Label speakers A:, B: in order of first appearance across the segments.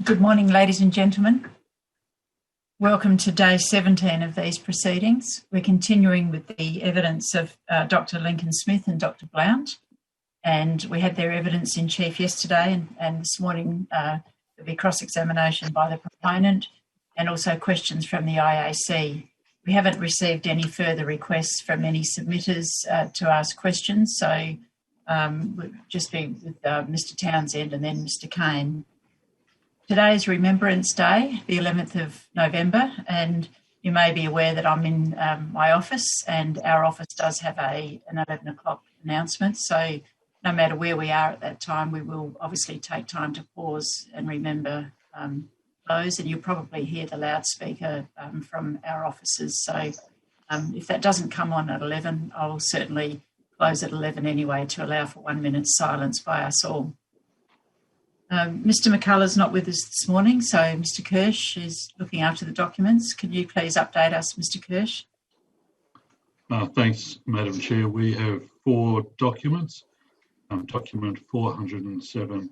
A: Good morning, ladies and gentlemen. Welcome to day 17 of these proceedings. We're continuing with the evidence of Dr. Lincoln Smith and Dr. Blount, and we had their evidence in chief yesterday, and this morning there'll be cross-examination by the proponent and also questions from the IAC. We haven't received any further requests from any submitters to ask questions, so we'll just be with Mr. Townsend and then Mr. Kane. Today is Remembrance Day, the 11th of November, and you may be aware that I'm in my office, and our office does have an 11 o'clock announcement. So no matter where we are at that time, we will obviously take time to pause and remember those, and you'll probably hear the loudspeaker from our offices. So if that doesn't come on at 11, I'll certainly close at 11 anyway to allow for 1 minute's silence by us all. Mr. McCullough's not with us this morning, so Mr. Kirsch is looking after the documents. Can you please update us, Mr. Kirsch?
B: Thanks, Madam Chair. We have 4 documents. Document 407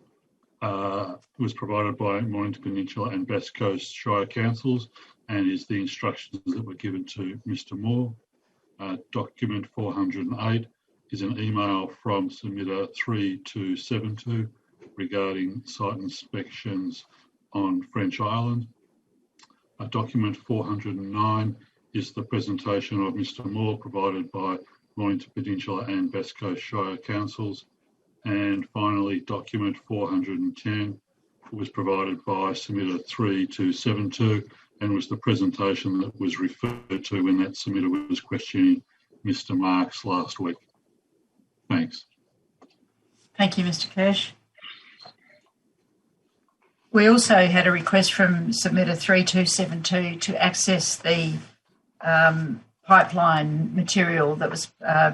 B: was provided by Mornington Peninsula and Bass Coast Shire Councils and is the instructions that were given to Mr. Moore. Document 408 is an email from submitter 3272 regarding site inspections on French Island. Document 409 is the presentation of Mr. Moore provided by Mornington Peninsula and Bass Coast Shire Councils. And finally, document 410 was provided by submitter 3272 and was the presentation that was referred to when that submitter was questioning Mr. Marks last week. Thanks.
A: Thank you, Mr. Kirsch. We also had a request from submitter 3272 to access the pipeline material that was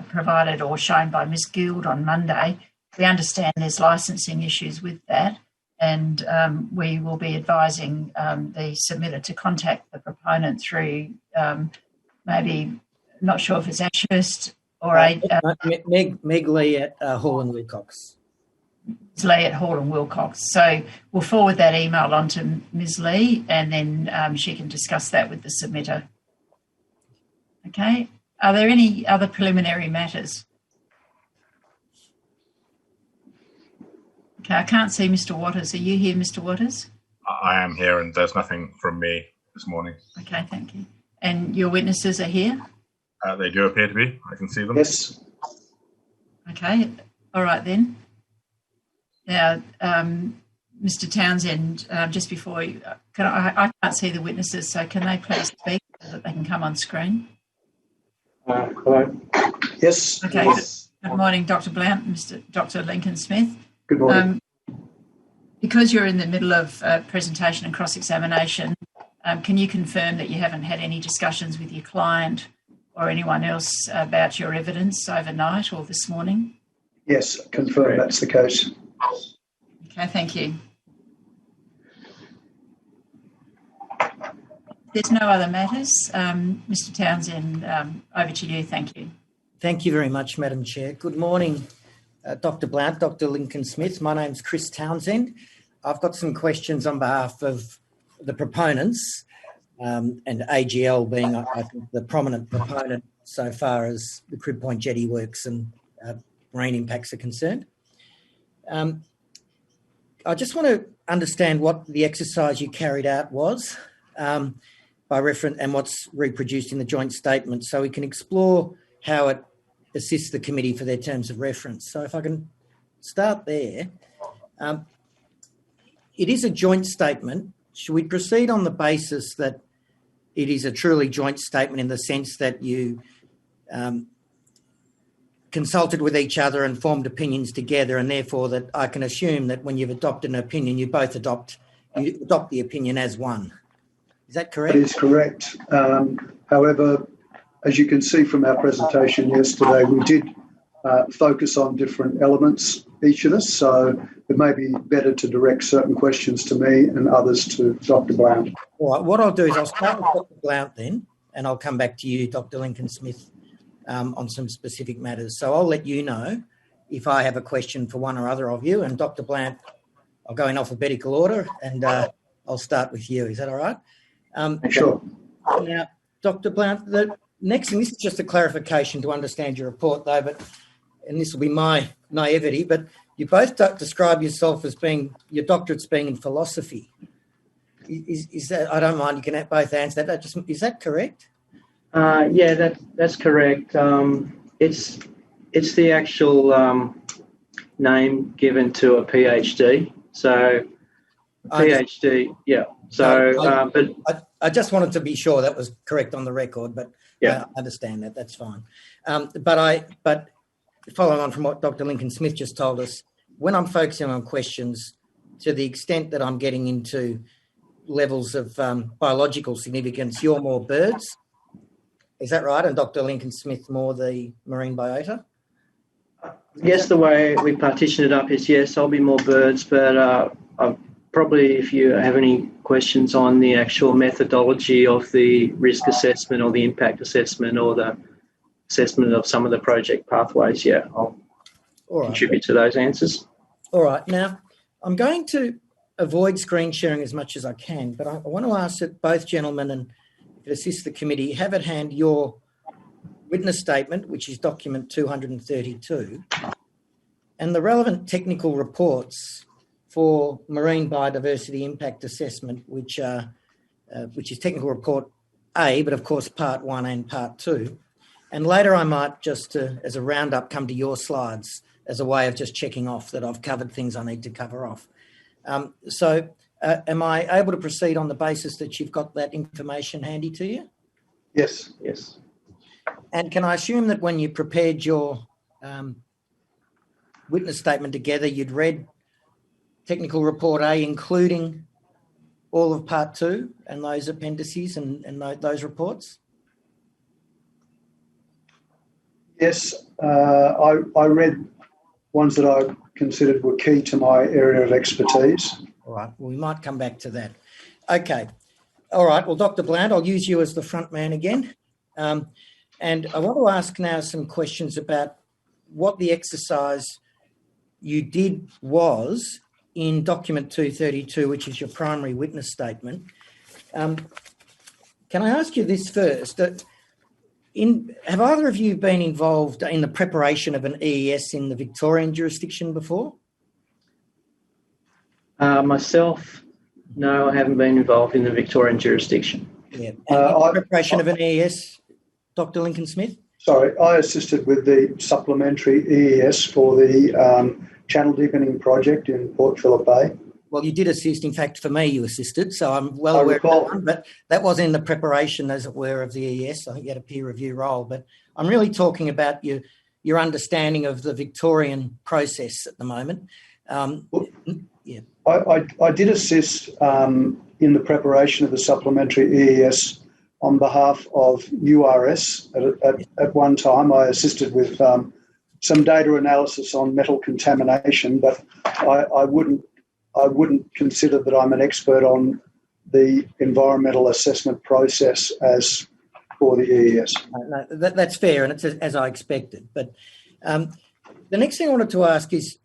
A: provided or shown by Ms. Guild on Monday. We understand there's licensing issues with that, and we will be advising the submitter to contact the proponent through maybe, not sure if it's Ashurst or
C: Meg Lee at Hall and Wilcox.
A: Ms. Lee at Hall and Wilcox. So we'll forward that email on to Ms. Lee, and then she can discuss that with the submitter. Okay. Are there any other preliminary matters? Okay, I can't see Mr. Waters. Are you here, Mr. Waters?
D: I am here, and there's nothing from me this morning.
A: Okay, thank you. And your witnesses are here?
D: They do appear to be. I can see them.
C: Yes.
A: Okay, all right then. Now, Mr. Townsend, just before you, I can't see the witnesses, so can they please speak so that they can come on screen?
E: Hello. Yes.
A: Okay.
E: Yes.
A: Good morning, Dr. Blount, Dr. Lincoln Smith.
E: Good morning.
A: Because you're in the middle of presentation and cross-examination, can you confirm that you haven't had any discussions with your client or anyone else about your evidence overnight or this morning?
E: Yes, confirm that's the case.
A: Okay, thank you. There's no other matters. Mr. Townsend, over to you. Thank you.
C: Thank you very much, Madam Chair. Good morning, Dr. Blount, Dr. Lincoln Smith. My name's Chris Townsend. I've got some questions on behalf of the proponents, and AGL being, I think, the prominent proponent so far as the Crib Point Jetty works and marine impacts are concerned. I just want to understand what the exercise you carried out was by reference and what's reproduced in the joint statement, so we can explore how it assists the committee for their terms of reference. So if I can start there. It is a joint statement. Should we proceed on the basis that it is a truly joint statement in the sense that you consulted with each other and formed opinions together, and therefore that I can assume that when you've adopted an opinion, you both adopt the opinion as one? Is that correct?
E: That is correct. However, as you can see from our presentation yesterday, we did focus on different elements, each of us, so it may be better to direct certain questions to me and others to Dr. Blount.
C: All right, what I'll do is I'll start with Dr. Blount then, and I'll come back to you, Dr. Lincoln Smith, on some specific matters. So I'll let you know if I have a question for one or other of you, and Dr. Blount, I'll go in alphabetical order, and I'll start with you. Is that all right?
E: Sure.
C: Now, Dr. Blount, the next thing, this is just a clarification to understand your report, though, and this will be my naivety, but you both describe yourself as your doctorate's being in philosophy. Is that, I don't mind, you can both answer that. Is that correct?
F: Yeah, that's correct. It's the actual name given to a PhD. So PhD, yeah. So, but
C: I just wanted to be sure that was correct on the record, but
F: yeah,
C: I understand that. That's fine. But following on from what Dr. Lincoln Smith just told us, when I'm focusing on questions, to the extent that I'm getting into levels of biological significance, you're more birds. Is that right? And Dr. Lincoln Smith more the marine biota?
F: yes, the way we partition it up is, yes, I'll be more birds, but probably if you have any questions on the actual methodology of the risk assessment or the impact assessment or the assessment of some of the project pathways, yeah, I'll contribute to those answers.
C: All right. Now, I'm going to avoid screen sharing as much as I can, but I want to ask that both gentlemen, and assist the committee, have at hand your witness statement, which is document 232, and the relevant technical reports for marine biodiversity impact assessment, which is technical report A, but of course part 1 and part 2. And later I might just, as a roundup, come to your slides as a way of just checking off that I've covered things I need to cover off. So am I able to proceed on the basis that you've got that information handy to you?
E: Yes.
F: Yes.
C: And can I assume that when you prepared your witness statement together, you'd read technical report A, including all of part 2 and those appendices and those reports?
E: Yes, I read ones that I considered were key to my area of expertise.
C: All right, well, we might come back to that. Okay. All right, well, Dr. Blount, I'll use you as the front man again. And I want to ask now some questions about what the exercise you did was in document 232, which is your primary witness statement. Can I ask you this first? Have either of you been involved in the preparation of an EES in the Victorian jurisdiction before?
F: Myself, no, I haven't been involved in the Victorian jurisdiction.
C: Yeah. And in preparation of an EES, Dr. Lincoln Smith?
E: Sorry, I assisted with the supplementary EES for the channel deepening project in Port Phillip Bay.
C: Well, you did assist. In fact, for me, you assisted, so I'm well aware of that one, but that was in the preparation, as it were, of the EES. I think you had a peer review role, but I'm really talking about your understanding of the Victorian process at the moment. Yeah.
E: I did assist in the preparation of the supplementary EES on behalf of URS. At one time, I assisted with some data analysis on metal contamination, but I wouldn't consider that I'm an expert on the environmental assessment process as for the EES.
C: No, that's fair, and it's as I expected. But the next thing I wanted to ask is,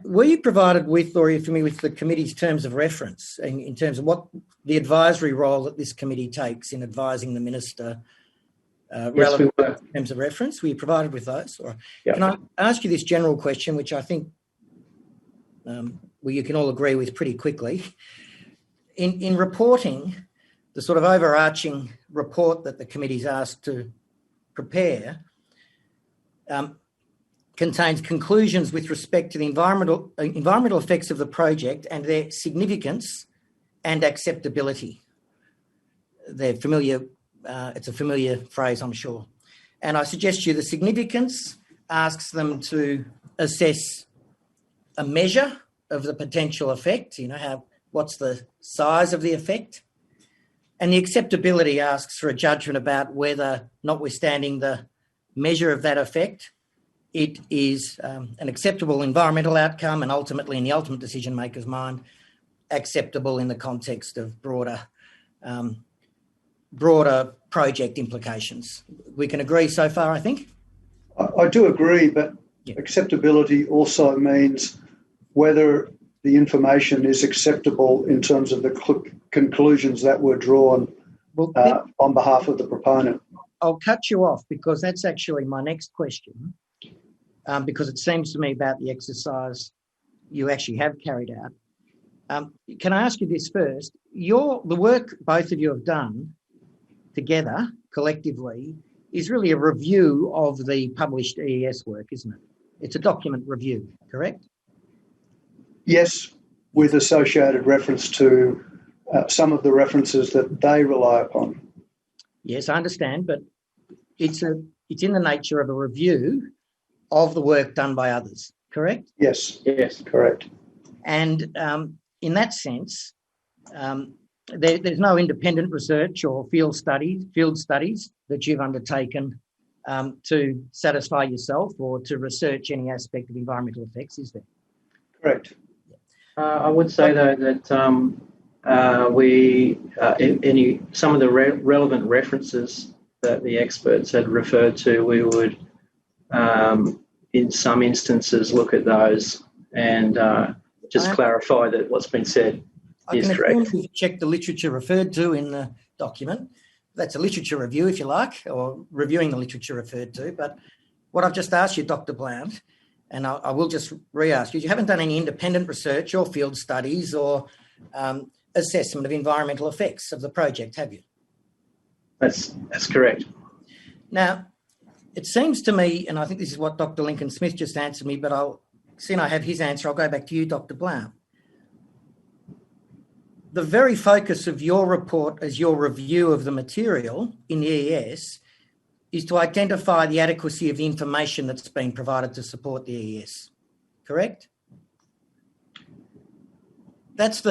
C: were you provided with, or are you familiar with the committee's terms of reference in terms of what the advisory role that this committee takes in advising the minister relevant
F: we were.
C: terms of reference? Were you provided with those? Or
F: Yeah.
C: Can I ask you this general question, which I think you can all agree with pretty quickly? In reporting, the sort of overarching report that the committee's asked to prepare contains conclusions with respect to the environmental effects of the project and their significance and acceptability. They're familiar. It's a familiar phrase, I'm sure. And I suggest to you the significance asks them to assess a measure of the potential effect, what's the size of the effect. And the acceptability asks for a judgment about whether, notwithstanding the measure of that effect, it is an acceptable environmental outcome and ultimately, in the ultimate decision maker's mind, acceptable in the context of broader project implications. We can agree so far, I think?
E: I do agree, but acceptability also means whether the information is acceptable in terms of the conclusions that were drawn
C: Well,
E: on behalf of the proponent.
C: I'll cut you off because that's actually my next question, because it seems to me about the exercise you actually have carried out. Can I ask you this first? The work both of you have done together, collectively, is really a review of the published EES work, isn't it? It's a document review, correct?
E: Yes, with associated reference to some of the references that they rely upon.
C: Yes, I understand, but it's in the nature of a review of the work done by others, correct?
E: Yes,
F: Yes.
E: correct.
C: And in that sense, there's no independent research or field studies that you've undertaken to satisfy yourself or to research any aspect of environmental effects, is there?
E: Correct.
F: I would say though that some of the relevant references that the experts had referred to, we would, in some instances, look at those and just clarify that what's been said is correct.
C: I can check the literature referred to in the document. That's a literature review, if you like, or reviewing the literature referred to. But what I've just asked you, Dr. Blount, and I will just re-ask you haven't done any independent research or field studies or assessment of environmental effects of the project, have you?
F: That's correct.
C: Now, it seems to me, and I think this is what Dr. Lincoln Smith just answered me, but seeing I have his answer, I'll go back to you, Dr. Blount. The very focus of your report as your review of the material in the EES is to identify the adequacy of the information that's been provided to support the EES, correct? That's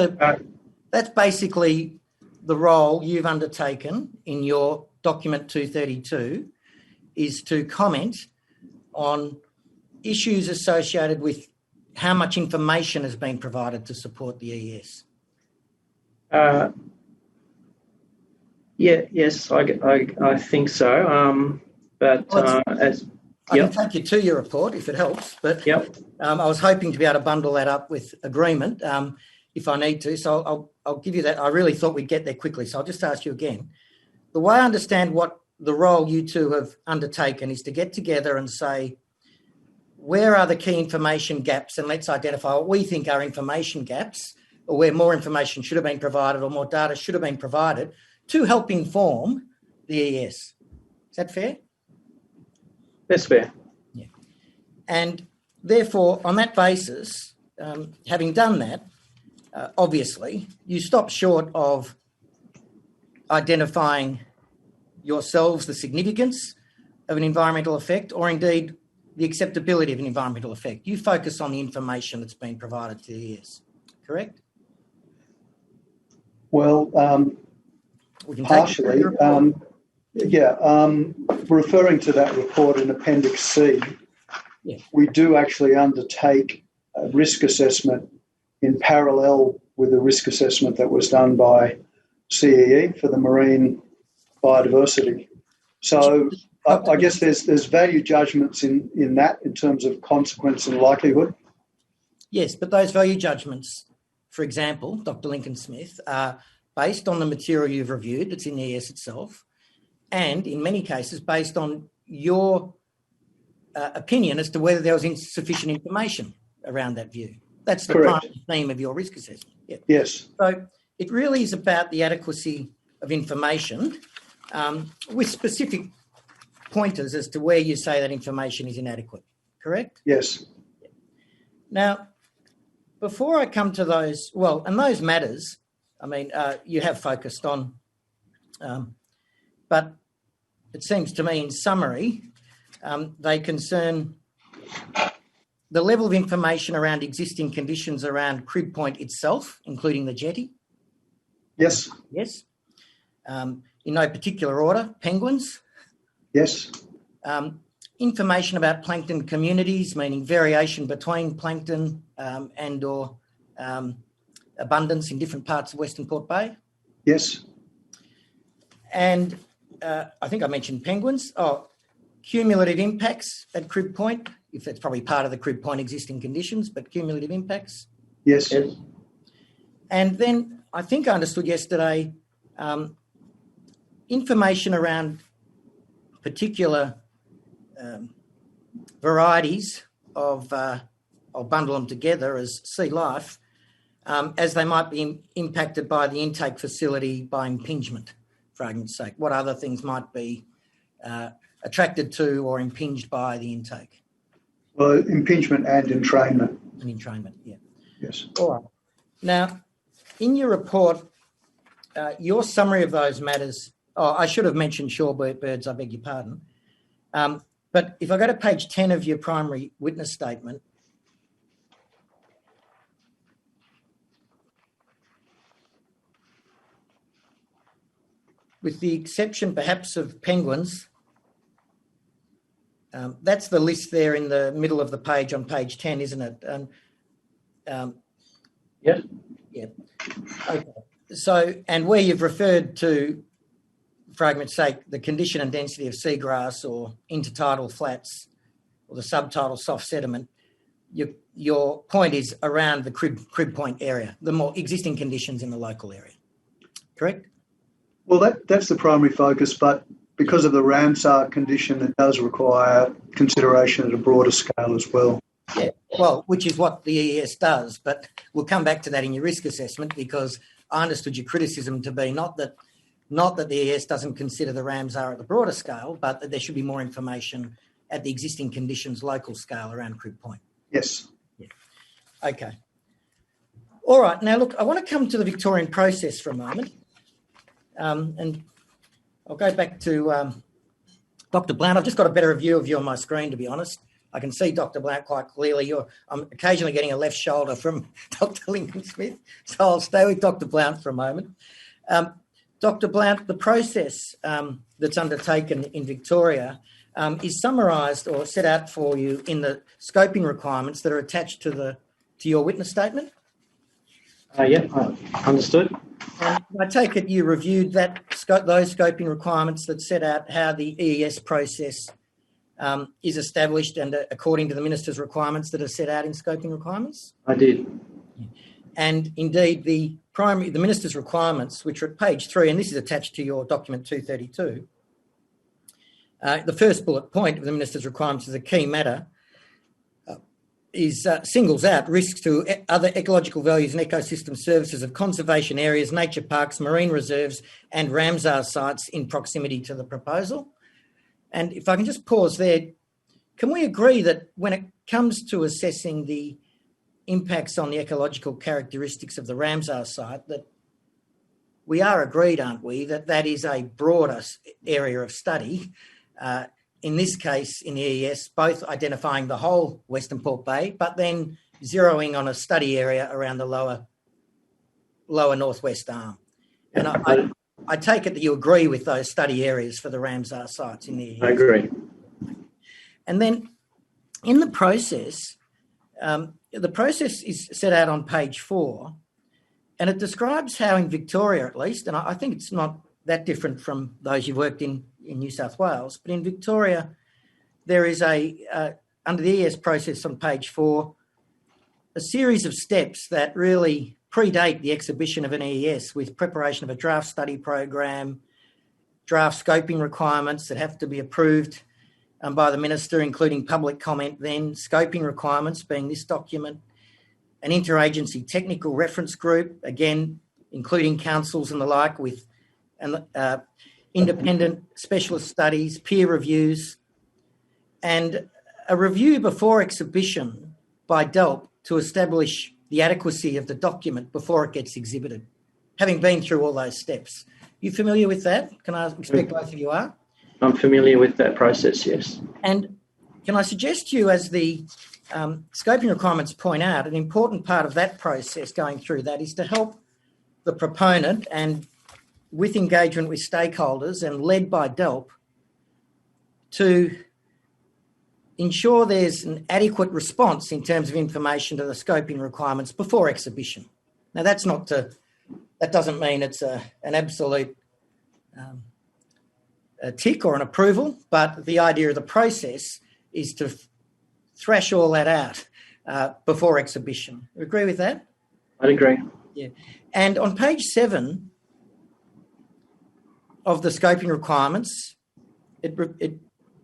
C: basically the role you've undertaken in your document 232, is to comment on issues associated with how much information has been provided to support the EES.
F: Yes, I think so. But
C: I can take you to your report if it helps. But I was hoping to be able to bundle that up with agreement if I need to. So I'll give you that. I really thought we'd get there quickly. So I'll just ask you again. The way I understand what the role you two have undertaken is to get together and say, where are the key information gaps? And let's identify what we think are information gaps, or where more information should have been provided or more data should have been provided to help inform the EES. Is that fair?
F: That's fair.
C: Yeah. And therefore, on that basis, having done that, obviously, you stop short of identifying yourselves the significance of an environmental effect or indeed the acceptability of an environmental effect. You focus on the information that's been provided to the EES, correct?
E: Well, partially, referring to that report in Appendix C, we do actually undertake a risk assessment in parallel with the risk assessment that was done by CEE for the marine biodiversity. So I guess there's value judgments in that in terms of consequence and likelihood.
C: Yes, but those value judgments, for example, Dr. Lincoln Smith, are based on the material you've reviewed that's in the EES itself, and in many cases based on your opinion as to whether there was insufficient information around that view. That's the primary theme of your risk assessment. Yeah.
E: Yes.
C: So it really is about the adequacy of information with specific pointers as to where you say that information is inadequate, correct?
E: Yes.
C: Now, before I come to those, and those matters, I mean, you have focused on, but it seems to me in summary, they concern the level of information around existing conditions around Crib Point itself, including the jetty.
E: Yes.
C: Yes. In no particular order, penguins.
E: Yes.
C: Information about plankton communities, meaning variation between plankton and or abundance in different parts of Western Port Bay.
E: Yes.
C: And I think I mentioned penguins. Cumulative impacts at Crib Point, if that's probably part of the Crib Point existing conditions, but cumulative impacts.
E: Yes.
F: Yes.
C: And then I think I understood yesterday information around particular varieties of, I'll bundle them together as sea life, as they might be impacted by the intake facility by impingement, for argument's sake. What other things might be attracted to or impinged by the intake?
E: Well, impingement and entrainment.
C: And entrainment, yeah.
E: Yes.
C: All right. Now, in your report, your summary of those matters, I should have mentioned shorebirds, I beg your pardon. But if I go to page 10 of your primary witness statement, with the exception perhaps of penguins, that's the list there in the middle of the page on page 10, isn't it?
F: Yeah.
C: Yeah. Okay. So, and where you've referred to, for argument's sake, the condition and density of seagrass or intertidal flats or the subtidal soft sediment, your point is around the crib point area, the more existing conditions in the local area, correct?
E: Well, that's the primary focus, but because of the Ramsar condition, it does require consideration at a broader scale as well.
C: Yeah, well, which is what the EES does, but we'll come back to that in your risk assessment, because I understood your criticism to be not that the EES doesn't consider the Ramsar at the broader scale, but that there should be more information at the existing conditions local scale around crib point.
E: Yes.
C: Yeah. Okay. All right. Now, look, I want to come to the Victorian process for a moment. And I'll go back to Dr. Blount. I've just got a better view of you on my screen, to be honest. I can see Dr. Blount quite clearly. I'm occasionally getting a left shoulder from Dr. Lincoln Smith, so I'll stay with Dr. Blount for a moment. Dr. Blount, the process that's undertaken in Victoria is summarised or set out for you in the scoping requirements that are attached to your witness statement.
F: Yeah, understood.
C: And I take it you reviewed those scoping requirements that set out how the EES process is established and according to the Minister's requirements that are set out in scoping requirements?
F: I did.
C: And indeed, the Minister's requirements, which are at page 3, and this is attached to your document 232, the first bullet point of the Minister's requirements is a key matter, singles out risks to other ecological values and ecosystem services of conservation areas, nature parks, marine reserves and Ramsar sites in proximity to the proposal. And if I can just pause there, can we agree that when it comes to assessing the impacts on the ecological characteristics of the Ramsar site, that we are agreed, aren't we, that that is a broader area of study, in this case in the EES, both identifying the whole Western Port Bay, but then zeroing on a study area around the lower northwest arm. And I take it that you agree with those study areas for the Ramsar sites in the EES.
F: I agree.
C: And then in the process is set out on page 4, and it describes how in Victoria, at least, and I think it's not that different from those you've worked in New South Wales, but in Victoria, there is under the EES process on page 4, a series of steps that really predate the exhibition of an EES, with preparation of a draft study program, draft scoping requirements that have to be approved by the Minister, including public comment, then scoping requirements being this document, an interagency technical reference group, again, including councils and the like, with independent specialist studies, peer reviews, and a review before exhibition by DELP to establish the adequacy of the document before it gets exhibited, having been through all those steps. You familiar with that? Can I expect both of you are?
F: I'm familiar with that process, yes.
C: And can I suggest to you, as the scoping requirements point out, an important part of that process going through that is to help the proponent, and with engagement with stakeholders and led by DELP, to ensure there's an adequate response in terms of information to the scoping requirements before exhibition. Now, that doesn't mean it's an absolute a tick or an approval, but the idea of the process is to thrash all that out before exhibition. You agree with that?
F: I'd agree.
C: Yeah. And on page 7 of the scoping requirements, it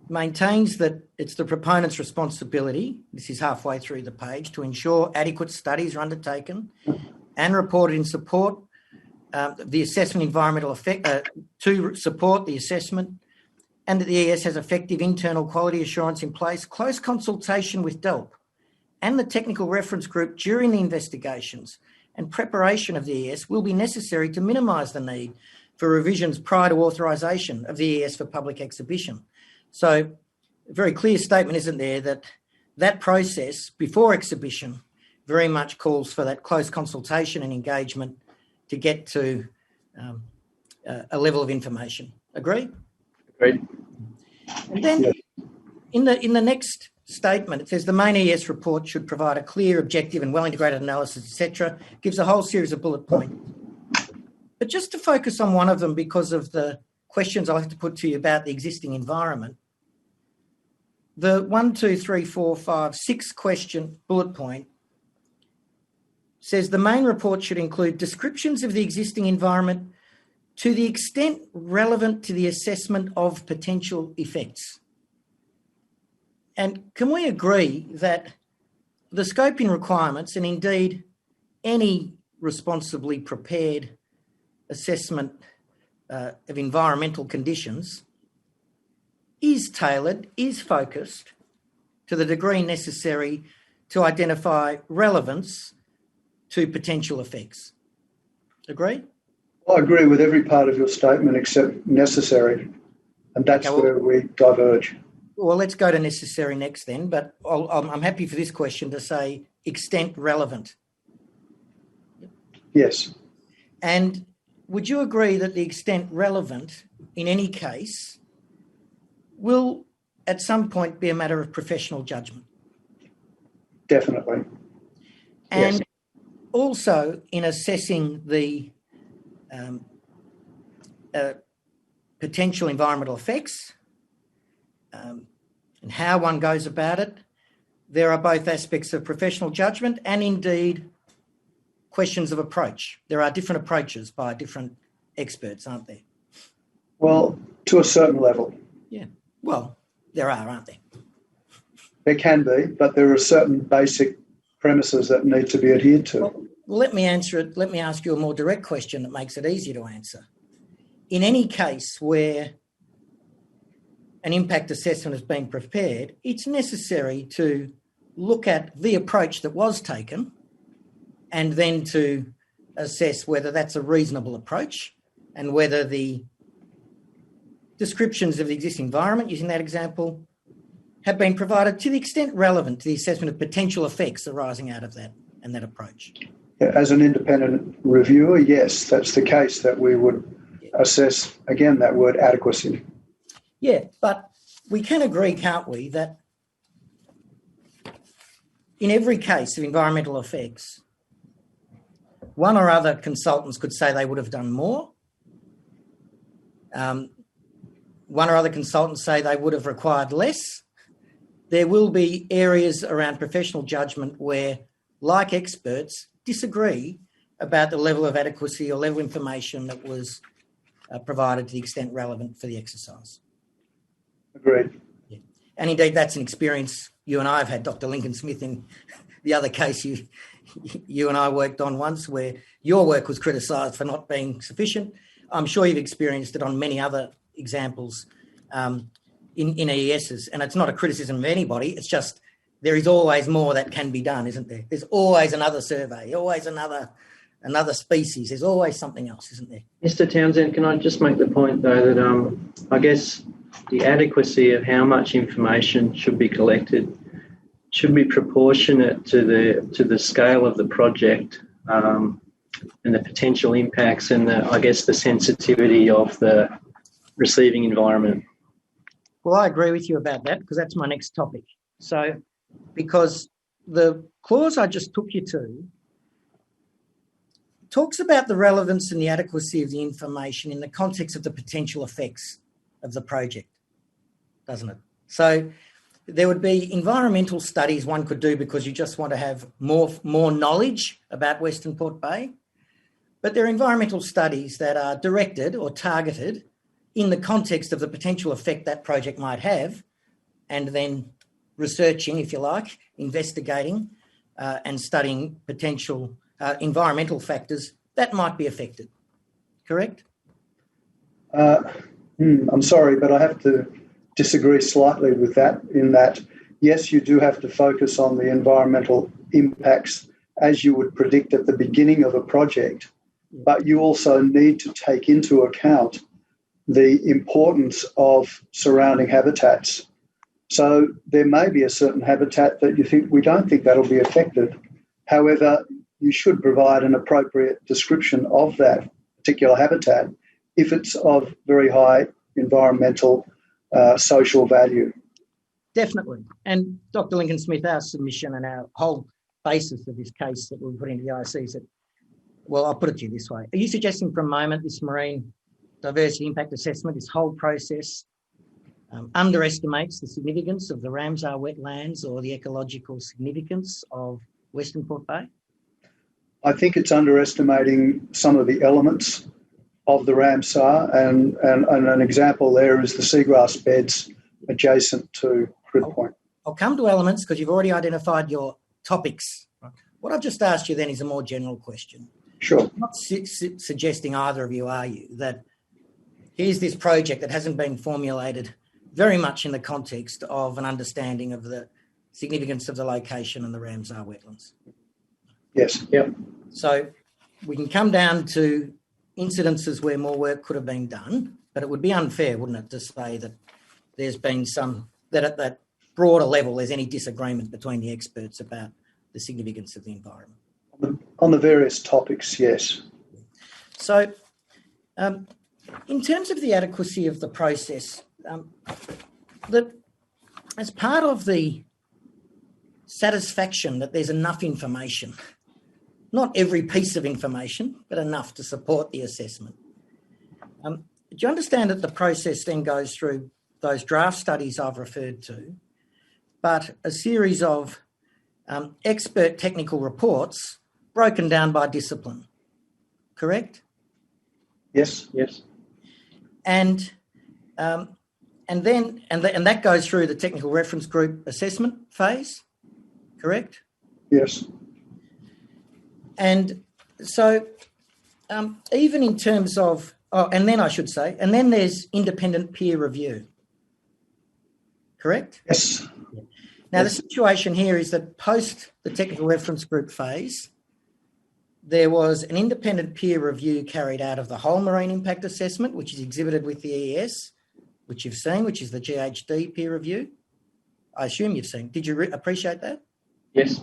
C: maintains that it's the proponent's responsibility, this is halfway through the page, to ensure adequate studies are undertaken and reported in support the assessment environmental effect, to support the assessment, and that the ES has effective internal quality assurance in place, close consultation with DELP and the technical reference group during the investigations and preparation of the ES will be necessary to minimise the need for revisions prior to authorisation of the ES for public exhibition. So a very clear statement, isn't there, that that process before exhibition very much calls for that close consultation and engagement to get to a level of information. Agree?
F: Agreed.
C: And then in the next statement, it says the main ES report should provide a clear, objective and well-integrated analysis, etc. Gives a whole series of bullet points. But just to focus on one of them because of the questions I'll have to put to you about the existing environment, the 1, 2, 3, 4, 5, 6 question bullet point says the main report should include descriptions of the existing environment to the extent relevant to the assessment of potential effects. And can we agree that the scoping requirements, and indeed any responsibly prepared assessment of environmental conditions, is tailored, is focused to the degree necessary to identify relevance to potential effects? Agree?
E: I agree with every part of your statement except necessary, and that's
C: Okay, well,
E: where we diverge.
C: Well, let's go to necessary next then, but I'm happy for this question to say extent relevant.
E: Yes.
C: And would you agree that the extent relevant in any case will at some point be a matter of professional judgment?
E: Definitely.
C: And
E: Yes.
C: also in assessing the potential environmental effects and how one goes about it, there are both aspects of professional judgment and indeed questions of approach. There are different approaches by different experts, aren't there?
E: Well, to a certain level.
C: Yeah. Well, there are, aren't there?
E: There can be, but there are certain basic premises that need to be adhered to.
C: Well, let me answer it. Let me ask you a more direct question that makes it easier to answer. In any case where an impact assessment is being prepared, it's necessary to look at the approach that was taken and then to assess whether that's a reasonable approach and whether the descriptions of the existing environment, using that example, have been provided to the extent relevant to the assessment of potential effects arising out of that and that approach.
E: As an independent reviewer, yes, that's the case, that we would assess, again, that word adequacy.
C: Yeah, but we can agree, can't we, that in every case of environmental effects, one or other consultants could say they would have done more. One or other consultants say they would have required less. There will be areas around professional judgment where, like experts, disagree about the level of adequacy or level of information that was provided to the extent relevant for the exercise.
E: Agreed.
C: Yeah. And indeed, that's an experience you and I have had, Dr. Lincoln Smith, in the other case you and I worked on once, where your work was criticised for not being sufficient. I'm sure you've experienced it on many other examples in EESs, and it's not a criticism of anybody. It's just there is always more that can be done, isn't there? There's always another survey, always another species. There's always something else, isn't there?
F: Mr. Townsend, can I just make the point, though, that I guess the adequacy of how much information should be collected should be proportionate to the scale of the project and the potential impacts and the sensitivity of the receiving environment.
C: Well, I agree with you about that because that's my next topic. So, because the clause I just took you to talks about the relevance and the adequacy of the information in the context of the potential effects of the project, doesn't it? So there would be environmental studies one could do because you just want to have more knowledge about Western Port Bay. But there are environmental studies that are directed or targeted in the context of the potential effect that project might have, and then researching, if you like, investigating and studying potential environmental factors that might be affected. Correct?
E: I'm sorry, but I have to disagree slightly with that, in that, yes, you do have to focus on the environmental impacts as you would predict at the beginning of a project, but you also need to take into account the importance of surrounding habitats. So there may be a certain habitat that you think, we don't think that'll be affected. However, you should provide an appropriate description of that particular habitat if it's of very high environmental, social value.
C: Definitely. And Dr. Lincoln Smith, our submission and our whole basis of this case that we'll put into the IC is that, well, I'll put it to you this way. Are you suggesting for a moment this marine diversity impact assessment, this whole process, underestimates the significance of the Ramsar wetlands or the ecological significance of Western Port Bay?
E: I think it's underestimating some of the elements of the Ramsar, and an example there is the seagrass beds adjacent to Crib Point.
C: I'll come to elements because you've already identified your topics. What I've just asked you then is a more general question.
E: Sure.
C: I'm not suggesting either of you, are you, that here's this project that hasn't been formulated very much in the context of an understanding of the significance of the location and the Ramsar wetlands?
E: Yes.
F: Yep.
C: So we can come down to incidences where more work could have been done, but it would be unfair, wouldn't it, to say that there's been that at that broader level there's any disagreement between the experts about the significance of the environment.
E: On the various topics, yes.
C: So in terms of the adequacy of the process, as part of the satisfaction that there's enough information, not every piece of information, but enough to support the assessment. Do you understand that the process then goes through those draft studies I've referred to, but a series of expert technical reports broken down by discipline, correct?
E: Yes.
F: Yes.
C: And that goes through the technical reference group assessment phase, correct?
E: Yes.
C: And so even in terms of, and then there's independent peer review, correct?
E: Yes.
C: Now, the situation here is that post the technical reference group phase, there was an independent peer review carried out of the whole marine impact assessment, which is exhibited with the EES, which you've seen, which is the GHD peer review. I assume you've seen. Did you appreciate that?
F: Yes.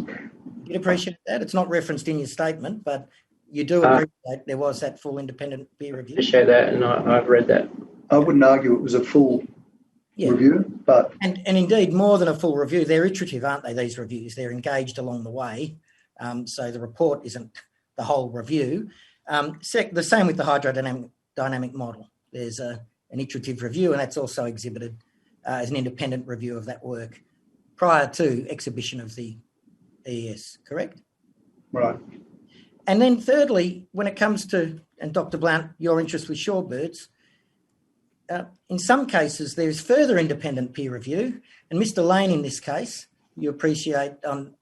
C: You'd appreciate that? It's not referenced in your statement, but you do appreciate there was that full independent peer review.
F: Appreciate that, and I've read that.
E: I wouldn't argue it was a full review, but...
C: And indeed, more than a full review, they're iterative, aren't they, these reviews? They're engaged along the way. So the report isn't the whole review. The same with the hydrodynamic model. There's an iterative review, and that's also exhibited as an independent review of that work prior to exhibition of the EES, correct?
E: Right.
C: And then thirdly, when it comes to, and Dr. Blount, your interest with shorebirds, in some cases there's further independent peer review, and Mr. Lane in this case, you appreciate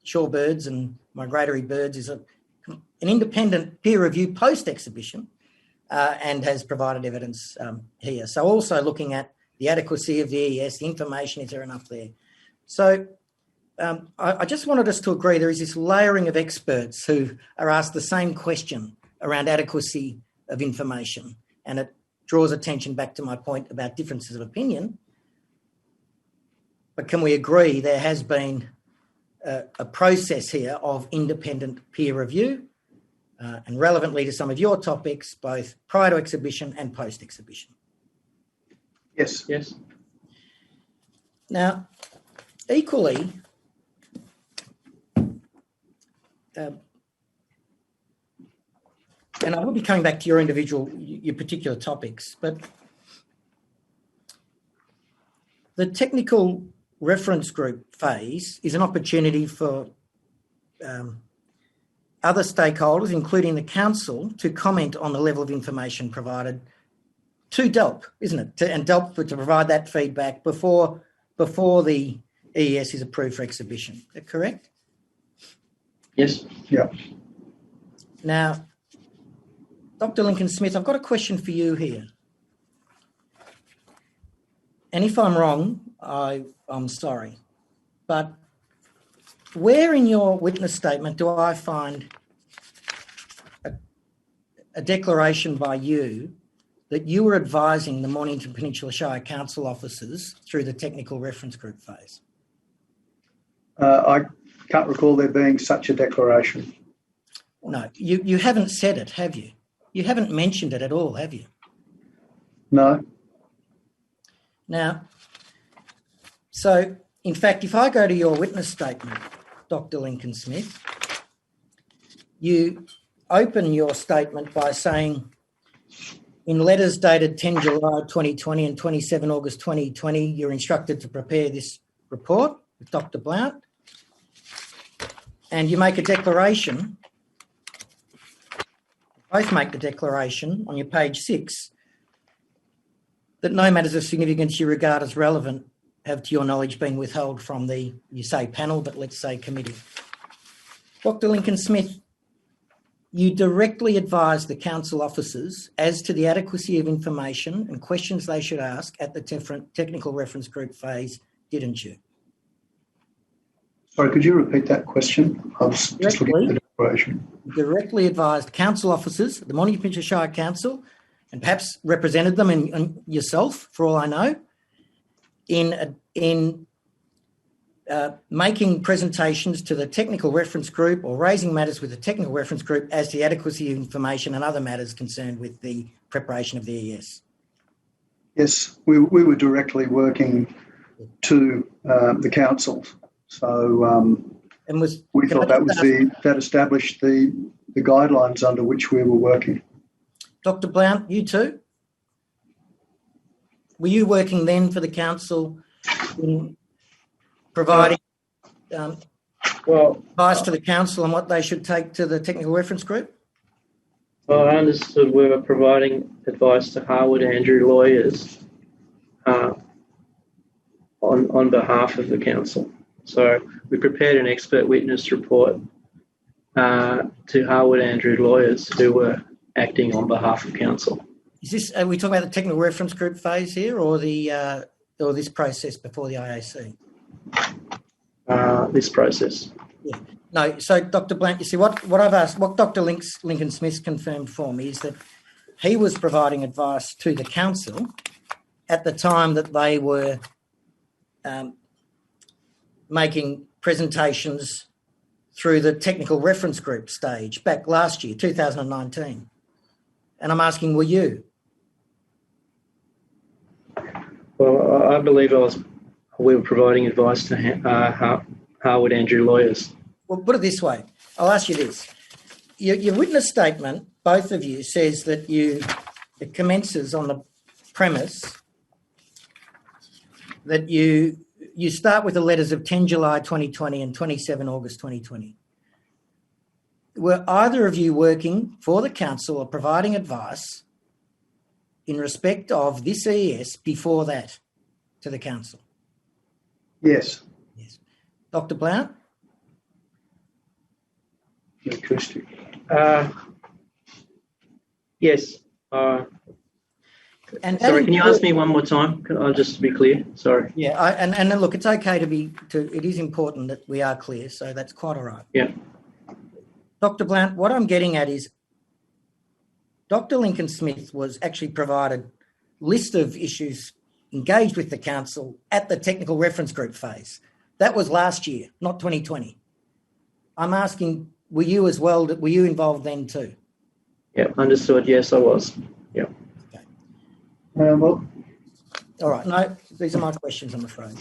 C: shorebirds and migratory birds is an independent peer review post-exhibition and has provided evidence here. So also looking at the adequacy of the EES, the information, is there enough there? So I just wanted us to agree there is this layering of experts who are asked the same question around adequacy of information, and it draws attention back to my point about differences of opinion. But can we agree there has been a process here of independent peer review and relevantly to some of your topics, both prior to exhibition and post-exhibition?
E: Yes.
F: Yes.
C: Now, equally, and I will be coming back to your particular topics, but the technical reference group phase is an opportunity for other stakeholders, including the council, to comment on the level of information provided to DELP, isn't it? And DELP to provide that feedback before the EES is approved for exhibition. Is that correct?
F: Yes.
E: Yeah.
C: Now, Dr. Lincoln Smith, I've got a question for you here. And if I'm wrong, I'm sorry. But where in your witness statement do I find a declaration by you that you were advising the Mornington Peninsula Shire Council officers through the technical reference group phase?
E: I can't recall there being such a declaration.
C: No, you haven't said it, have you? You haven't mentioned it at all, have you?
E: No.
C: Now, so in fact, if I go to your witness statement, Dr. Lincoln Smith, you open your statement by saying, in letters dated 10 July 2020 and 27 August 2020, you're instructed to prepare this report with Dr. Blount, and you make a declaration, both make the declaration on your page 6, that no matters of significance you regard as relevant have, to your knowledge, been withheld from the, you say panel, but let's say committee. Dr. Lincoln Smith, you directly advised the council officers as to the adequacy of information and questions they should ask at the technical reference group phase, didn't you?
E: Sorry, could you repeat that question? I was just looking at the declaration.
C: Directly advised council officers, the Mornington Peninsula Shire Council, and perhaps represented them and yourself, for all I know, in making presentations to the technical reference group or raising matters with the technical reference group as to the adequacy of information and other matters concerned with the preparation of the EES.
E: Yes, we were directly working to the council. So
C: And
E: we thought that established the guidelines under which we were working.
C: Dr. Blount, you too? Were you working then for the council in providing advice to the council on what they should take to the technical reference group?
F: Well, I understood we were providing advice to Harwood Andrew lawyers on behalf of the council. So we prepared an expert witness report to Harwood Andrew lawyers who were acting on behalf of council.
C: Is this? Are we talking about the technical reference group phase here, or this process before the IAC?
F: This process.
C: Yeah. No. So, Dr. Blount, you see what I've asked, what Dr. Lincoln Smith confirmed for me is that he was providing advice to the council at the time that they were making presentations through the technical reference group stage back last year, 2019. And I'm asking, were you?
F: Well, I believe we were providing advice to Harwood Andrew lawyers.
C: Well, put it this way. I'll ask you this. Your witness statement, both of you, says that it commences on the premise that you start with the letters of 10 July 2020 and 27 August 2020. Were either of you working for the council or providing advice in respect of this EES before that to the council?
E: Yes.
C: Yes. Dr. Blount?
E: Acoustic.
F: Yes.
C: And
F: sorry, can you ask me one more time? Just to be clear. Sorry.
C: Yeah, and look, it's okay it is important that we are clear, so that's quite all right.
F: Yeah.
C: Dr. Blount, what I'm getting at is Dr. Lincoln Smith was actually provided list of issues engaged with the council at the technical reference group phase. That was last year, not 2020. I'm asking, were you as well? Were you involved then too?
F: Yeah, understood. Yes, I was. Yeah.
C: Okay.
E: Well,
C: all right. No, these are my questions, I'm afraid.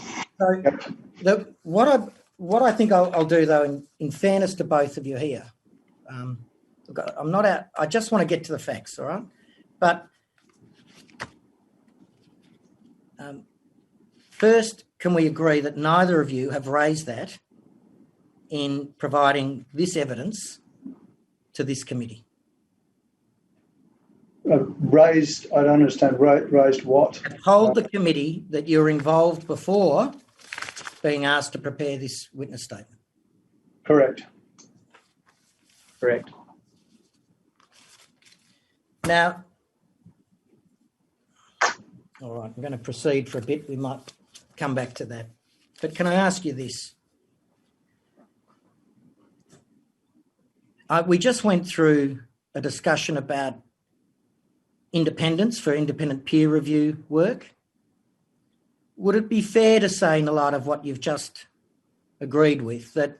C: So what I think I'll do, though, in fairness to both of you here, I'm not out. I just want to get to the facts, all right? But first, can we agree that neither of you have raised that in providing this evidence to this committee?
E: Raised, I don't understand, raised what?
C: Told the committee that you were involved before being asked to prepare this witness statement.
E: Correct.
F: Correct.
C: Now, all right, I'm going to proceed for a bit. We might come back to that. But can I ask you this? We just went through a discussion about independence for independent peer review work. Would it be fair to say, in the light of what you've just agreed with, that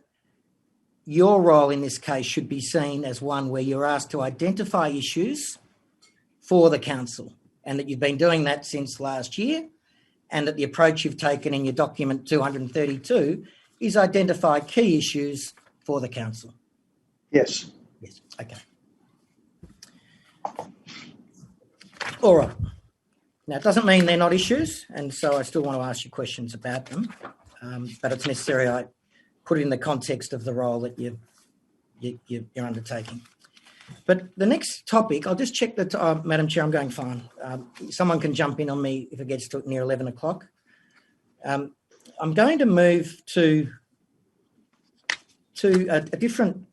C: your role in this case should be seen as one where you're asked to identify issues for the council, and that you've been doing that since last year, and that the approach you've taken in your document 232 is identify key issues for the council?
E: Yes.
C: Yes. Okay. All right. Now, it doesn't mean they're not issues, and so I still want to ask you questions about them, but it's necessary I put it in the context of the role that you're undertaking. But the next topic, I'll just check that, Madam Chair, I'm going fine. Someone can jump in on me if it gets to near 11 o'clock. I'm going to move to a different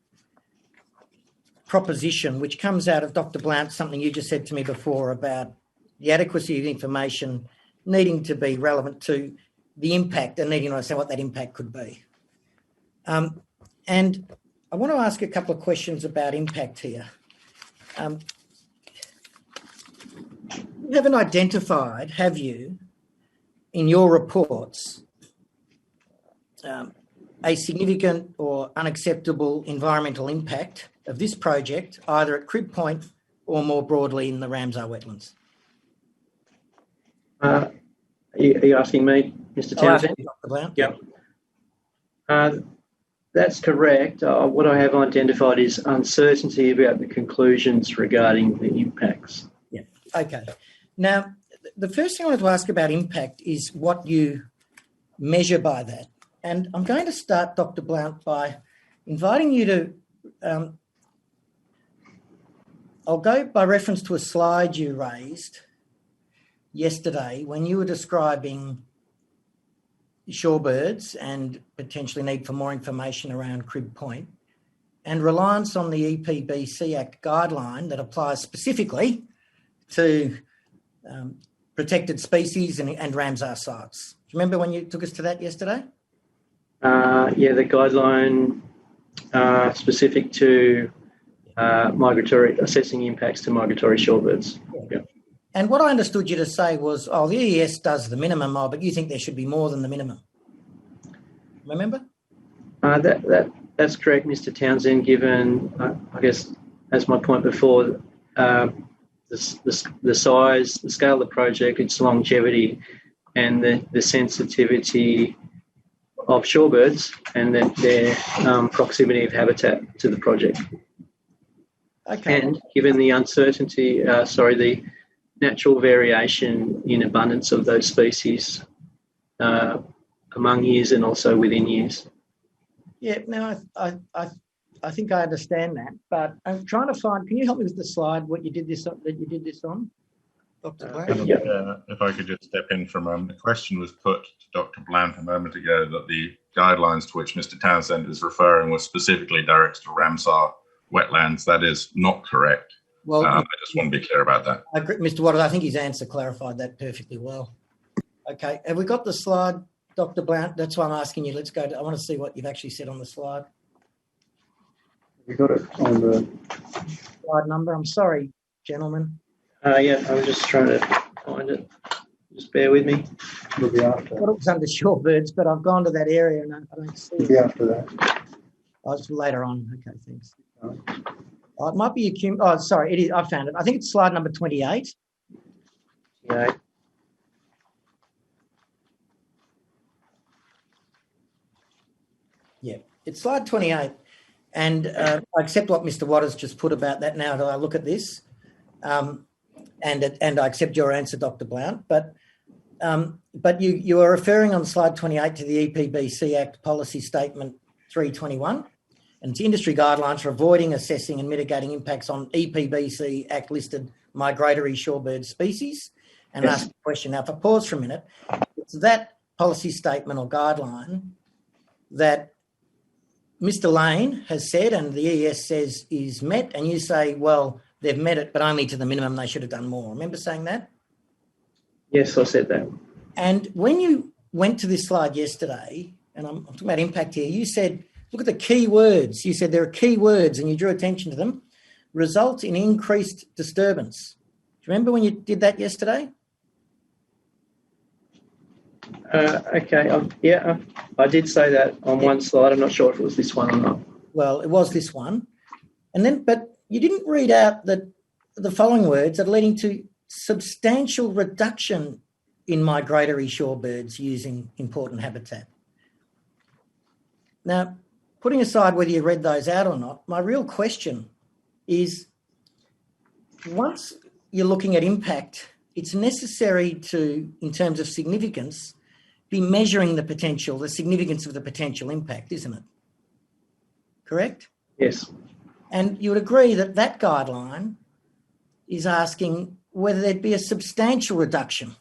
C: proposition, which comes out of Dr. Blount, something you just said to me before about the adequacy of information needing to be relevant to the impact and needing to understand what that impact could be. And I want to ask a couple of questions about impact here. You haven't identified, have you, in your reports, a significant or unacceptable environmental impact of this project, either at Crib Point or more broadly in the Ramsar wetlands?
F: Are you asking me, Mr. Townsend?
C: Dr. Blount.
F: Yep. That's correct. What I have identified is uncertainty about the conclusions regarding the impacts.
C: Yeah. Okay. Now, the first thing I wanted to ask about impact is what you measure by that. And I'm going to start, Dr. Blount, by inviting you to, I'll go by reference to a slide you raised yesterday when you were describing shorebirds and potentially need for more information around Crib Point and reliance on the EPBC Act guideline that applies specifically to protected species and Ramsar sites. Do you remember when you took us to that yesterday?
F: Yeah, the guideline specific to assessing impacts to migratory shorebirds. Yeah.
C: And what I understood you to say was, the EES does the minimum, but you think there should be more than the minimum. Remember?
F: That's correct, Mr. Townsend, given, I guess, as my point before, the size, the scale of the project, its longevity, and the sensitivity of shorebirds and their proximity of habitat to the project.
C: Okay.
F: And given the uncertainty, the natural variation in abundance of those species among years and also within years.
C: Yeah, now I think I understand that, but I'm trying to find. Can you help me with the slide? What you did this on, Dr. Blount?
D: If I could just step in for a moment. The question was put to Dr. Blount a moment ago that the guidelines to which Mr. Townsend is referring were specifically directed to Ramsar wetlands. That is not correct.
C: Well,
D: I just want to be clear about that.
C: Mr. Waters, I think his answer clarified that perfectly well. Okay, have we got the slide, Dr. Blount? That's why I'm asking you. Let's go. I want to see what you've actually said on the slide.
E: We got it on the
C: Slide number. I'm sorry, gentlemen.
F: Yeah, I was just trying to find it. Just bear with me.
E: It'll be after.
C: I thought it was under shorebirds, but I've gone to that area and I don't see
E: It'll
C: it.
E: be after that.
C: Oh, it's later on. Okay, thanks. Oh, it might be sorry, it is. I found it. I think it's slide number 28.
F: Yeah.
C: Yeah, it's slide 28. And I accept what Mr. Waters just put about that now that I look at this. And I accept your answer, Dr. Blount. But But you are referring on slide 28 to the EPBC Act Policy Statement 321, and it's industry guidelines for avoiding, assessing and mitigating impacts on EPBC Act listed migratory shorebird species. And
E: Yes.
C: ask the question. Now, if I pause for a minute, it's that policy statement or guideline that Mr. Lane has said and the ES says is met, and you say, well, they've met it, but only to the minimum, they should have done more. Remember saying that?
F: Yes, I said that.
C: And when you went to this slide yesterday, and I'm talking about impact here, you said, look at the key words. You said there are key words and you drew attention to them. Result in increased disturbance. Do you remember when you did that yesterday?
F: Okay, I did say that on one slide. I'm not sure if it was this one or not.
C: Well, it was this one. And then, but you didn't read out that the following words are leading to substantial reduction in migratory shorebirds using important habitat. Now, putting aside whether you read those out or not, my real question is, once you're looking at impact, it's necessary to, in terms of significance, be measuring the potential, the significance of the potential impact, isn't it? Correct?
F: Yes.
C: And you would agree that that guideline is asking whether there'd be a substantial reduction,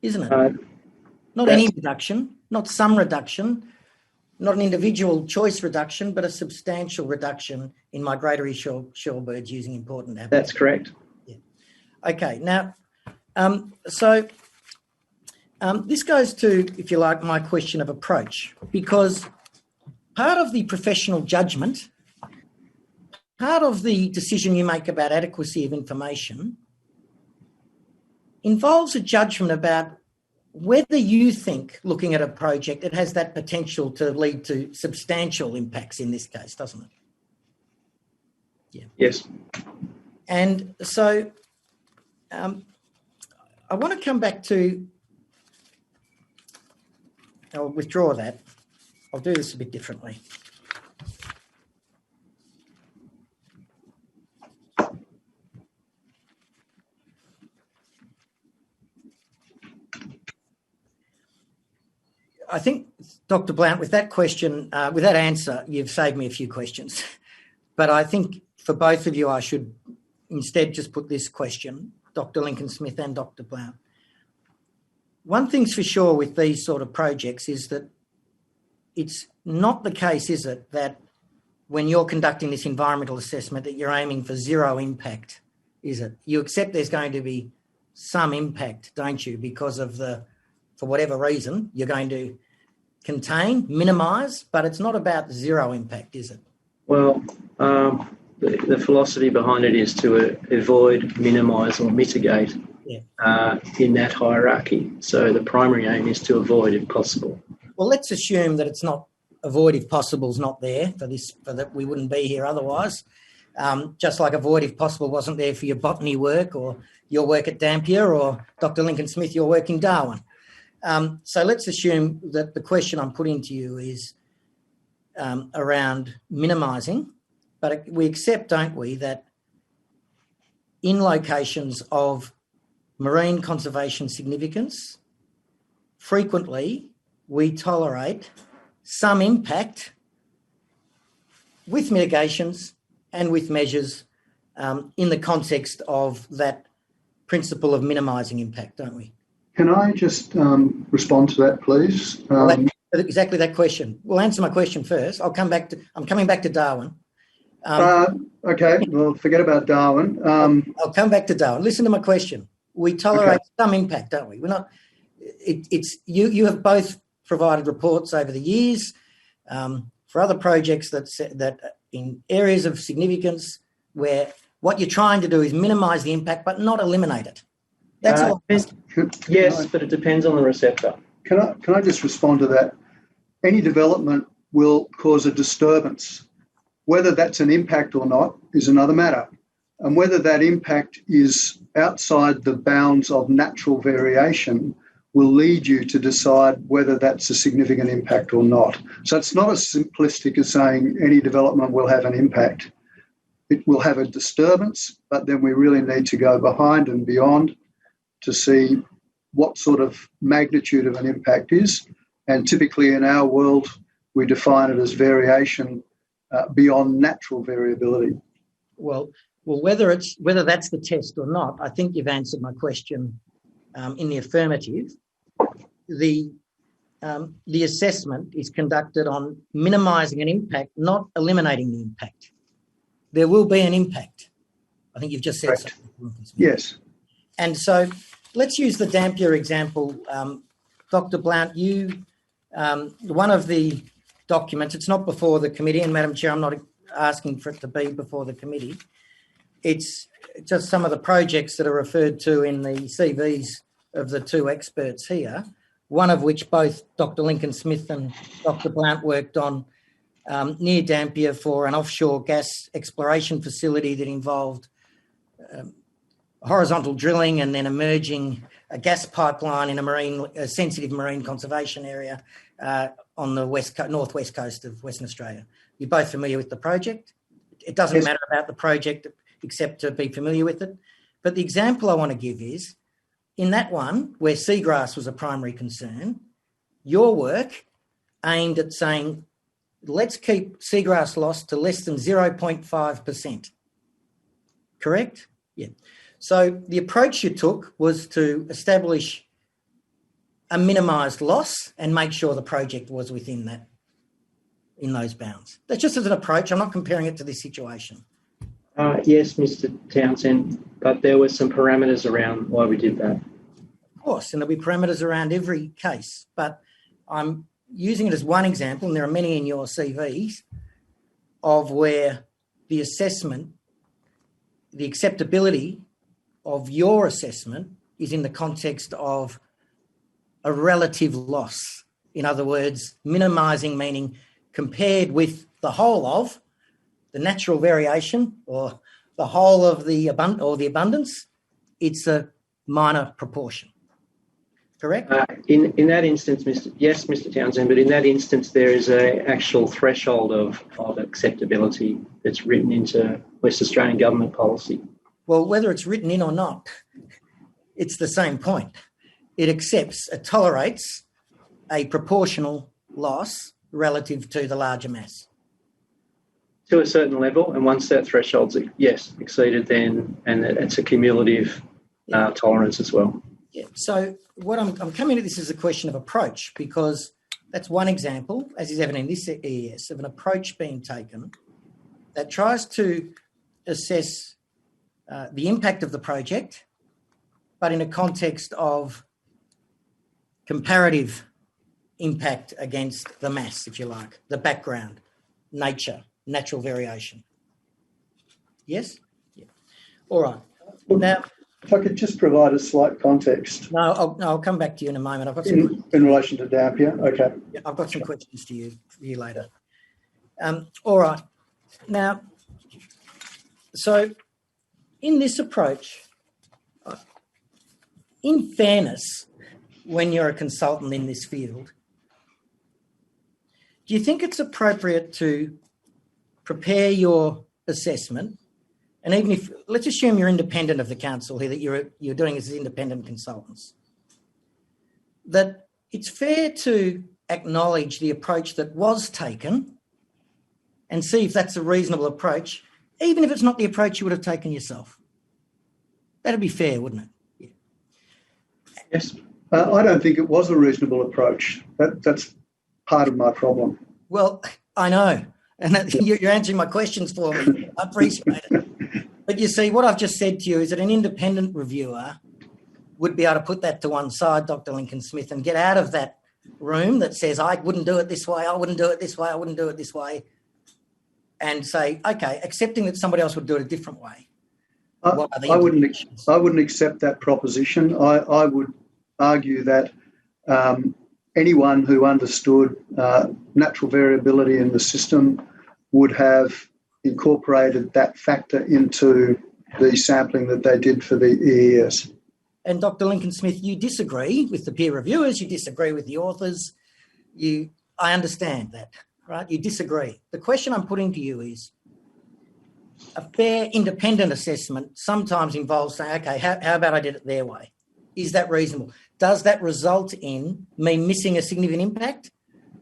C: isn't it? Not any reduction, not some reduction, not an individual choice reduction, but a substantial reduction in migratory shorebirds using important habitat.
F: That's correct.
C: Yeah. Okay, now, this goes to, if you like, my question of approach, because part of the professional judgment, part of the decision you make about adequacy of information involves a judgment about whether you think, looking at a project, it has that potential to lead to substantial impacts in this case, doesn't it? Yeah.
F: Yes.
C: And so I want to come back to, I'll withdraw that. I'll do this a bit differently. I think, Dr. Blount, with that question, with that answer, you've saved me a few questions. But I think for both of you, I should instead just put this question, Dr. Lincoln-Smith and Dr. Blount. One thing's for sure with these sort of projects is that it's not the case, is it, that when you're conducting this environmental assessment that you're aiming for zero impact, is it? You accept there's going to be some impact, don't you, because of for whatever reason, you're going to contain, minimise, but it's not about zero impact, is it?
F: Well, the philosophy behind it is to avoid, minimise or mitigate in that hierarchy. So the primary aim is to avoid if possible.
C: Well, let's assume that it's not avoid if possible is not there for that we wouldn't be here otherwise. Just like avoid if possible wasn't there for your botany work or your work at Dampier or Dr. Lincoln-Smith, your work in Darwin. So let's assume that the question I'm putting to you is around minimising, but we accept, don't we, that in locations of marine conservation significance, frequently we tolerate some impact with mitigations and with measures in the context of that principle of minimising impact, don't we?
E: Can I just respond to that, please?
C: Exactly that question. We'll answer my question first. I'm coming back to Darwin.
E: Okay, well, forget about Darwin.
C: I'll come back to Darwin. Listen to my question. We tolerate some impact, don't we? We're not. You have both provided reports over the years for other projects that in areas of significance where what you're trying to do is minimise the impact but not eliminate it. That's all.
F: Yes, but it depends on the receptor.
E: Can I just respond to that? Any development will cause a disturbance. Whether that's an impact or not is another matter. And whether that impact is outside the bounds of natural variation will lead you to decide whether that's a significant impact or not. So it's not as simplistic as saying any development will have an impact. It will have a disturbance, but then we really need to go behind and beyond to see what sort of magnitude of an impact is. And typically in our world, we define it as variation beyond natural variability.
C: Well, whether that's the test or not, I think you've answered my question in the affirmative. The assessment is conducted on minimising an impact, not eliminating the impact. There will be an impact. I think you've just said
E: Correct.
C: something.
E: Yes.
C: And so let's use the Dampier example. Dr. Blount, one of the documents, it's not before the committee, and Madam Chair, I'm not asking for it to be before the committee. It's just some of the projects that are referred to in the CVs of the two experts here, one of which both Dr. Lincoln Smith and Dr. Blount worked on near Dampier for an offshore gas exploration facility that involved horizontal drilling and then emerging a gas pipeline in a sensitive marine conservation area on the northwest coast of Western Australia. You're both familiar with the project. It doesn't matter about the project except to be familiar with it. But the example I want to give is, in that one, where seagrass was a primary concern, your work aimed at saying, let's keep seagrass loss to less than 0.5%. Correct? Yeah. So the approach you took was to establish a minimised loss and make sure the project was within that, in those bounds. That's just as an approach. I'm not comparing it to this situation.
F: Yes, Mr. Townsend, but there were some parameters around why we did that.
C: Of course, and there'll be parameters around every case, but I'm using it as one example, and there are many in your CVs, of where the assessment, the acceptability of your assessment is in the context of a relative loss. In other words, minimising meaning compared with the whole of the natural variation or the whole of the abundance, it's a minor proportion. Correct?
F: In that instance, Mr. Townsend, but in that instance, there is an actual threshold of acceptability that's written into West Australian government policy.
C: Well, whether it's written in or not, it's the same point. It tolerates a proportional loss relative to the larger mass.
F: To a certain level, and once that threshold's, exceeded, then, and it's a cumulative tolerance as well.
C: Yeah. So what I'm coming at this as a question of approach, because that's one example, as is evident in this EES, of an approach being taken that tries to assess the impact of the project, but in a context of comparative impact against the mass, if you like, the background, nature, natural variation. Yes? Yeah. All right. Now,
E: if I could just provide a slight context.
C: No, I'll come back to you in a moment. I've got
E: in relation to Dampier. Okay.
C: Yeah, I've got some questions for you later. All right. Now, so in this approach, in fairness, when you're a consultant in this field, do you think it's appropriate to prepare your assessment, and even if, let's assume you're independent of the council here, that you're doing this as independent consultants, that it's fair to acknowledge the approach that was taken and see if that's a reasonable approach, even if it's not the approach you would have taken yourself? That'd be fair, wouldn't it? Yeah.
F: Yes.
E: I don't think it was a reasonable approach. That's part of my problem.
C: Well, I know. And you're answering my questions for me. I appreciate it. But you see, what I've just said to you is that an independent reviewer would be able to put that to one side, Dr. Lincoln Smith, and get out of that room that says, I wouldn't do it this way, I wouldn't do it this way, I wouldn't do it this way, and say, okay, accepting that somebody else would do it a different way.
E: I wouldn't accept that proposition. I would argue that anyone who understood natural variability in the system would have incorporated that factor into the sampling that they did for the EES.
C: And Dr. Lincoln Smith, you disagree with the peer reviewers, you disagree with the authors. I understand that, right? You disagree. The question I'm putting to you is, a fair independent assessment sometimes involves saying, okay, how about I did it their way? Is that reasonable? Does that result in me missing a significant impact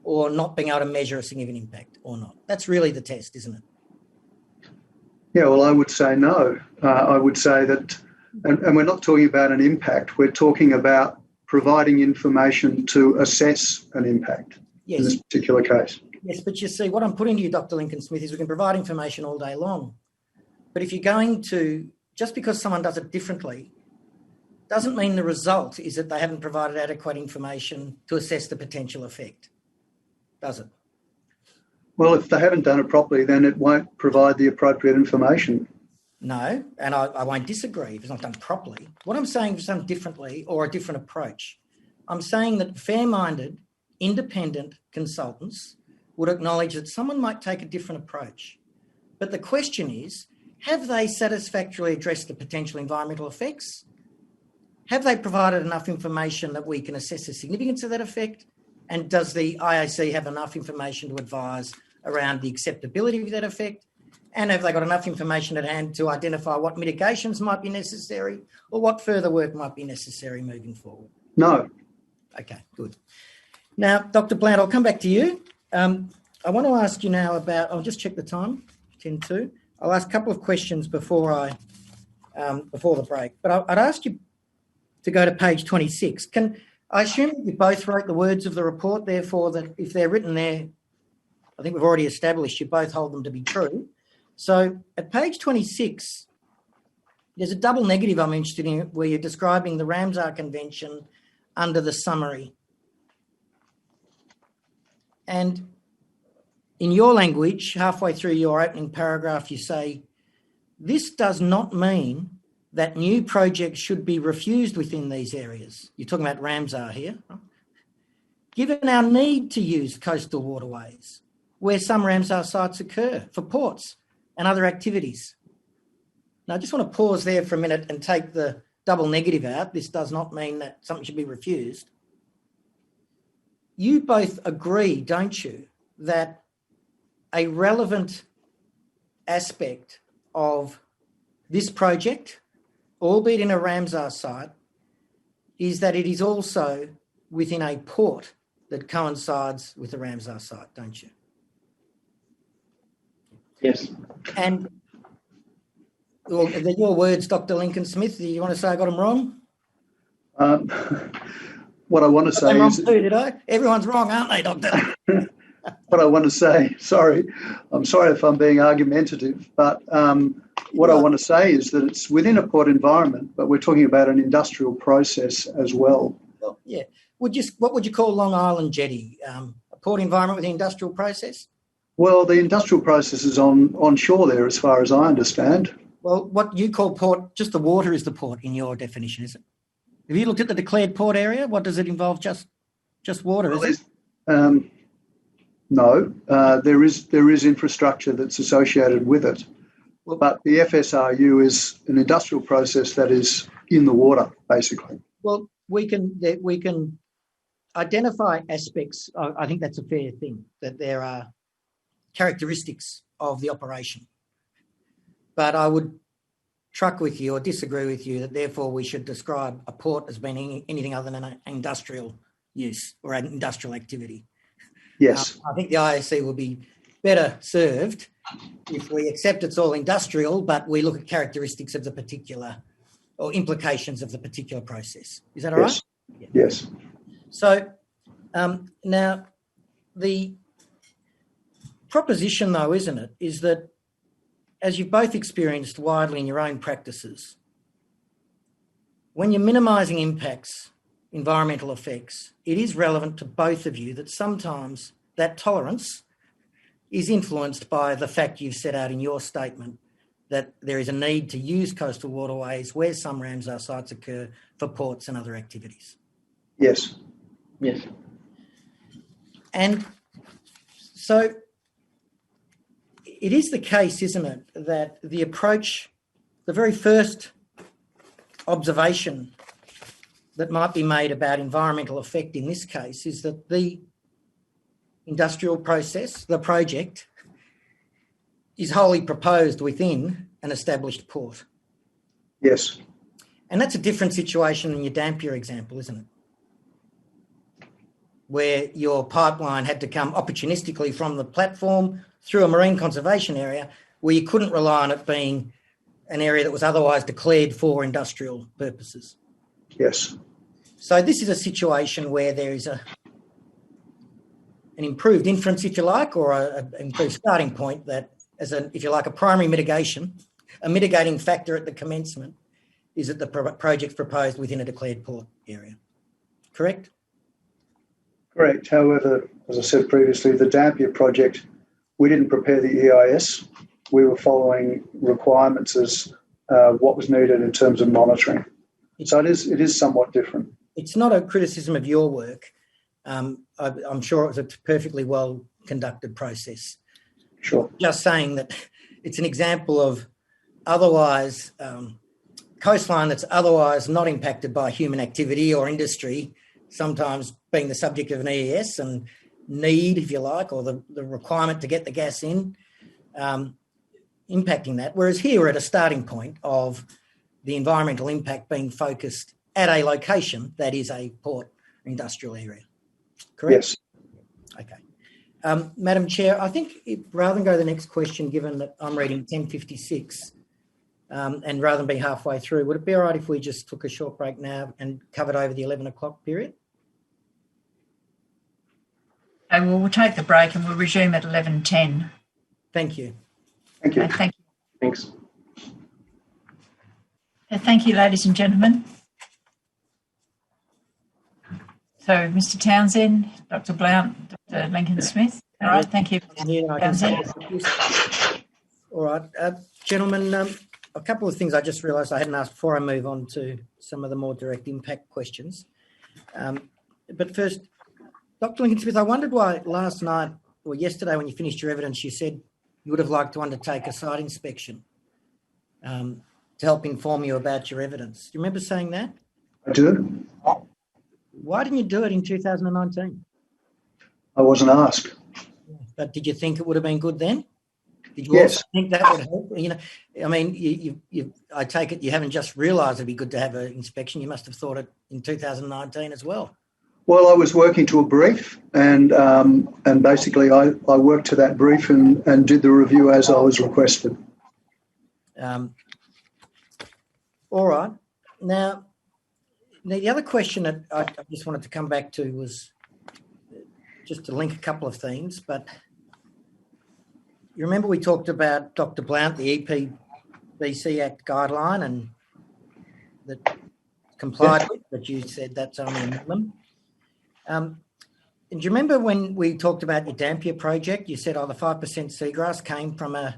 C: or not being able to measure a significant impact or not? That's really the test, isn't it?
E: Yeah, well, I would say no. I would say that, and we're not talking about an impact, we're talking about providing information to assess an impact in this particular case.
C: Yes, but you see, what I'm putting to you, Dr. Lincoln Smith, is we can provide information all day long. But if you're going to, just because someone does it differently, doesn't mean the result is that they haven't provided adequate information to assess the potential effect, does it?
E: Well, if they haven't done it properly, then it won't provide the appropriate information.
C: No, and I won't disagree if it's not done properly. What I'm saying, if it's done differently or a different approach, I'm saying that fair-minded, independent consultants would acknowledge that someone might take a different approach. But the question is, have they satisfactorily addressed the potential environmental effects? Have they provided enough information that we can assess the significance of that effect? And does the IAC have enough information to advise around the acceptability of that effect? And have they got enough information at hand to identify what mitigations might be necessary or what further work might be necessary moving forward?
E: No.
C: Okay, good. Now, Dr. Blount, I'll come back to you. I want to ask you now about, I'll just check the time, 10:02. I'll ask a couple of questions before the break, but I'd ask you to go to page 26. I assume that you both wrote the words of the report, therefore that if they're written there, I think we've already established you both hold them to be true. So at page 26, there's a double negative I'm interested in where you're describing the Ramsar Convention under the summary. And in your language, halfway through your opening paragraph, you say, this does not mean that new projects should be refused within these areas. You're talking about Ramsar here. Right? Given our need to use coastal waterways, where some Ramsar sites occur for ports and other activities. Now, I just want to pause there for a minute and take the double negative out. This does not mean that something should be refused. You both agree, don't you, that a relevant aspect of this project, albeit in a Ramsar site, is that it is also within a port that coincides with the Ramsar site, don't you?
F: Yes.
C: And well, they're your words, Dr. Lincoln Smith. Do you want to say I got them wrong?
E: What I want to say is...
C: Too, did I? Everyone's wrong, aren't they, Doctor?
E: What I want to say, I'm sorry if I'm being argumentative, but what I want to say is that it's within a port environment, but we're talking about an industrial process as well.
C: Well, yeah. What would you call Long Island Jetty? A port environment with an industrial process?
E: Well, the industrial process is on shore there, as far as I understand.
C: Well, what you call port, just the water is the port in your definition, is it? Have you looked at the declared port area? What does it involve? Just water,
E: Well,
C: is it?
E: No, there is infrastructure that's associated with it, but the FSRU is an industrial process that is in the water, basically.
C: Well, we can identify aspects. I think that's a fair thing, that there are characteristics of the operation. But I would truck with you or disagree with you that therefore we should describe a port as being anything other than an industrial use or an industrial activity.
E: Yes.
C: I think the IAC will be better served if we accept it's all industrial, but we look at characteristics of the particular or implications of the particular process. Is that all right?
E: Yeah. Yes.
C: So now the proposition, though, isn't it, is that as you've both experienced widely in your own practices, when you're minimising impacts, environmental effects, it is relevant to both of you that sometimes that tolerance is influenced by the fact you've set out in your statement that there is a need to use coastal waterways where some Ramsar sites occur for ports and other activities.
E: Yes.
F: Yes.
C: And so it is the case, isn't it, that the approach, the very first observation that might be made about environmental effect in this case is that the industrial process, the project, is wholly proposed within an established port.
E: Yes.
C: And that's a different situation in your Dampier example, isn't it? Where your pipeline had to come opportunistically from the platform through a marine conservation area where you couldn't rely on it being an area that was otherwise declared for industrial purposes.
E: Yes.
C: So this is a situation where there is an improved inference, if you like, or an improved starting point that as if you like, a primary mitigation, a mitigating factor at the commencement is that the project's proposed within a declared port area. Correct?
E: Correct. However, as I said previously, the Dampier project, we didn't prepare the EIS. We were following requirements as what was needed in terms of monitoring. So it is somewhat different.
C: It's not a criticism of your work. I'm sure it was a perfectly well conducted process.
E: Sure.
C: Just saying that it's an example of otherwise coastline that's otherwise not impacted by human activity or industry, sometimes being the subject of an EIS and need, if you like, or the requirement to get the gas in, impacting that. Whereas here we're at a starting point of the environmental impact being focused at a location that is a port industrial area. Correct?
E: Yes.
C: Okay. Madam Chair, I think rather than go to the next question, given that I'm reading 1056, and rather than be halfway through, would it be all right if we just took a short break now and covered over the 11 o'clock period?
A: Okay, well, we'll take the break and we'll resume at 11:10.
C: Thank you.
E: Thank you.
A: Okay, thank you.
F: Thanks.
A: Thank you, ladies and gentlemen. So, Mr. Townsend, Dr. Blount, Dr. Lincoln-Smith. All right, thank you.
C: All right, gentlemen, a couple of things I just realised I hadn't asked before I move on to some of the more direct impact questions. But first, Dr. Lincoln-Smith, I wondered why last night or yesterday when you finished your evidence, you said you would have liked to undertake a site inspection to help inform you about your evidence. Do you remember saying that?
E: I do.
C: Why didn't you do it in 2019?
E: I wasn't asked.
C: But did you think it would have been good then? Did you
E: Yes.
C: also think that would help? You know, I mean, I take it you haven't just realised it'd be good to have an inspection. You must have thought it in 2019 as well.
E: Well, I was working to a brief, and basically I worked to that brief and did the review as I was requested.
C: All right. Now, the other question that I just wanted to come back to was just to link a couple of themes, but you remember we talked about Dr. Blount, the EPBC Act guideline, and that complied with, but you said that's only a minimum. And do you remember when we talked about your Dampier project, you said, the 5% seagrass came from a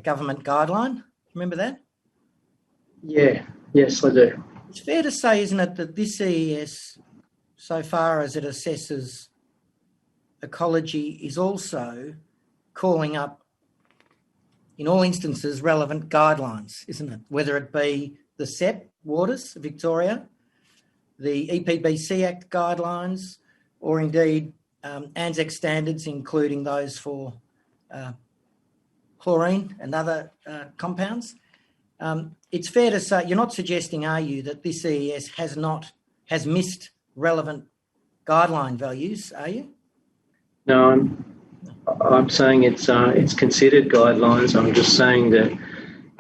C: government guideline? Remember that?
F: Yeah, yes, I do.
C: It's fair to say, isn't it, that this EES, so far as it assesses ecology, is also calling up, in all instances, relevant guidelines, isn't it? Whether it be the SEP waters of Victoria, the EPBC Act guidelines, or indeed ANZAC standards, including those for chlorine and other compounds. It's fair to say, you're not suggesting, are you, that this EES has missed relevant guideline values, are you?
F: No, I'm saying it's considered guidelines. I'm just saying that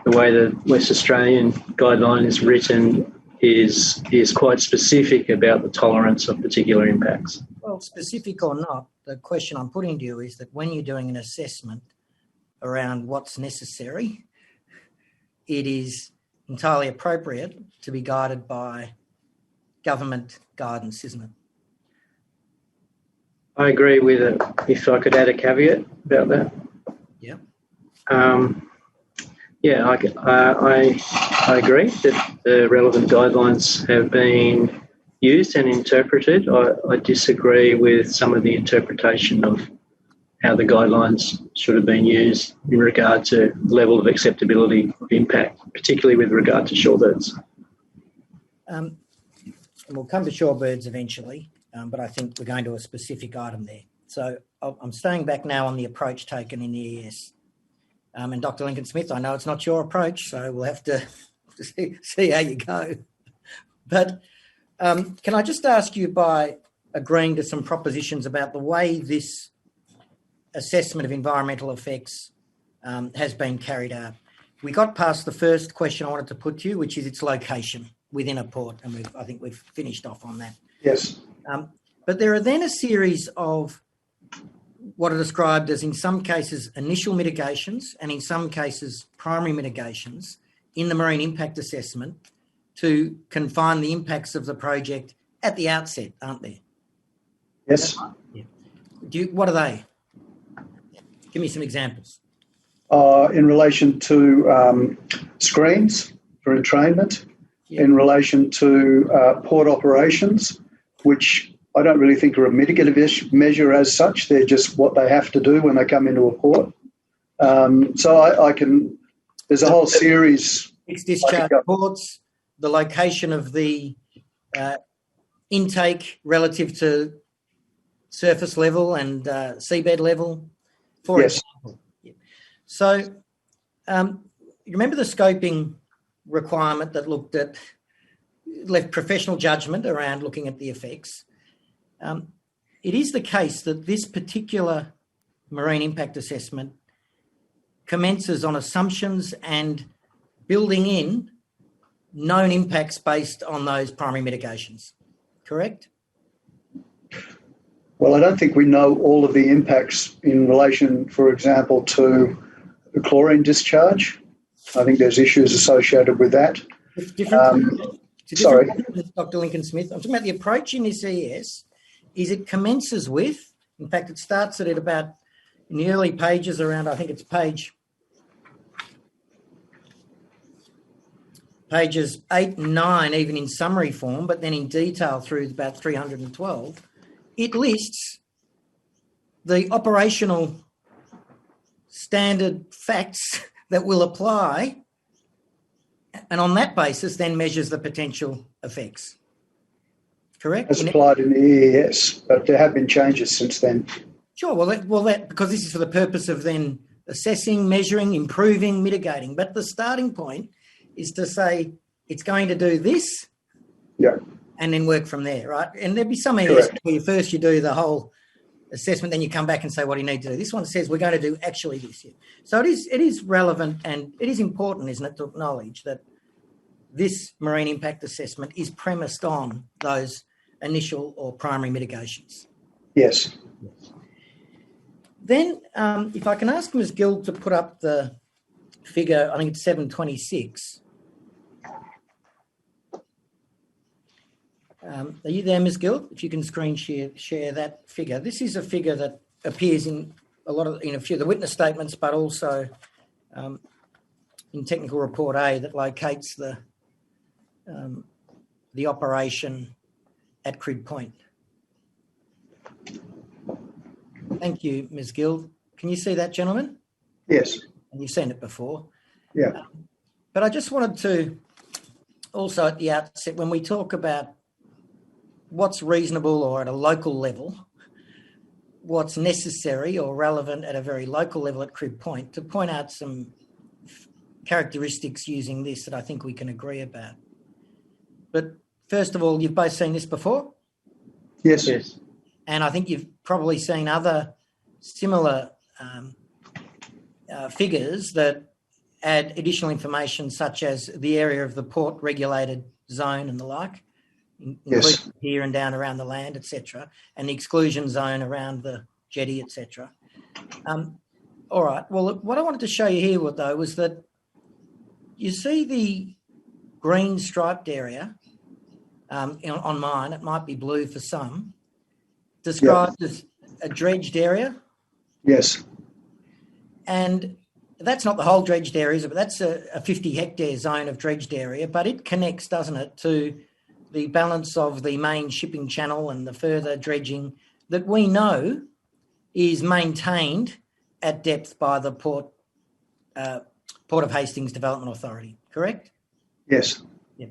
F: the way the West Australian guideline is written is quite specific about the tolerance of particular impacts.
C: Well, specific or not, the question I'm putting to you is that when you're doing an assessment around what's necessary, it is entirely appropriate to be guided by government guidance, isn't it?
F: I agree with it. If I could add a caveat about that.
C: Yeah.
F: Yeah, I agree that the relevant guidelines have been used and interpreted. I disagree with some of the interpretation of how the guidelines should have been used in regard to level of acceptability of impact, particularly with regard to shorebirds.
C: And we'll come to shorebirds eventually, but I think we're going to a specific item there. So I'm staying back now on the approach taken in the ES. And Dr. Lincoln-Smith, I know it's not your approach, so we'll have to to see how you go. But can I just ask you, by agreeing to some propositions about the way this assessment of environmental effects has been carried out? We got past the first question I wanted to put to you, which is its location within a port, and I think we've finished off on that.
E: Yes.
C: But there are then a series of what are described as, in some cases, initial mitigations and in some cases, primary mitigations in the marine impact assessment to confine the impacts of the project at the outset, aren't there?
E: Yes.
C: Yeah. What are they? Give me some examples.
E: In relation to screens for entrainment, in relation to port operations, which I don't really think are a mitigative measure as such. They're just what they have to do when they come into a port. So I can, there's a whole series.
C: Fixed discharge ports, the location of the intake relative to surface level and seabed level, for example. Yeah. So you remember the scoping requirement that left professional judgment around looking at the effects. It is the case that this particular marine impact assessment commences on assumptions and building in known impacts based on those primary mitigations, correct?
E: Well, I don't think we know all of the impacts in relation, for example, to the chlorine discharge. I think there's issues associated with that.
C: It's different.
E: Sorry.
C: Dr. Lincoln Smith. I'm talking about the approach in this ES is it commences with, in fact, it starts at about, in the early pages around, I think it's pages 8 and 9, even in summary form, but then in detail through about 312, it lists the operational standard facts that will apply, and on that basis then measures the potential effects. Correct?
E: As applied in the EES, but there have been changes since then.
C: Sure. Well, because this is for the purpose of then assessing, measuring, improving, mitigating. But the starting point is to say it's going to do this,
E: yeah,
C: and then work from there, right? And there'd be some EES where first you do the whole assessment, then you come back and say what do you need to do. This one says we're going to do actually this here. So it is relevant, and it is important, isn't it, to acknowledge that this marine impact assessment is premised on those initial or primary mitigations.
E: Yes.
C: Then if I can ask Ms. Gill to put up the figure, I think it's 726. Are you there, Ms. Gill? If you can screen share that figure. This is a figure that appears in a few of the witness statements, but also in technical report A that locates the operation at Crib Point. Thank you, Ms. Gill. Can you see that, gentlemen?
E: Yes.
C: And you've seen it before.
E: Yeah.
C: But I just wanted to also at the outset, when we talk about what's reasonable or at a local level, what's necessary or relevant at a very local level at Crib Point, to point out some characteristics using this that I think we can agree about. But first of all, you've both seen this before?
E: Yes. Yes.
C: And I think you've probably seen other similar figures that add additional information, such as the area of the port regulated zone and the like,
E: yes,
C: here and down around the land, etc., and the exclusion zone around the jetty, etc. All right. Well, what I wanted to show you here, though, was that you see the green striped area on mine. It might be blue for some. Described as a dredged area.
E: Yes.
C: And that's not the whole dredged area, but that's a 50 hectare zone of dredged area, but it connects, doesn't it, to the balance of the main shipping channel and the further dredging that we know is maintained at depth by the Port of Hastings Development Authority, correct?
E: Yes.
C: Yeah.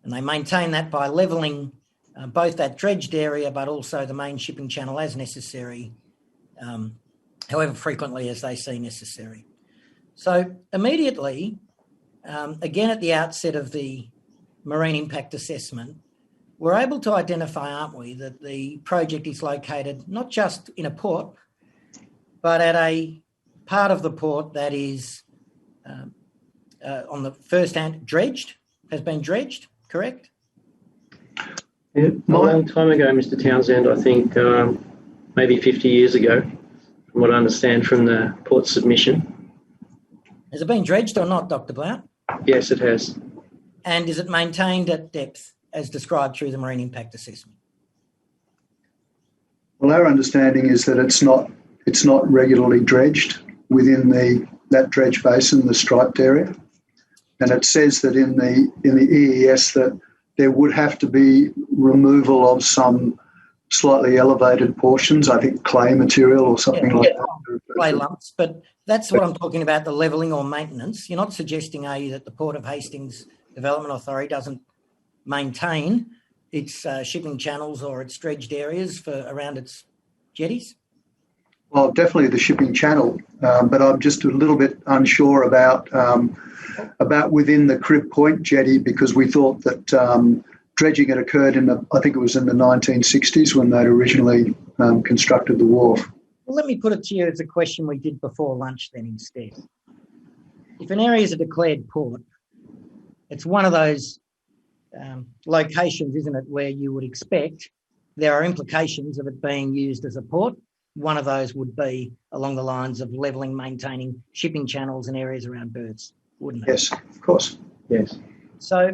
C: And they maintain that by levelling both that dredged area but also the main shipping channel as necessary, however frequently as they see necessary. So immediately again at the outset of the marine impact assessment, we're able to identify, aren't we, that the project is located not just in a port, but at a part of the port that is on the first hand has been dredged, correct?
F: Yeah, a long time ago, Mr. Townsend, I think maybe 50 years ago, from what I understand from the port submission.
C: Has it been dredged or not, Dr. Blount?
F: Yes, it has.
C: And is it maintained at depth as described through the marine impact assessment?
E: Well, our understanding is that it's not regularly dredged within that dredge basin, the striped area, and it says that in the EES that there would have to be removal of some slightly elevated portions, I think clay material or something like that.
C: Clay lumps, but that's what I'm talking about, the levelling or maintenance. You're not suggesting, are you, that the Port of Hastings Development Authority doesn't maintain its shipping channels or its dredged areas around its jetties?
E: Well, definitely the shipping channel, but I'm just a little bit unsure about within the Crib Point jetty, because we thought that dredging had occurred I think it was in the 1960s when they'd originally constructed the wharf.
C: Well, let me put it to you as a question we did before lunch then instead. If an area is a declared port, it's one of those locations, isn't it, where you would expect there are implications of it being used as a port. One of those would be along the lines of levelling, maintaining shipping channels and areas around berths, wouldn't it?
E: Yes, of course.
F: Yes.
C: So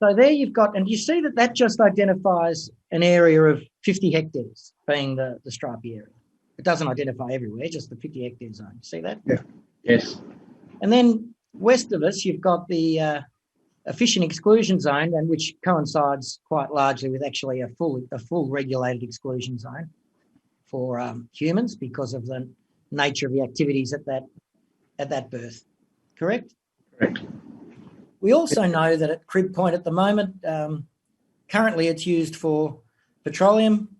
C: there you've got, and you see that just identifies an area of 50 hectares being the stripey area. It doesn't identify everywhere, just the 50 hectare zone. See that?
E: Yeah.
F: Yes.
C: And then west of us, you've got the a fishing exclusion zone, and which coincides quite largely with actually a full regulated exclusion zone for humans because of the nature of the activities at that berth. Correct?
F: Correct.
C: We also know that at Crib Point at the moment, currently it's used for petroleum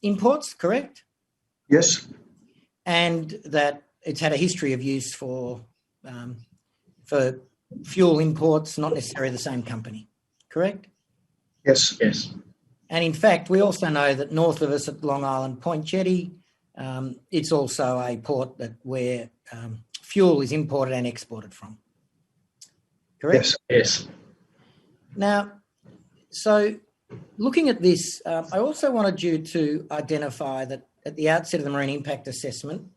C: imports, correct?
E: Yes.
C: And that it's had a history of use for fuel imports, not necessarily the same company, correct?
E: Yes.
F: Yes.
C: And in fact, we also know that north of us at Long Island Point Jetty, it's also a port where fuel is imported and exported from. Correct?
E: Yes.
F: Yes.
C: Now, so looking at this, I also wanted you to identify that at the outset of the marine impact assessment,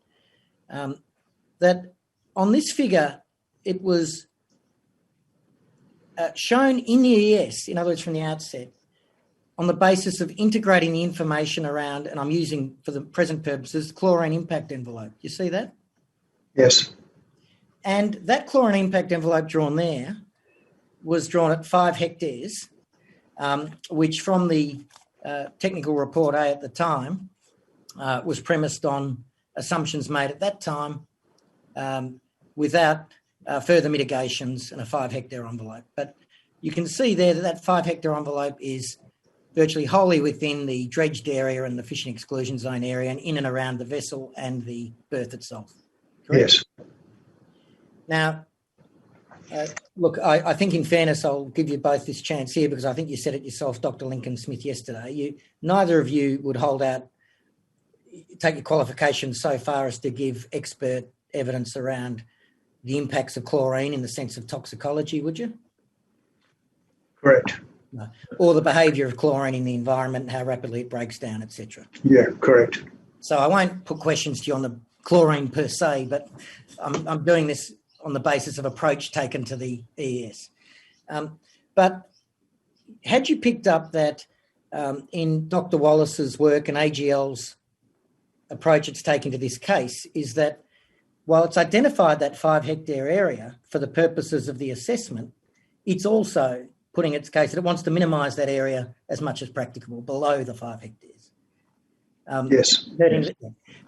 C: that on this figure, it was shown in the ES, in other words, from the outset, on the basis of integrating the information around, and I'm using for the present purposes, chlorine impact envelope. You see that?
E: Yes.
C: And that chlorine impact envelope drawn there was drawn at 5 hectares, which from the technical report A at the time was premised on assumptions made at that time without further mitigations and a 5 hectare envelope. But you can see there that 5 hectare envelope is virtually wholly within the dredged area and the fishing exclusion zone area and in and around the vessel and the berth itself. Correct?
E: Yes.
C: Now, look, I think in fairness, I'll give you both this chance here because I think you said it yourself, Dr. Lincoln Smith, yesterday. Neither of you would take your qualifications so far as to give expert evidence around the impacts of chlorine in the sense of toxicology, would you?
E: Correct.
C: No. Or the behaviour of chlorine in the environment and how rapidly it breaks down, etc.
E: Yeah, correct.
C: So I won't put questions to you on the chlorine per se, but I'm doing this on the basis of approach taken to the EES. But had you picked up that in Dr. Wallace's work and AGL's approach it's taken to this case is that while it's identified that 5 hectare area for the purposes of the assessment, it's also putting its case that it wants to minimise that area as much as practicable below the 5 hectares.
E: Yes.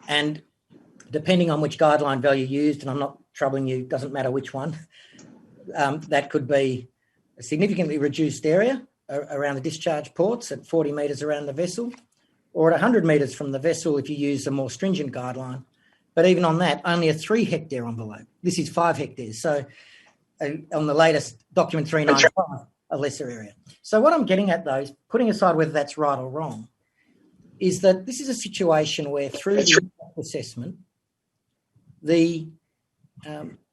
C: And depending on which guideline value used, and I'm not troubling you, doesn't matter which one, that could be a significantly reduced area around the discharge ports at 40 metres around the vessel, or at 100 metres from the vessel if you use a more stringent guideline but even on that, only a 3 hectare envelope. This is 5 hectares. So on the latest document 395, a lesser area. So what I'm getting at, though, is putting aside whether that's right or wrong, is that this is a situation where through the impact assessment, the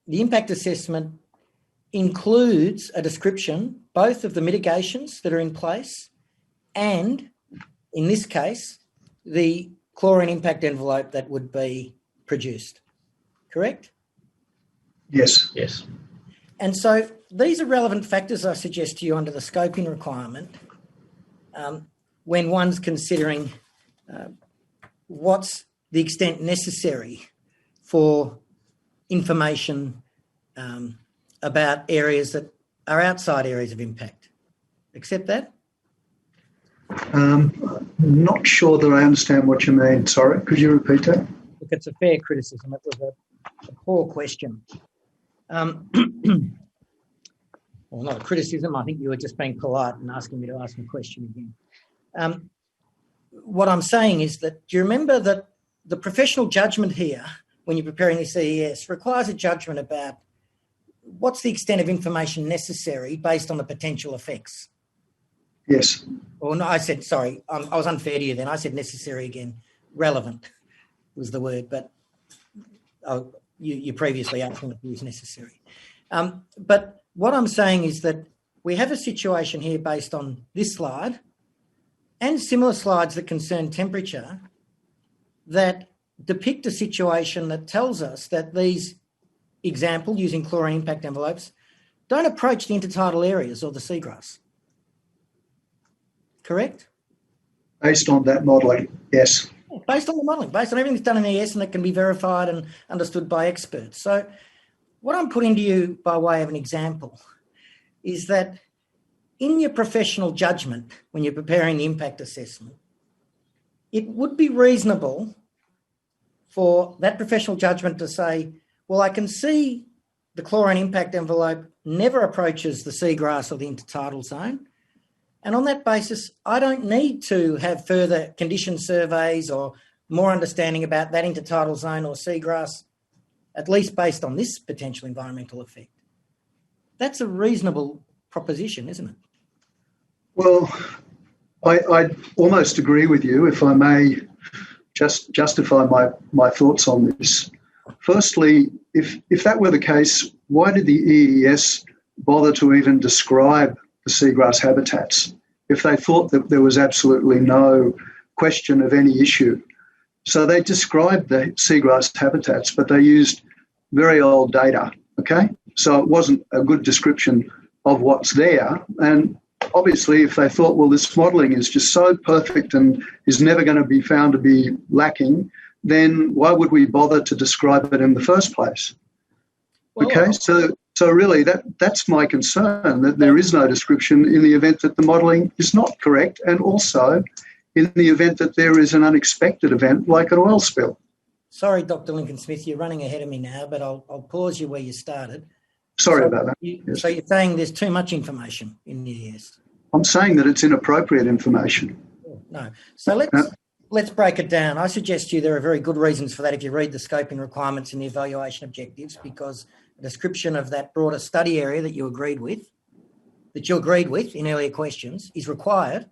C: impact assessment includes a description both of the mitigations that are in place and, in this case, the chlorine impact envelope that would be produced. Correct?
E: Yes.
F: Yes.
C: And so these are relevant factors, I suggest to you, under the scoping requirement when one's considering what's the extent necessary for information about areas that are outside areas of impact. Accept that?
E: Not sure that I understand what you mean. Sorry, could you repeat that?
C: Look, it's a fair criticism. It was a poor question. Well, not a criticism. I think you were just being polite and asking me to ask a question again. What I'm saying is that, do you remember that the professional judgment here, when you're preparing the CES, requires a judgment about what's the extent of information necessary based on the potential effects?
E: Yes.
C: Or no, I said, sorry, I was unfair to you then. I said necessary again. Relevant was the word, but you previously asked me if it was necessary. But what I'm saying is that we have a situation here based on this slide and similar slides that concern temperature that depict a situation that tells us that these example using chlorine impact envelopes don't approach the intertidal areas or the seagrass. Correct?
E: Based on that modelling, yes.
C: Based on the modelling, based on everything that's done in the ES and that can be verified and understood by experts. So what I'm putting to you by way of an example is that in your professional judgment, when you're preparing the impact assessment, it would be reasonable for that professional judgment to say, well, I can see the chlorine impact envelope never approaches the seagrass or the intertidal zone. And on that basis, I don't need to have further condition surveys or more understanding about that intertidal zone or seagrass, at least based on this potential environmental effect. That's a reasonable proposition, isn't it?
E: Well, I almost agree with you, if I may just justify my thoughts on this. Firstly, if that were the case, why did the EES bother to even describe the seagrass habitats if they thought that there was absolutely no question of any issue? So they described the seagrass habitats, but they used very old data, okay? So it wasn't a good description of what's there. And obviously, if they thought, well, this modelling is just so perfect and is never going to be found to be lacking, then why would we bother to describe it in the first place?
C: Well,
E: okay, so really that's my concern, that there is no description in the event that the modelling is not correct, and also in the event that there is an unexpected event like an oil spill.
C: Sorry, Dr. Lincoln Smith, you're running ahead of me now, but I'll pause you where you started.
E: Sorry about that. Yes.
C: So you're saying there's too much information in the ES?
E: I'm saying that it's inappropriate information.
C: No. So let's break it down. I suggest to you there are very good reasons for that if you read the scoping requirements and the evaluation objectives, because a description of that broader study area that you agreed with in earlier questions is required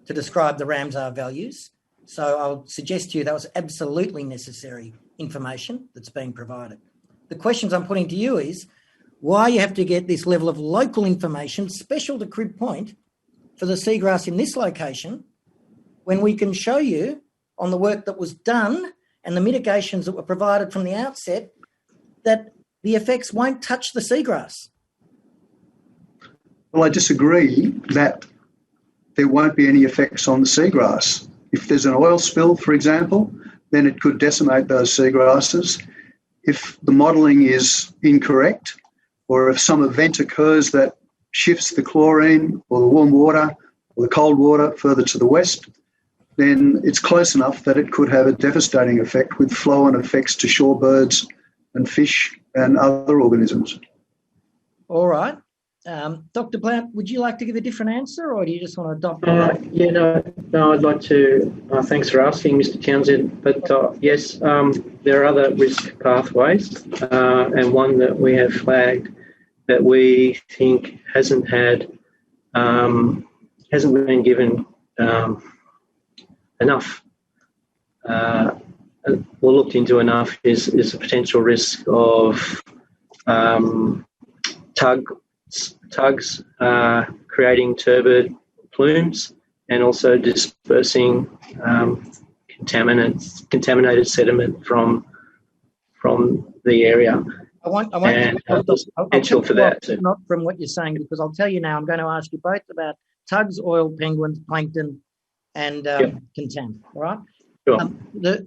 C: to describe the Ramsar values. So I'll suggest to you that was absolutely necessary information that's being provided. The questions I'm putting to you is why you have to get this level of local information special to Crib Point for the seagrass in this location when we can show you on the work that was done and the mitigations that were provided from the outset that the effects won't touch the seagrass.
E: Well, I disagree that there won't be any effects on the seagrass. If there's an oil spill, for example, then it could decimate those seagrasses. If the modelling is incorrect, or if some event occurs that shifts the chlorine or the warm water or the cold water further to the west, then it's close enough that it could have a devastating effect with flow-on effects to shorebirds and fish and other organisms.
C: All right. Dr. Blount, would you like to give a different answer, or do you just want to adopt?
F: No, I'd like to. Thanks for asking, Mr. Townsend. But yes, there are other risk pathways, and one that we have flagged that we think hasn't been given enough. Or looked into enough is the potential risk of tugs creating turbid plumes and also dispersing contaminated sediment from the area.
C: I'll
F: potential for that.
C: Not from what you're saying, because I'll tell you now, I'm going to ask you both about tugs, oil, penguins, plankton, and contam. All right?
F: Sure.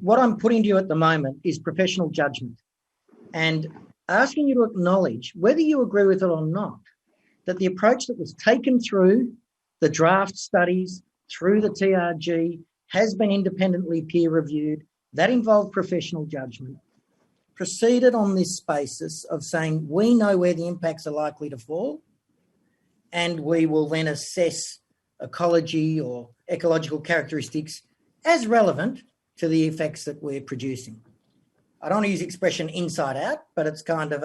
C: What I'm putting to you at the moment is professional judgment, and asking you to acknowledge, whether you agree with it or not, that the approach that was taken through the draft studies, through the TRG, has been independently peer reviewed. That involved professional judgment. Proceeded on this basis of saying we know where the impacts are likely to fall, and we will then assess ecology or ecological characteristics as relevant to the effects that we're producing. I don't want to use the expression inside out, but it's kind of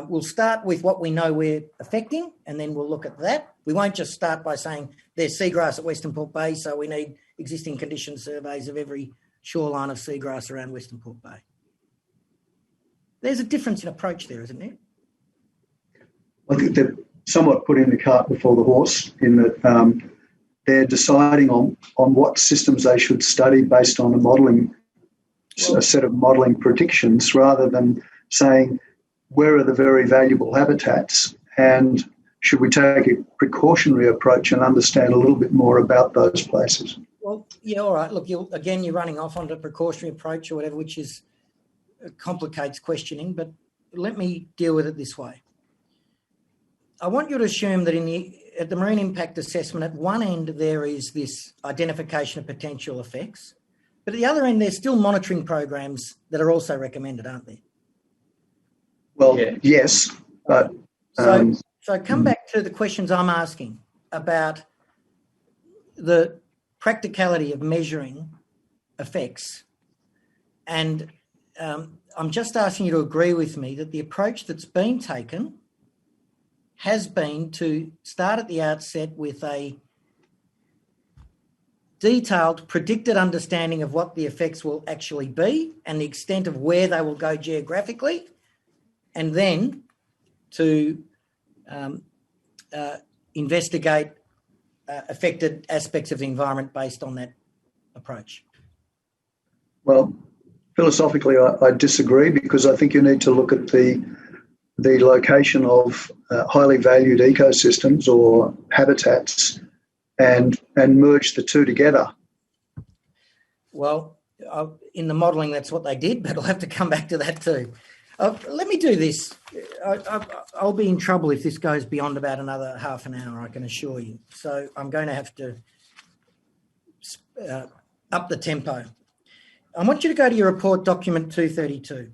C: we'll start with what we know we're affecting, and then we'll look at that. We won't just start by saying there's seagrass at Western Port Bay, so we need existing condition surveys of every shoreline of seagrass around Western Port Bay. There's a difference in approach there, isn't there?
E: I think they're somewhat putting the cart before the horse in that they're deciding on what systems they should study based on a set of modelling predictions, rather than saying where are the very valuable habitats and should we take a precautionary approach and understand a little bit more about those places.
C: Well, yeah, all right. Look, you're running off onto a precautionary approach or whatever, which complicates questioning, but let me deal with it this way. I want you to assume that at the marine impact assessment, at one end there is this identification of potential effects, but at the other end there's still monitoring programs that are also recommended, aren't there?
E: Well, yes, but...
C: So come back to the questions I'm asking about the practicality of measuring effects, and I'm just asking you to agree with me that the approach that's been taken has been to start at the outset with a detailed predicted understanding of what the effects will actually be and the extent of where they will go geographically, and then to investigate affected aspects of the environment based on that approach.
E: Well, philosophically, I disagree, because I think you need to look at the location of highly valued ecosystems or habitats and merge the two together.
C: Well, in the modelling, that's what they did, but I'll have to come back to that too. Let me do this. I'll be in trouble if this goes beyond about another half an hour, I can assure you. So I'm going to have to up the tempo. I want you to go to your report, document 232.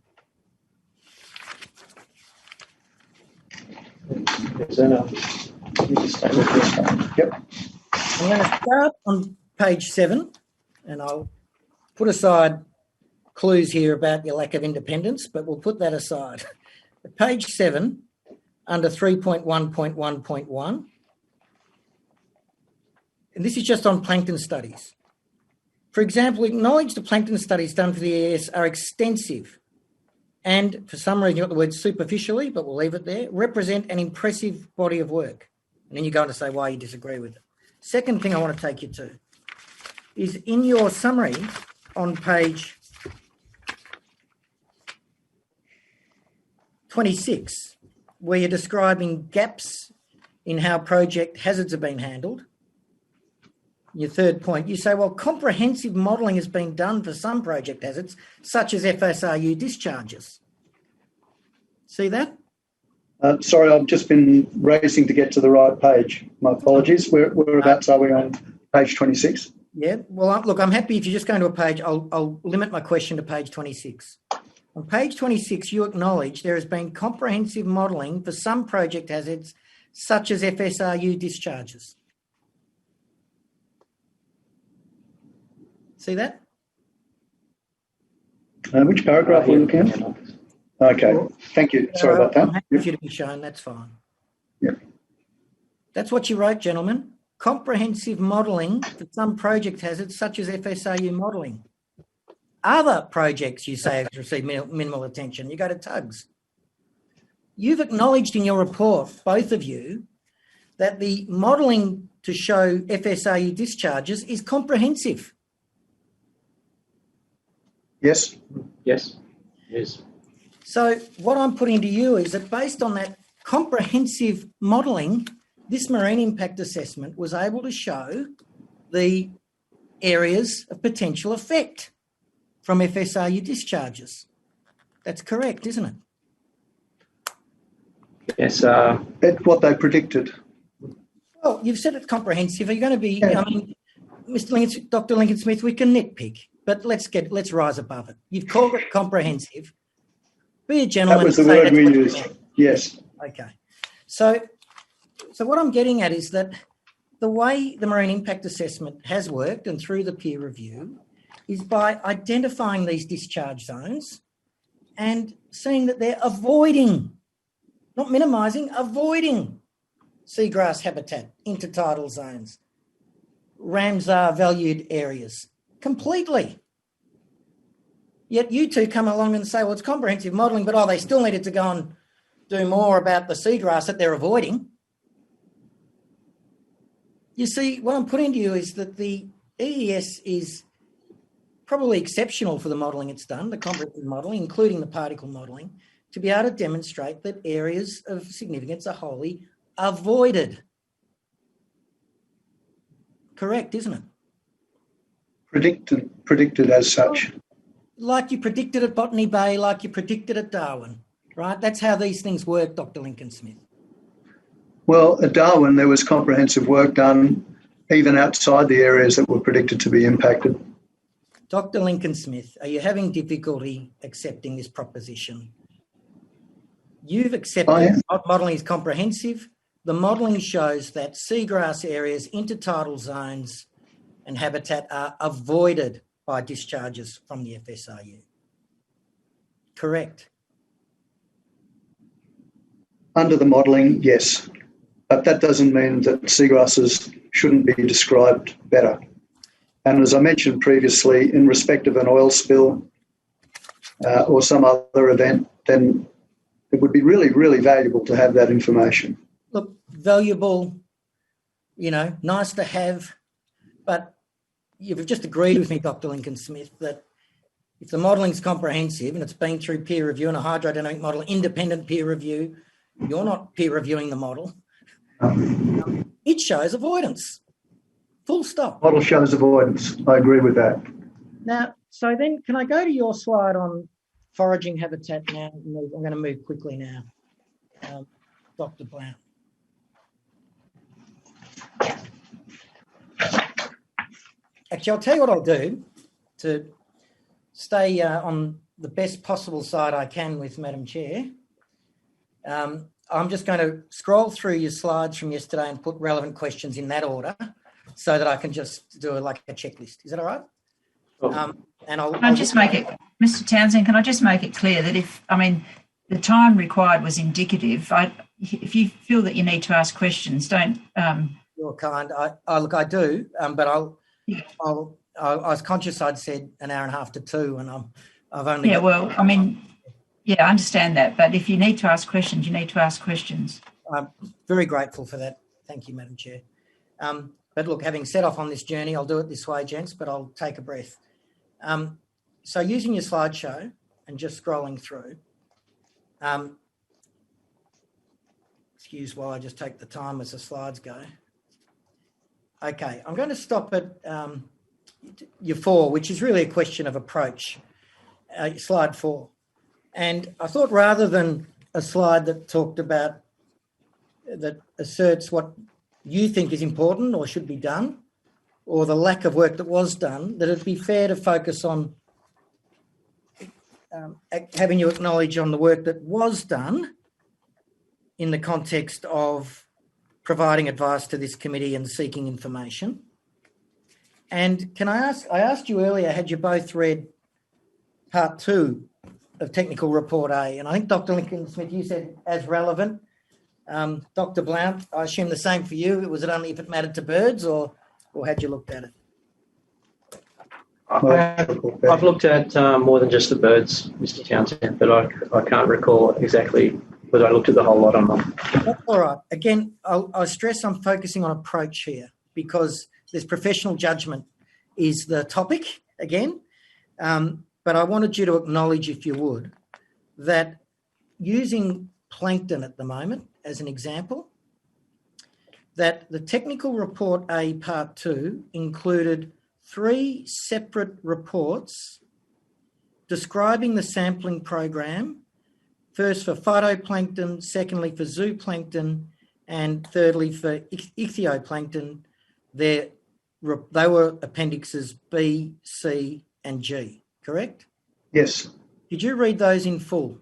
E: Yep.
C: I'm going to start on page 7, and I'll put aside clues here about your lack of independence, but we'll put that aside. At page 7, under 3.1.1.1, and this is just on plankton studies. For example, acknowledge the plankton studies done for the EAS are extensive and, for some reason, you've got the word superficially, but we'll leave it there, represent an impressive body of work. And then you go on to say why you disagree with it. Second thing I want to take you to is in your summary on page 26, where you're describing gaps in how project hazards have been handled. Your third point, you say, well, comprehensive modelling has been done for some project hazards, such as FSRU discharges. See that?
E: Sorry, I've just been racing to get to the right page. My apologies. Whereabouts are we on page 26?
C: Yeah, well, look, I'm happy if you're just going to a page. I'll limit my question to page 26. On page 26, you acknowledge there has been comprehensive modelling for some project hazards, such as FSRU discharges. See that?
E: Which paragraph are we looking at? Okay, thank you. Sorry about
C: I'm
E: that.
C: happy for you to be shown, that's fine.
E: Yep.
C: That's what you wrote, gentlemen. Comprehensive modelling for some project hazards, such as FSRU modelling. Other projects, you say, have received minimal attention. You go to tugs. You've acknowledged in your report, both of you, that the modelling to show FSRU discharges is comprehensive.
E: Yes.
F: Yes. Yes.
C: So what I'm putting to you is that based on that comprehensive modelling, this marine impact assessment was able to show the areas of potential effect from FSRU discharges. That's correct, isn't it?
F: Yes.
E: What they predicted.
C: Well, you've said it's comprehensive. Are you going to be, I mean, Dr. Lincoln Smith, we can nitpick, but let's rise above it. You've called it comprehensive. Be a gentleman.
E: That was the word we used. Yes.
C: Okay. So what I'm getting at is that the way the marine impact assessment has worked and through the peer review is by identifying these discharge zones and seeing that they're avoiding, not minimising, avoiding seagrass habitat, intertidal zones, Ramsar valued areas completely. Yet you two come along and say, well, it's comprehensive modelling, but they still needed to go and do more about the seagrass that they're avoiding. You see, what I'm putting to you is that the EES is probably exceptional for the modelling it's done, the comprehensive modelling, including the particle modelling, to be able to demonstrate that areas of significance are wholly avoided. Correct, isn't it?
E: Predicted as such.
C: Like you predicted at Botany Bay, like you predicted at Darwin, right? That's how these things work, Dr. Lincoln Smith.
E: Well, at Darwin, there was comprehensive work done even outside the areas that were predicted to be impacted.
C: Dr. Lincoln Smith, are you having difficulty accepting this proposition? You've accepted modelling is comprehensive. The modelling shows that seagrass areas, intertidal zones and habitat are avoided by discharges from the FSRU. Correct?
E: Under the modelling, yes. But that doesn't mean that seagrasses shouldn't be described better. And as I mentioned previously, in respect of an oil spill or some other event, then it would be really, really valuable to have that information.
C: Look, valuable, nice to have, but you've just agreed with me, Dr. Lincoln Smith, that if the modelling is comprehensive and it's been through peer review and a hydrodynamic model, independent peer review, you're not peer reviewing the model. It shows avoidance. Full stop.
E: Model shows avoidance. I agree with that.
C: Now, so then can I go to your slide on foraging habitat now? I'm going to move quickly now. Dr. Blount. Actually, I'll tell you what I'll do to stay on the best possible side I can with Madam Chair. I'm just going to scroll through your slides from yesterday and put relevant questions in that order so that I can just do a checklist. Is that all right? And I'll
A: just make it, Mr. Townsend, can I just make it clear that the time required was indicative. If you feel that you need to ask questions, don't.
C: You're kind. I do, but I was conscious I'd said an hour and a half to 2, and I've only.
A: Yeah, I understand that, but if you need to ask questions, you need to ask questions.
C: I'm very grateful for that. Thank you, Madam Chair. But look, having set off on this journey, I'll do it this way, gents, but I'll take a breath. So using your slideshow and just scrolling through, excuse while I just take the time as the slides go. Okay, I'm going to stop at your 4, which is really a question of approach, slide 4. And I thought rather than a slide that talked about, that asserts what you think is important or should be done, or the lack of work that was done, that it'd be fair to focus on having you acknowledge on the work that was done in the context of providing advice to this committee and seeking information. And can I asked you earlier, had you both read part 2 of Technical Report A? And I think Dr. Lincoln Smith, you said as relevant. Dr. Blount, I assume the same for you. Was it only if it mattered to birds, or had you looked at it?
F: I've looked at more than just the birds, Mr. Townsend, but I can't recall exactly whether I looked at the whole lot or not.
C: That's all right. Again, I stress I'm focusing on approach here because there's professional judgment is the topic again. But I wanted you to acknowledge, if you would, that using plankton at the moment as an example, that the Technical Report A Part 2 included 3 separate reports describing the sampling program, first for phytoplankton, secondly for zooplankton, and thirdly for ichthyoplankton. They were appendixes B, C, and G, correct?
E: Yes.
C: Did you read those in full?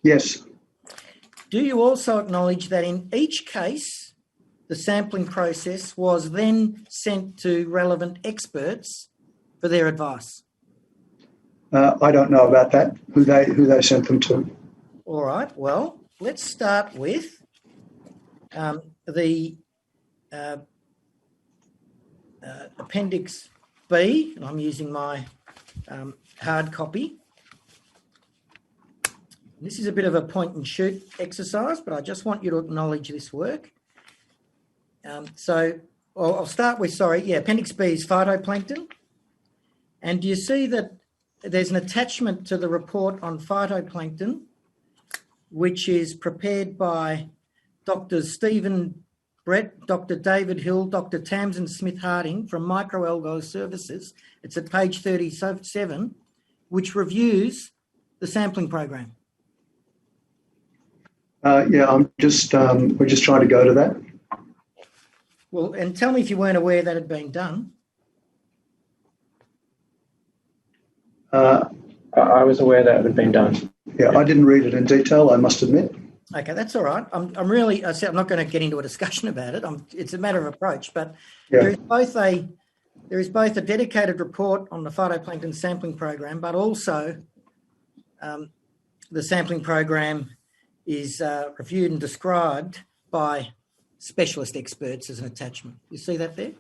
E: Yes.
C: Do you also acknowledge that in each case, the sampling process was then sent to relevant experts for their advice?
E: I don't know about that, who they sent them to.
C: All right, well, let's start with the Appendix B, and I'm using my hard copy. This is a bit of a point and shoot exercise, but I just want you to acknowledge this work. I'll start with, Appendix B is phytoplankton. And do you see that there's an attachment to the report on phytoplankton, which is prepared by Dr. Stephen Brett, Dr. David Hill, Dr. Tamsin Smith-Harding from Microalgae Services. It's at page 37, which reviews the sampling program.
E: We're just trying to go to that.
C: Well, and tell me if you weren't aware that had been done.
F: I was aware that it had been done.
E: Yeah, I didn't read it in detail, I must admit.
C: Okay, that's all right. I'm not going to get into a discussion about it. It's a matter of approach, but
E: Yeah.
C: there is both a dedicated report on the phytoplankton sampling program, but also the sampling program is reviewed and described by specialist experts as an attachment. You see that there?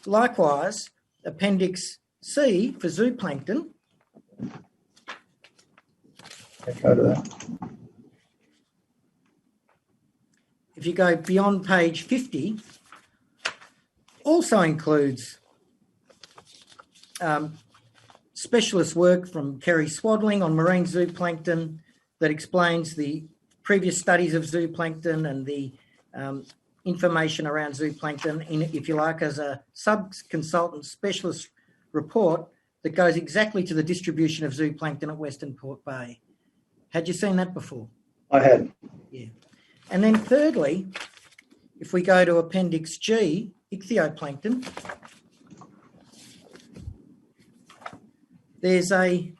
C: Likewise, Appendix C for zooplankton.
E: Go to that.
C: If you go beyond page 50, also includes specialist work from Kerry Swadling on marine zooplankton that explains the previous studies of zooplankton and the information around zooplankton in, if you like, as a sub-consultant specialist report that goes exactly to the distribution of zooplankton at Western Port Bay. Had you seen that before?
E: I had.
C: Yeah. And then thirdly, if we go to Appendix G, ichthyoplankton, there's a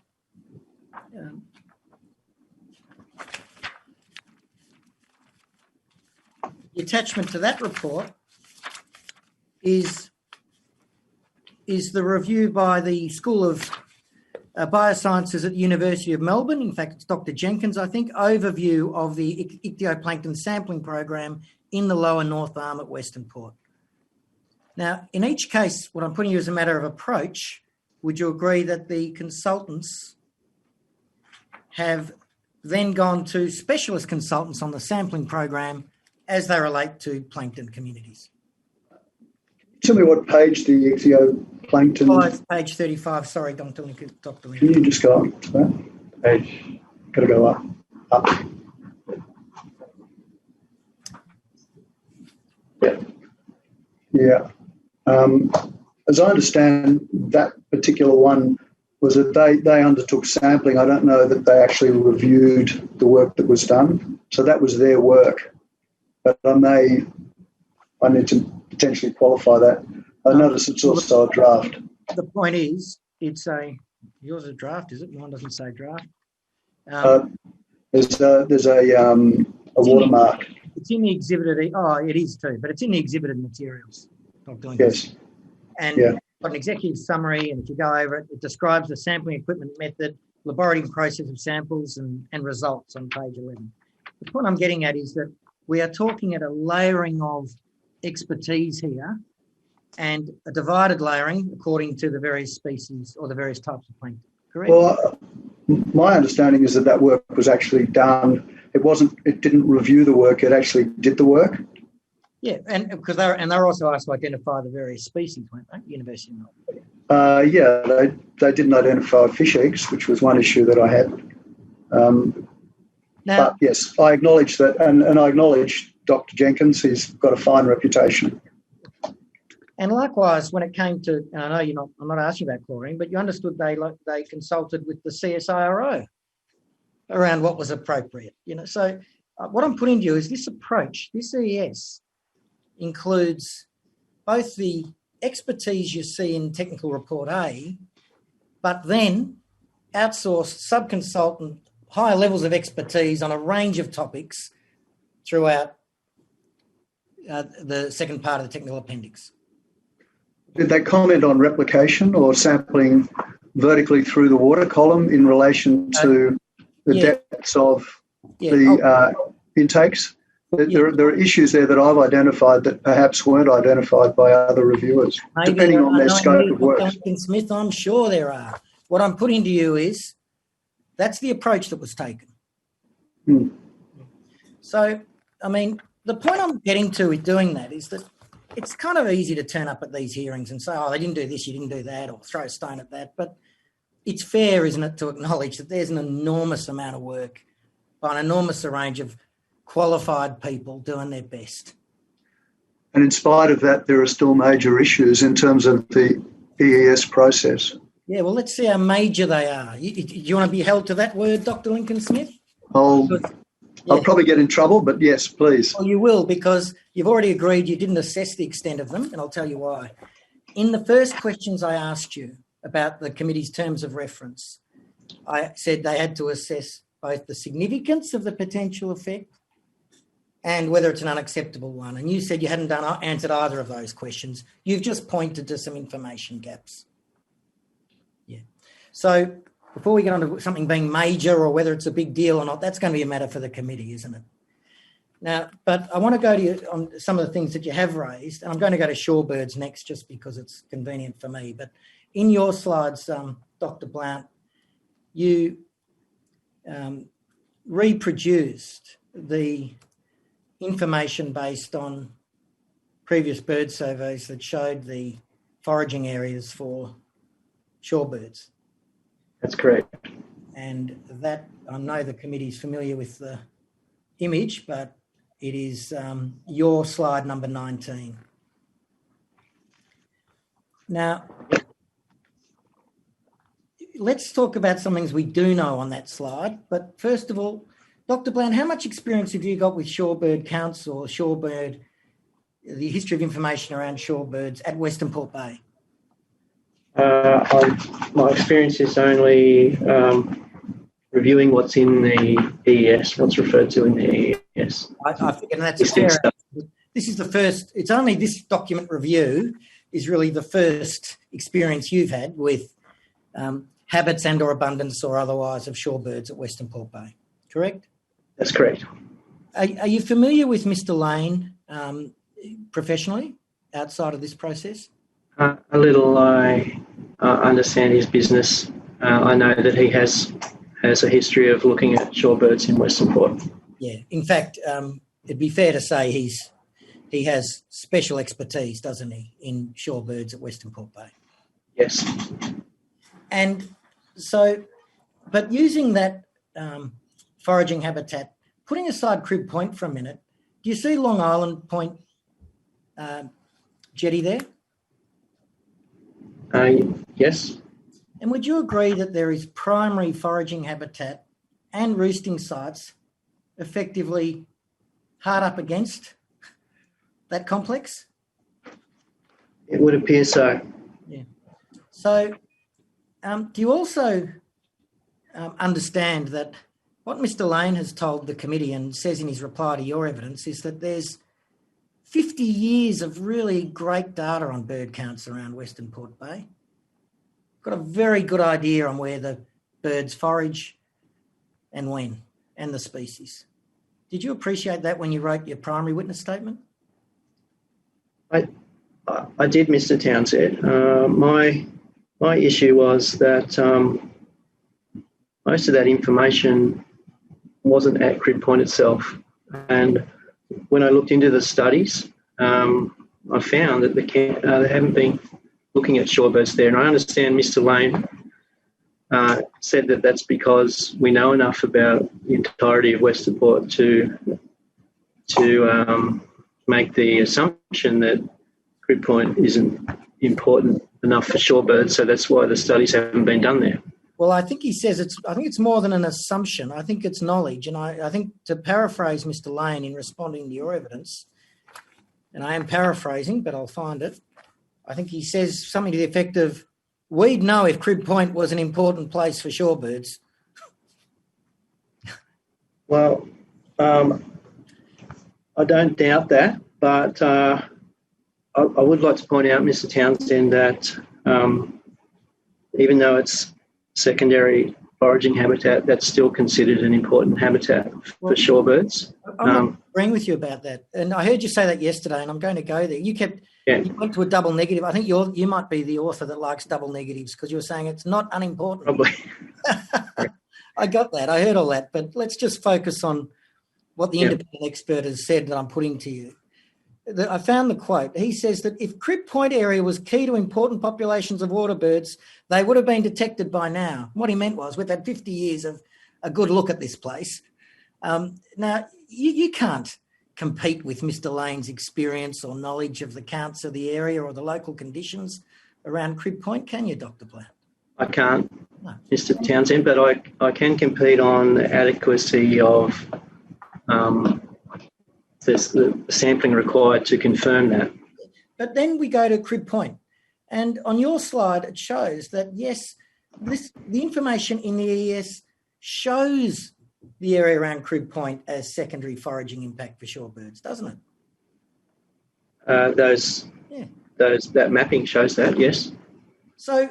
C: the attachment to that report is the review by the School of Biosciences at the University of Melbourne. In fact, it's Dr. Jenkins, I think, overview of the ichthyoplankton sampling program in the lower North Arm at Western Port. Now, in each case, what I'm putting you as a matter of approach, would you agree that the consultants have then gone to specialist consultants on the sampling program as they relate to plankton communities?
E: Tell me what page the ichthyoplankton...
C: Oh, it's page 35. Sorry, Dr. Lincoln.
E: Can you just go up to that?
F: Page.
E: Got to go up. Yeah. As I understand, that particular one was that they undertook sampling. I don't know that they actually reviewed the work that was done. So that was their work. But I need to potentially qualify that. I notice it's also a draft.
C: The point is, yours is a draft, is it? Mine doesn't say draft.
E: There's a watermark.
C: It's in the exhibited. Oh, it is too, but it's in the exhibited materials. Dr. Lincoln.
E: Yes.
C: And
E: Yeah.
C: got an executive summary, and if you go over it, it describes the sampling equipment method, laboratory process of samples, and results on page 11. The point I'm getting at is that we are talking at a layering of expertise here, and a divided layering according to the various species or the various types of plankton. Correct?
E: Well, my understanding is that work was actually done. It didn't review the work, it actually did the work.
C: Yeah, and because they're also asked to identify the various species, weren't they? University of Melbourne.
E: Yeah, they didn't identify fish eggs, which was one issue that I had.
C: Now,
E: But yes, I acknowledge that, and I acknowledge Dr. Jenkins. He's got a fine reputation.
C: and likewise, when it came to, and I know I'm not asking about chlorine, but you understood they consulted with the CSIRO around what was appropriate. So what I'm putting to you is this approach, this ES, includes both the expertise you see in Technical Report A, but then outsourced sub-consultant, higher levels of expertise on a range of topics throughout the second part of the technical appendix.
E: Did they comment on replication or sampling vertically through the water column in relation to the depths of the intakes? There are issues there that I've identified that perhaps weren't identified by other reviewers, depending on their scope of work.
C: Smith, I'm sure there are. What I'm putting to you is that's the approach that was taken. So, I mean, the point I'm getting to with doing that is that it's kind of easy to turn up at these hearings and say, oh, they didn't do this, you didn't do that, or throw a stone at that. But it's fair, isn't it, to acknowledge that there's an enormous amount of work by an enormous range of qualified people doing their best.
E: And in spite of that, there are still major issues in terms of the EES process.
C: Yeah, well, let's see how major they are. Do you want to be held to that word, Dr. Lincoln Smith?
E: I'll probably get in trouble, but yes, please.
C: Well, you will, because you've already agreed you didn't assess the extent of them, and I'll tell you why. In the first questions I asked you about the committee's terms of reference, I said they had to assess both the significance of the potential effect and whether it's an unacceptable one. And you said you hadn't answered either of those questions. You've just pointed to some information gaps. Yeah. So before we get on to something being major or whether it's a big deal or not, that's going to be a matter for the committee, isn't it? Now, but I want to go to you on some of the things that you have raised, and I'm going to go to shorebirds next just because it's convenient for me. But in your slides, Dr. Blount, you reproduced the information based on previous bird surveys that showed the foraging areas for shorebirds.
F: That's correct.
C: And that, I know the committee's familiar with the image, but it is your slide number 19. Now, let's talk about some things we do know on that slide. But first of all, Dr. Blount, how much experience have you got with shorebird counts or shorebird, the history of information around shorebirds at Western Port Bay?
F: My experience is only reviewing what's in the EES, what's referred to in the EES.
C: I think that's fair. This is the first, it's only this document review is really the first experience you've had with habits and or abundance or otherwise of shorebirds at Western Port Bay, correct?
F: That's correct.
C: Are you familiar with Mr. Lane professionally outside of this process?
F: A little. I understand his business. I know that he has a history of looking at shorebirds in Western Port.
C: Yeah. In fact, it'd be fair to say he has special expertise, doesn't he, in shorebirds at Western Port Bay?
F: Yes.
C: And so, but using that foraging habitat, putting aside Crib Point for a minute, do you see Long Island Point jetty there?
F: Yes.
C: And would you agree that there is primary foraging habitat and roosting sites effectively hard up against that complex?
F: It would appear so.
C: Yeah. So do you also understand that What Mr. Lane has told the committee and says in his reply to your evidence is that there's 50 years of really great data on bird counts around Western Port Bay. Got a very good idea on where the birds forage and when, and the species. Did you appreciate that when you wrote your primary witness statement?
F: I did, Mr. Townsend. My issue was that most of that information wasn't at Crib Point itself. And when I looked into the studies, I found that they haven't been looking at shorebirds there. And I understand Mr. Lane said that that's because we know enough about the entirety of Western Port to make the assumption that Crib Point isn't important enough for shorebirds, so that's why the studies haven't been done there.
C: Well, I think he says it's more than an assumption. I think it's knowledge. And I think, to paraphrase Mr. Lane in responding to your evidence, and I am paraphrasing, but I'll find it, I think he says something to the effect of, we'd know if Crib Point was an important place for shorebirds.
F: Well, I don't doubt that, but I would like to point out, Mr. Townsend, that even though it's secondary foraging habitat, that's still considered an important habitat for shorebirds.
C: I'm not agreeing with you about that. And I heard you say that yesterday, and I'm going to go there. You went to a double negative. I think you might be the author that likes double negatives, because you were saying it's not unimportant.
F: Probably.
C: I got that. I heard all that. But let's just focus on what the independent expert has said that I'm putting to you. I found the quote. He says that if Crib Point area was key to important populations of waterbirds, they would have been detected by now. What he meant was, we've had 50 years of a good look at this place. Now, you can't compete with Mr. Lane's experience or knowledge of the counts of the area or the local conditions around Crib Point, can you, Dr. Blount?
F: I can't, no. Mr. Townsend, but I can compete on the adequacy of the sampling required to confirm that.
C: But then we go to Crib Point, and on your slide it shows that, yes, the information in the EES shows the area around Crib Point as secondary foraging impact for shorebirds, doesn't it? That mapping shows that, yes. So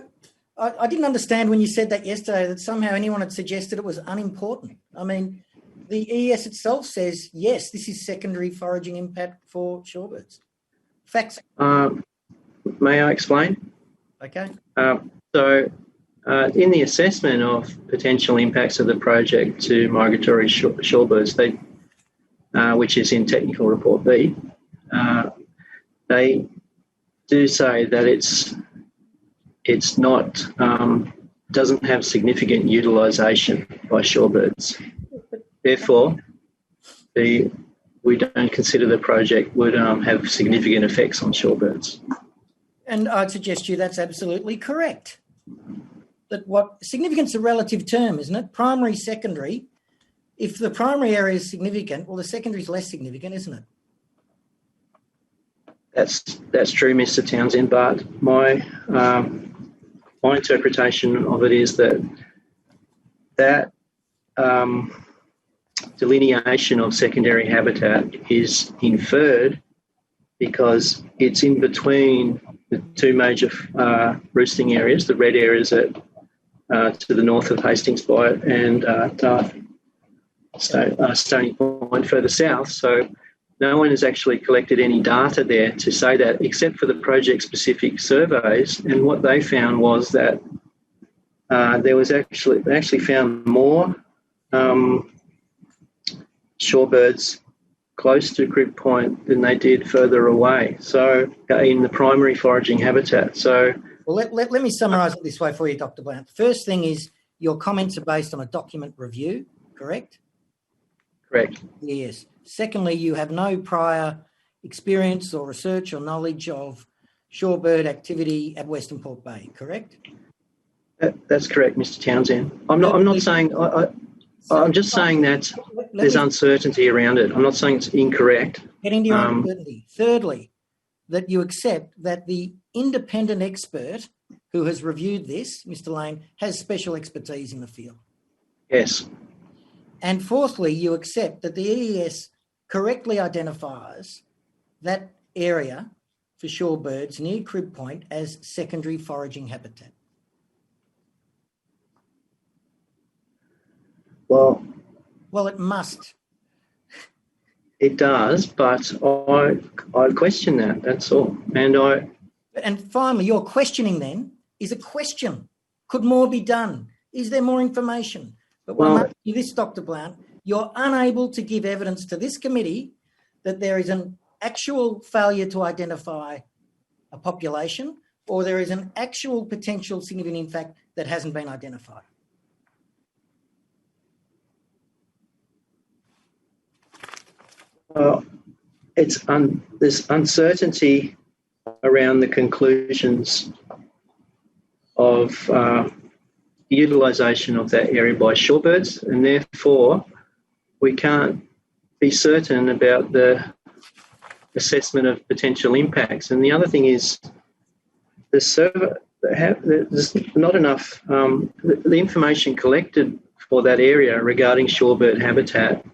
C: I didn't understand when you said that yesterday, that somehow anyone had suggested it was unimportant. I mean, the EES itself says, yes, this is secondary foraging impact for shorebirds. Facts.
F: May I explain?
C: Okay.
F: In the assessment of potential impacts of the project to migratory shorebirds, which is in Technical Report B, they do say that it's not doesn't have significant utilisation by shorebirds. Therefore, we don't consider the project would have significant effects on shorebirds.
C: And I'd suggest to you that's absolutely correct. That what significance is a relative term, isn't it? Primary, secondary. If the primary area is significant, well, the secondary is less significant, isn't it?
F: That's true, Mr. Townsend. But my interpretation of it is that delineation of secondary habitat is inferred because it's in between the two major roosting areas, the red areas to the north of Hastings Bight and Stony Point further south. So no one has actually collected any data there to say that, except for the project-specific surveys. And what they found was that they actually found more shorebirds close to Crib Point than they did further away, so in the primary foraging habitat. So,
C: well, let me summarise it this way for you, Dr. Blount. The first thing is your comments are based on a document review, correct?
F: Correct.
C: Yes. Secondly, you have no prior experience or research or knowledge of shorebird activity at Western Port Bay, correct?
F: That's correct, Mr. Townsend. I'm not saying... I'm just saying that there's uncertainty around it. I'm not saying it's incorrect.
C: Getting to your uncertainty. Thirdly, that you accept that the independent expert who has reviewed this, Mr. Lane, has special expertise in the field.
F: Yes.
C: And fourthly, you accept that the EES correctly identifies that area for shorebirds near Crib Point as secondary foraging habitat.
F: Well,
C: it must.
F: It does, but I question that. That's all.
C: And finally, your questioning then is a question. Could more be done? Is there more information? But when I'm asking you this, Dr. Blount, you're unable to give evidence to this committee that there is an actual failure to identify a population, or there is an actual potential significant impact that hasn't been identified.
F: There's uncertainty around the conclusions of utilisation of that area by shorebirds, and therefore we can't be certain about the assessment of potential impacts. And the other thing is there's not enough, the information collected for that area regarding shorebird habitat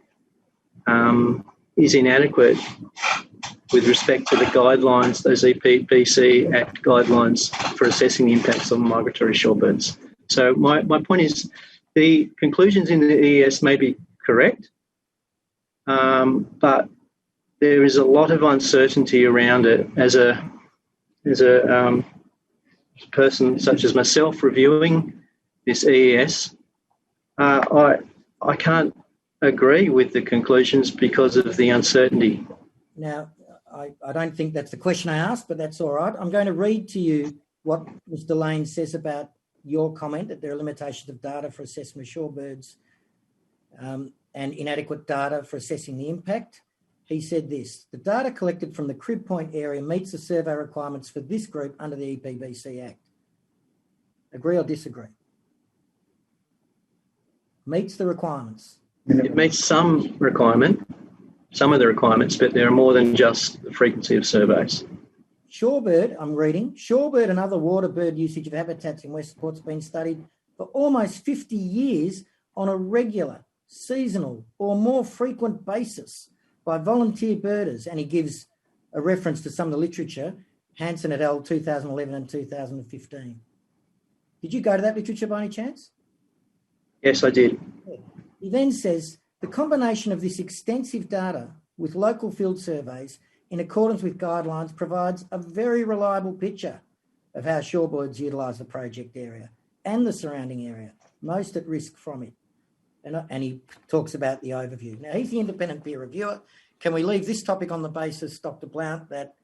F: is inadequate with respect to the guidelines, those EPBC Act guidelines for assessing the impacts on migratory shorebirds. So my point is the conclusions in the EES may be correct, but there is a lot of uncertainty around it. As a person such as myself reviewing this EES, I can't agree with the conclusions because of the uncertainty.
C: Now, I don't think that's the question I asked, but that's all right. I'm going to read to you what Mr. Lane says about your comment that there are limitations of data for assessment of shorebirds and inadequate data for assessing the impact. He said this: the data collected from the Crib Point area meets the survey requirements for this group under the EPBC Act. Agree or disagree? Meets the requirements.
F: It meets some of the requirements, but there are more than just the frequency of surveys.
C: Shorebird, I'm reading, shorebird and other water bird usage of habitats in West Port's been studied for almost 50 years on a regular, seasonal or more frequent basis by volunteer birders. And he gives a reference to some of the literature, Hansen et al. 2011 and 2015. Did you go to that literature by any chance?
F: Yes, I did.
C: He then says, the combination of this extensive data with local field surveys in accordance with guidelines provides a very reliable picture of how shorebirds utilise the project area and the surrounding area, most at risk from it. And he talks about the overview. Now, he's the independent peer reviewer. Can we leave this topic on the basis, Dr. Blount, that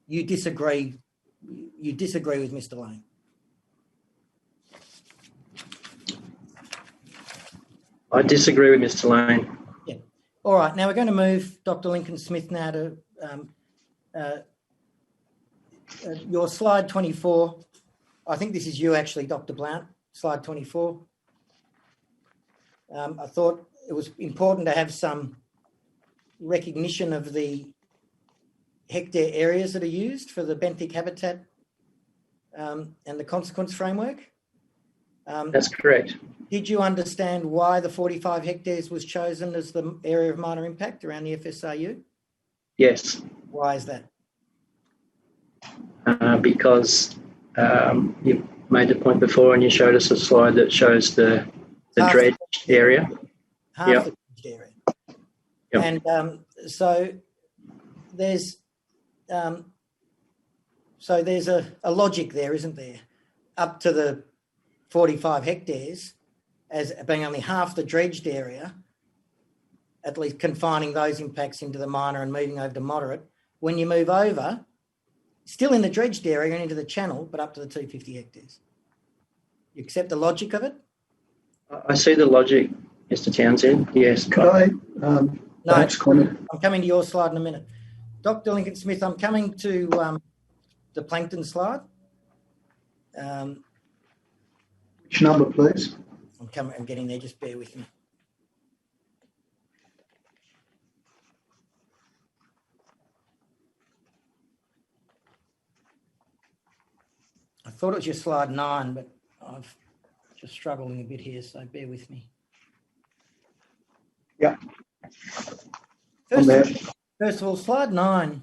C: you disagree with Mr. Lane?
F: I disagree with Mr. Lane.
C: Yeah. All right. Now we're going to move, Dr. Lincoln Smith, now to your slide 24. I think this is you actually, Dr. Blount, slide 24. I thought it was important to have some recognition of the hectare areas that are used for the benthic habitat and the consequence framework.
F: That's correct.
C: Did you understand why the 45 hectares was chosen as the area of minor impact around the FSRU?
F: Yes.
C: Why is that?
F: Because you made the point before and you showed us a slide that shows the dredge area.
C: Half the dredged area.
F: Yep.
C: And so there's a logic there, isn't there? Up to the 45 hectares as being only half the dredged area, at least confining those impacts into the minor and moving over to moderate. When you move over, still in the dredged area and into the channel, but up to the 250 hectares. You accept the logic of it?
F: I see the logic, Mr. Townsend. Yes.
E: Could I perhaps comment?
C: I'm coming to your slide in a minute. Dr. Lincoln Smith, I'm coming to the plankton slide.
E: Which number, please?
C: I'm getting there, just bear with me. I thought it was your slide 9, but I've just struggling a bit here, so bear with me.
E: on there.
C: First of all, slide 9,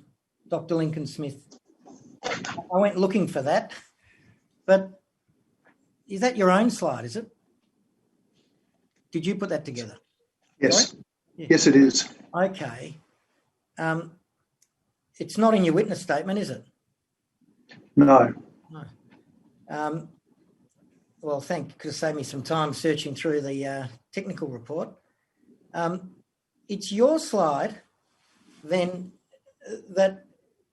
C: Dr. Lincoln Smith. I went looking for that, but is that your own slide, is it? Did you put that together?
E: Yes.
C: Sorry? Yeah.
E: Yes, it is.
C: Okay. It's not in your witness statement, is it?
E: No.
C: Well, thank you. Could have saved me some time searching through the technical report. It's your slide then that,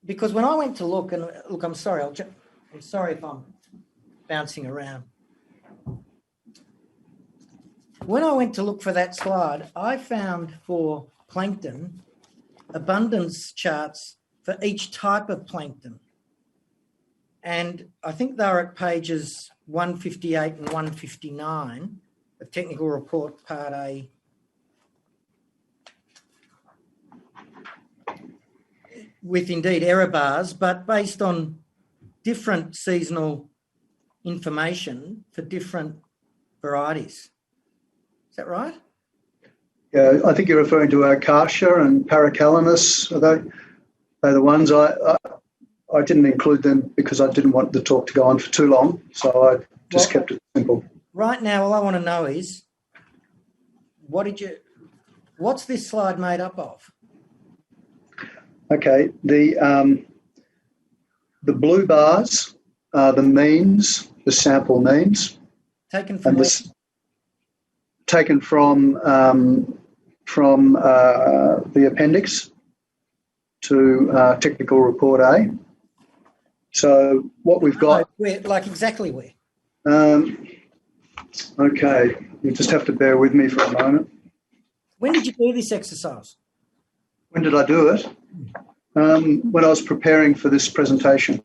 C: because when I went to look, and look, I'm sorry, I'm sorry if I'm bouncing around. When I went to look for that slide, I found for plankton abundance charts for each type of plankton. And I think they're at pages 158 and 159 of Technical Report Part A. With indeed error bars, but based on different seasonal information for different varieties. Is that right?
E: Yeah, I think you're referring to Acacia and Paracalanus. Are they the ones I didn't include them because I didn't want the talk to go on for too long, so I just kept it simple.
C: Right now, all I want to know is, what's this slide made up of?
E: Okay, the blue bars are the means, the sample means.
C: Taken from
E: Taken from the appendix to Technical Report A. So what we've got...
C: Where, like exactly where?
E: Okay, you just have to bear with me for a moment.
C: When did you do this exercise?
E: When did I do it? When I was preparing for this presentation.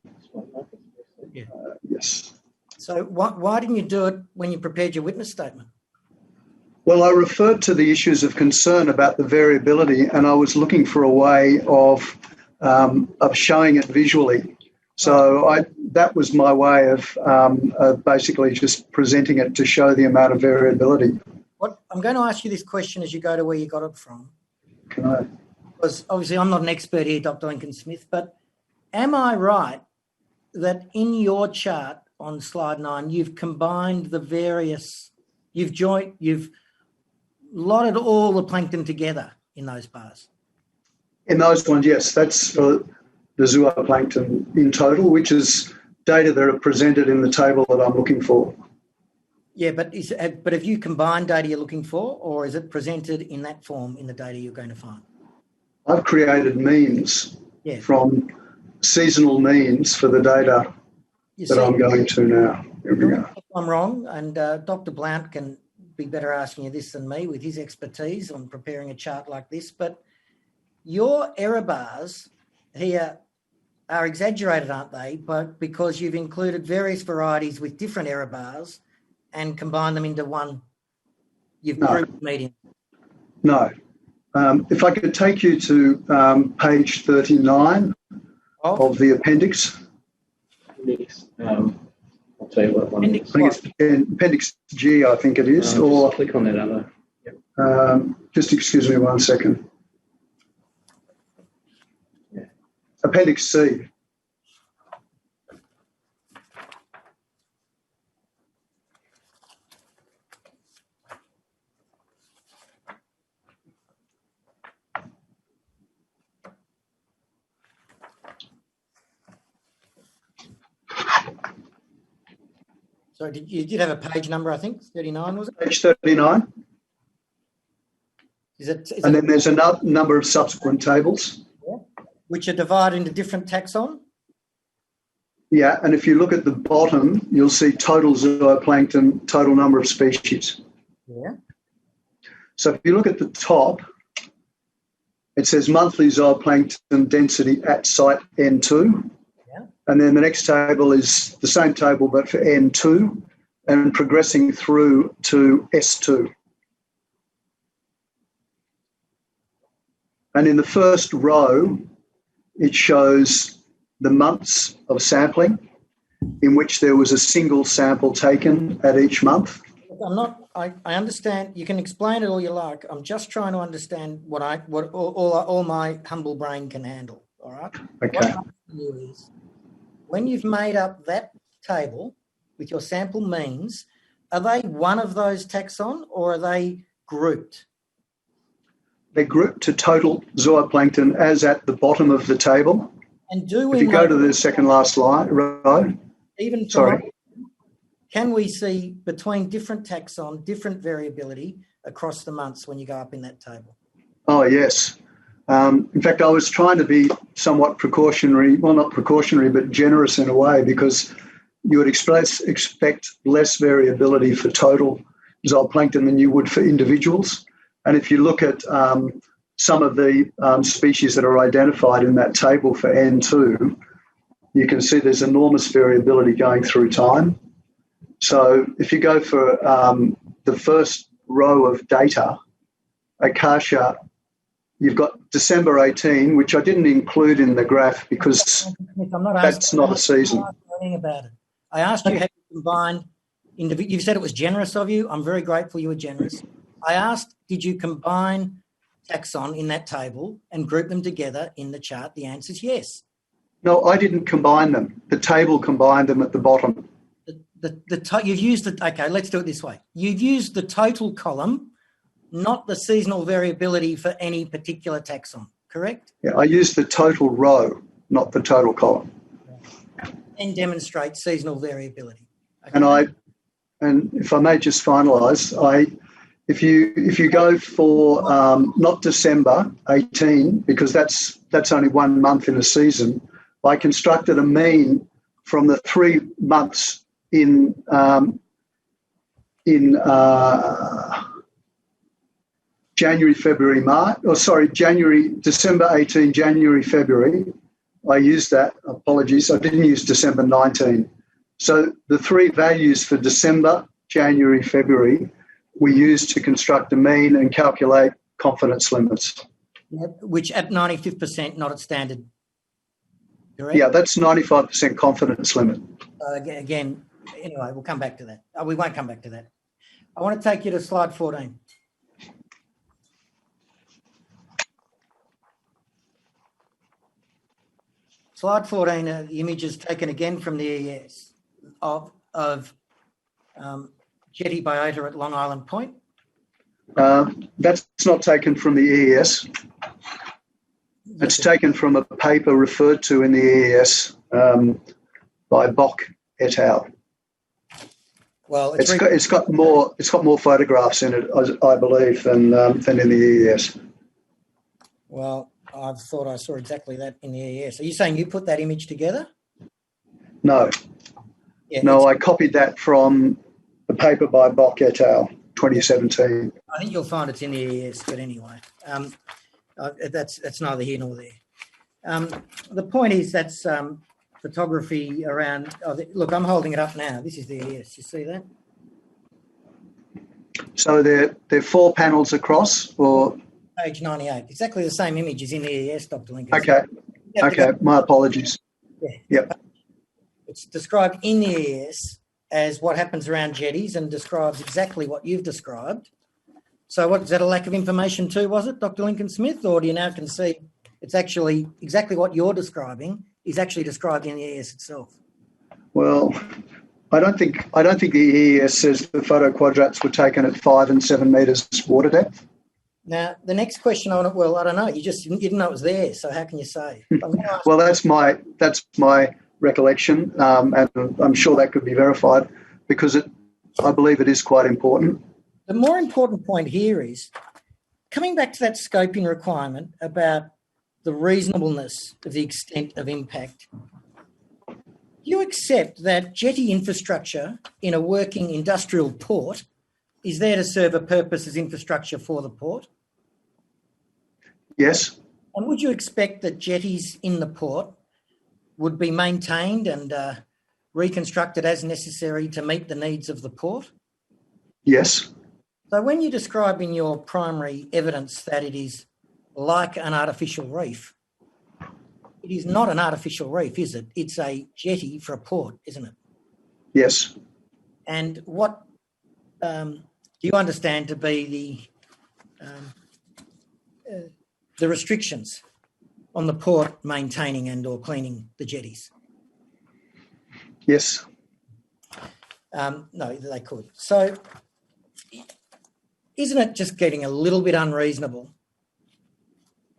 E: Yes.
C: So why didn't you do it when you prepared your witness statement?
E: Well, I referred to the issues of concern about the variability, and I was looking for a way of showing it visually. So that was my way of basically just presenting it to show the amount of variability.
C: I'm going to ask you this question as you go to where you got it from.
E: Can I?
C: Because obviously I'm not an expert here, Dr. Lincoln Smith, but am I right that in your chart on slide 9, you've combined the various, you've lotted all the plankton together in those bars?
E: In those ones, yes. That's for the zooplankton in total, which is data that are presented in the table that I'm looking for.
C: Yeah, but have you combined data you're looking for, or is it presented in that form in the data you're going to find?
E: I've created means from seasonal means for the data I'm going to now. Here we go.
C: I'm wrong, and Dr. Blount can be better asking you this than me with his expertise on preparing a chart like this, but your error bars here are exaggerated, aren't they? But because you've included various varieties with different error bars and combined them into one, you've grouped median.
E: No. If I could take you to page 39 of the appendix.
F: I'll tell you what one.
E: I think it's Appendix G, I think it is. Or
F: click on that other.
E: just excuse me 1 second.
F: Yeah.
E: Appendix C.
C: So you did have a page number, I think, 39, was it?
E: Page 39. And then there's a number of subsequent tables.
C: Yeah. Which are divided into different taxon?
E: Yeah, and if you look at the bottom, you'll see total zooplankton, total number of species.
C: Yeah.
E: So if you look at the top, it says monthly zooplankton density at site N2. And then the next table is the same table, but for N2 and progressing through to S2. And in the first row, it shows the months of sampling in which there was a single sample taken at each month.
C: I'm not. I understand. You can explain it all you like. I'm just trying to understand what all my humble brain can handle. All right.
E: Okay.
C: What I'm asking you is, when you've made up that table with your sample means, are they one of those taxon or are they grouped?
E: They're grouped to total zooplankton as at the bottom of the table.
C: And do we
E: If you go to the second last line, row.
C: even
E: Sorry.
C: can we see between different taxon, different variability across the months when you go up in that table?
E: Oh, yes. In fact, I was trying to be somewhat precautionary, well, not precautionary, but generous in a way, because you would expect less variability for total zooplankton than you would for individuals. And if you look at some of the species that are identified in that table for N2, you can see there's enormous variability going through time. So if you go for the first row of data, Acacia, you've got December 18, which I didn't include in the graph because that's not a season.
C: About it. I asked you how you combined individual. You said it was generous of you. I'm very grateful you were generous. I asked, did you combine taxon in that table and group them together in the chart? The answer is yes.
E: No, I didn't combine them. The table combined them at the bottom.
C: You've used the, okay, let's do it this way. You've used the total column, not the seasonal variability for any particular taxon, correct?
E: Yeah, I used the total row, not the total column.
C: And demonstrate seasonal variability. Okay.
E: And if I may just finalise, if you go for not December 18, because that's only 1 month in a season, I constructed a mean from the 3 months in January, February, March, December 18, January, February. I used that, apologies, I didn't use December 19. So the 3 values for December, January, February, we used to construct a mean and calculate confidence limits.
C: Yep, which at 95%, not at standard. Correct?
E: Yeah, that's 95% confidence limit.
C: Again, anyway, we'll come back to that. We won't come back to that. I want to take you to slide 14. Slide 14, the image is taken again from the EES of jetty biota at Long Island Point.
E: That's not taken from the EES. It's taken from a paper referred to in the EES by Bock et al.
C: Well,
E: it's got more photographs in it, I believe, than in the EES.
C: Well, I thought I saw exactly that in the EES. Are you saying you put that image together?
E: No.
C: Yeah,
E: no, I copied that from a paper by Bock et al. 2017.
C: I think you'll find it's in the EES, but anyway, that's neither here nor there. The point is that's photography around. Look, I'm holding it up now. This is the EES. You see that?
E: So they're 4 panels across, or
C: page 98. Exactly the same image is in the EES, Dr. Lincoln.
E: Okay. Okay. My apologies.
C: Yeah.
E: Yep.
C: It's described in the EES as what happens around jetties and describes exactly what you've described. So what, is that a lack of information too, was it, Dr. Lincoln Smith, or do you now concede it's actually exactly what you're describing is actually described in the EES itself?
E: Well, I don't think the EES says the photo quadrats were taken at 5 and 7 metres water depth.
C: Now, the next question I don't know. You didn't know it was there, so how can you say?
E: Well, that's my recollection, and I'm sure that could be verified because I believe it is quite important.
C: The more important point here is coming back to that scoping requirement about the reasonableness of the extent of impact. You accept that jetty infrastructure in a working industrial port is there to serve a purpose as infrastructure for the port?
E: Yes.
C: And would you expect that jetties in the port would be maintained and reconstructed as necessary to meet the needs of the port?
E: Yes.
C: So when you describe in your primary evidence that it is like an artificial reef, it is not an artificial reef, is it? It's a jetty for a port, isn't it?
E: Yes.
C: And what do you understand to be the restrictions on the port maintaining and or cleaning the jetties?
E: Yes.
C: No, they could. So isn't it just getting a little bit unreasonable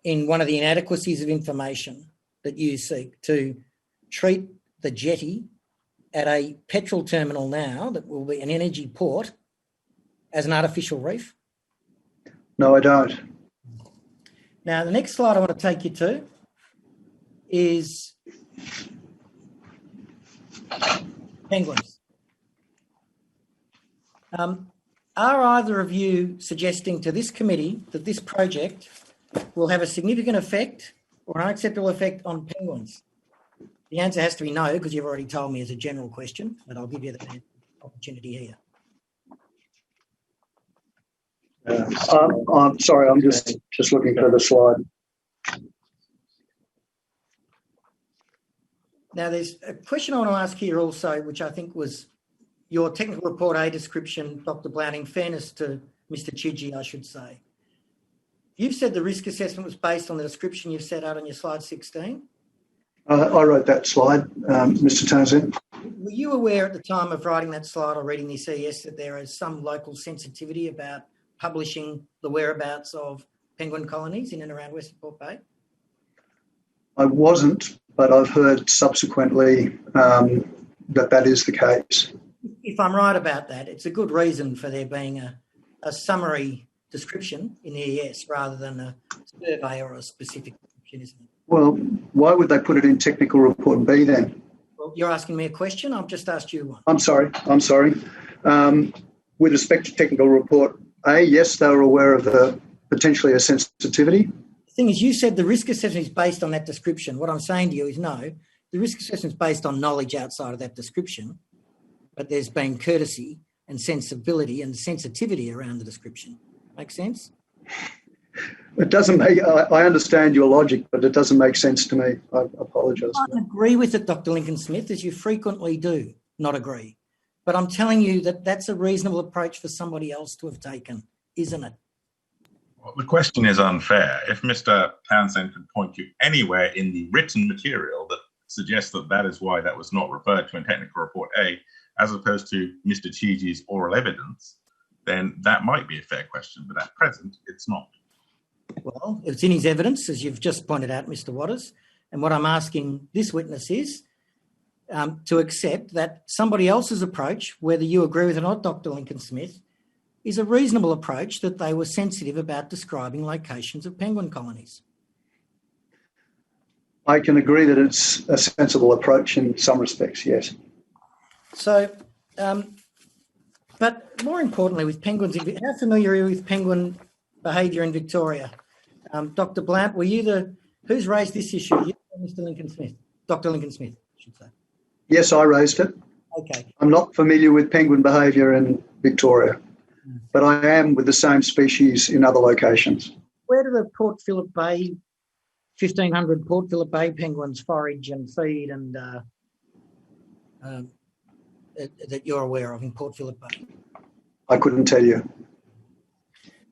C: in one of the inadequacies of information that you seek to treat the jetty at a petrol terminal now that will be an energy port as an artificial reef?
E: No, I don't.
C: Now, the next slide I want to take you to is penguins. Are either of you suggesting to this committee that this project will have a significant effect or unacceptable effect on penguins? The answer has to be no, because you've already told me as a general question, but I'll give you the opportunity here.
E: I'm sorry, I'm just looking for the slide.
C: Now, there's a question I want to ask here also, which I think was your technical report A description, Dr. Blount, in fairness to Mr. Chidgey, I should say. You've said the risk assessment was based on the description you've set out on your slide 16.
E: I wrote that slide, Mr. Townsend.
C: Were you aware at the time of writing that slide or reading this ES that there is some local sensitivity about publishing the whereabouts of penguin colonies in and around Western Port Bay?
E: I wasn't, but I've heard subsequently that is the case.
C: If I'm right about that, it's a good reason for there being a summary description in the ES rather than a survey or a specific description, isn't it?
E: Well, why would they put it in technical report B then?
C: Well, you're asking me a question. I've just asked you one.
E: I'm sorry. With respect to technical report A, yes, they were aware of the potentially a sensitivity.
C: The thing is, you said the risk assessment is based on that description. What I'm saying to you is no, the risk assessment is based on knowledge outside of that description, but there's been courtesy and sensibility and sensitivity around the description. Make sense?
E: It doesn't make, I understand your logic, but it doesn't make sense to me. I apologise.
C: I don't agree with it, Dr. Lincoln Smith, as you frequently do not agree. But I'm telling you that that's a reasonable approach for somebody else to have taken, isn't it?
D: Well, the question is unfair. If Mr. Townsend can point you anywhere in the written material that suggests that that is why that was not referred to in technical report A, as opposed to Mr. Chidgey's oral evidence, then that might be a fair question, but at present, it's not.
C: Well, it's in his evidence, as you've just pointed out, Mr. Waters. And what I'm asking this witness is to accept that somebody else's approach, whether you agree with it or not, Dr. Lincoln Smith, is a reasonable approach, that they were sensitive about describing locations of penguin colonies.
E: I can agree that it's a sensible approach in some respects, yes.
C: So, but more importantly, with penguins, how familiar are you with penguin behaviour in Victoria? Dr. Blount, were you who's raised this issue? You or Mr. Lincoln Smith? Dr. Lincoln Smith, I should say.
E: Yes, I raised it.
C: Okay.
E: I'm not familiar with penguin behaviour in Victoria, but I am with the same species in other locations.
C: Where do the Port Phillip Bay, 1,500 Port Phillip Bay penguins forage and feed and that you're aware of in Port Phillip Bay?
E: I couldn't tell you.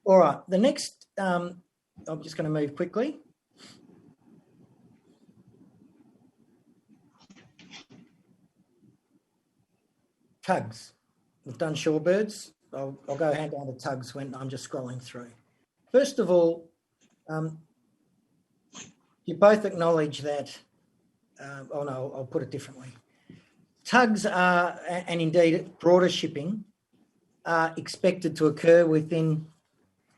C: All right. The next, I'm just going to move quickly. Tugs. We've done shorebirds. I'll go hand down to tugs when I'm just scrolling through. First of all, you both acknowledge that, I'll put it differently. Tugs are, and indeed broader shipping, are expected to occur within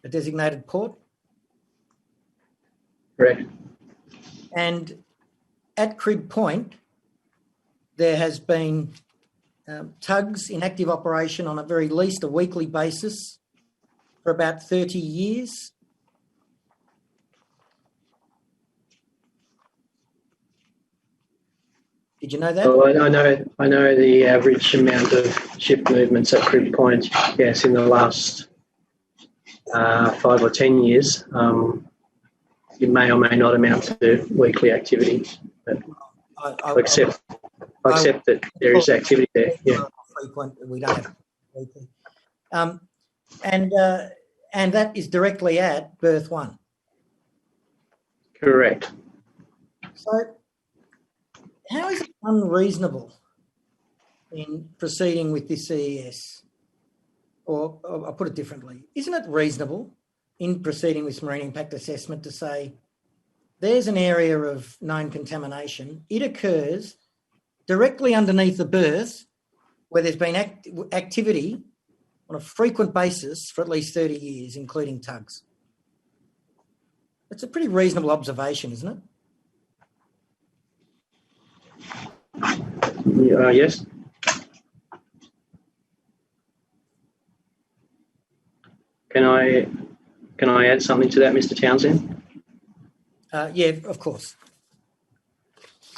C: a designated port?
F: Correct.
C: And at Crib Point, there has been tugs in active operation on a very least a weekly basis for about 30 years. Did you know that?
F: Oh, I know the average amount of ship movements at Crib Point. Yes, in the last 5 or 10 years, it may or may not amount to weekly activity. But I accept that there is activity there. Yeah.
C: Frequent, we don't have weekly. And that is directly at berth 1.
F: Correct.
C: So how is it unreasonable in proceeding with this CES? Or I'll put it differently. Isn't it reasonable in proceeding with marine impact assessment to say there's an area of known contamination, it occurs directly underneath the berth where there's been activity on a frequent basis for at least 30 years, including tugs? It's a pretty reasonable observation, isn't it?
F: Yes. Can I add something to that, Mr. Townsend?
C: Yeah, of course.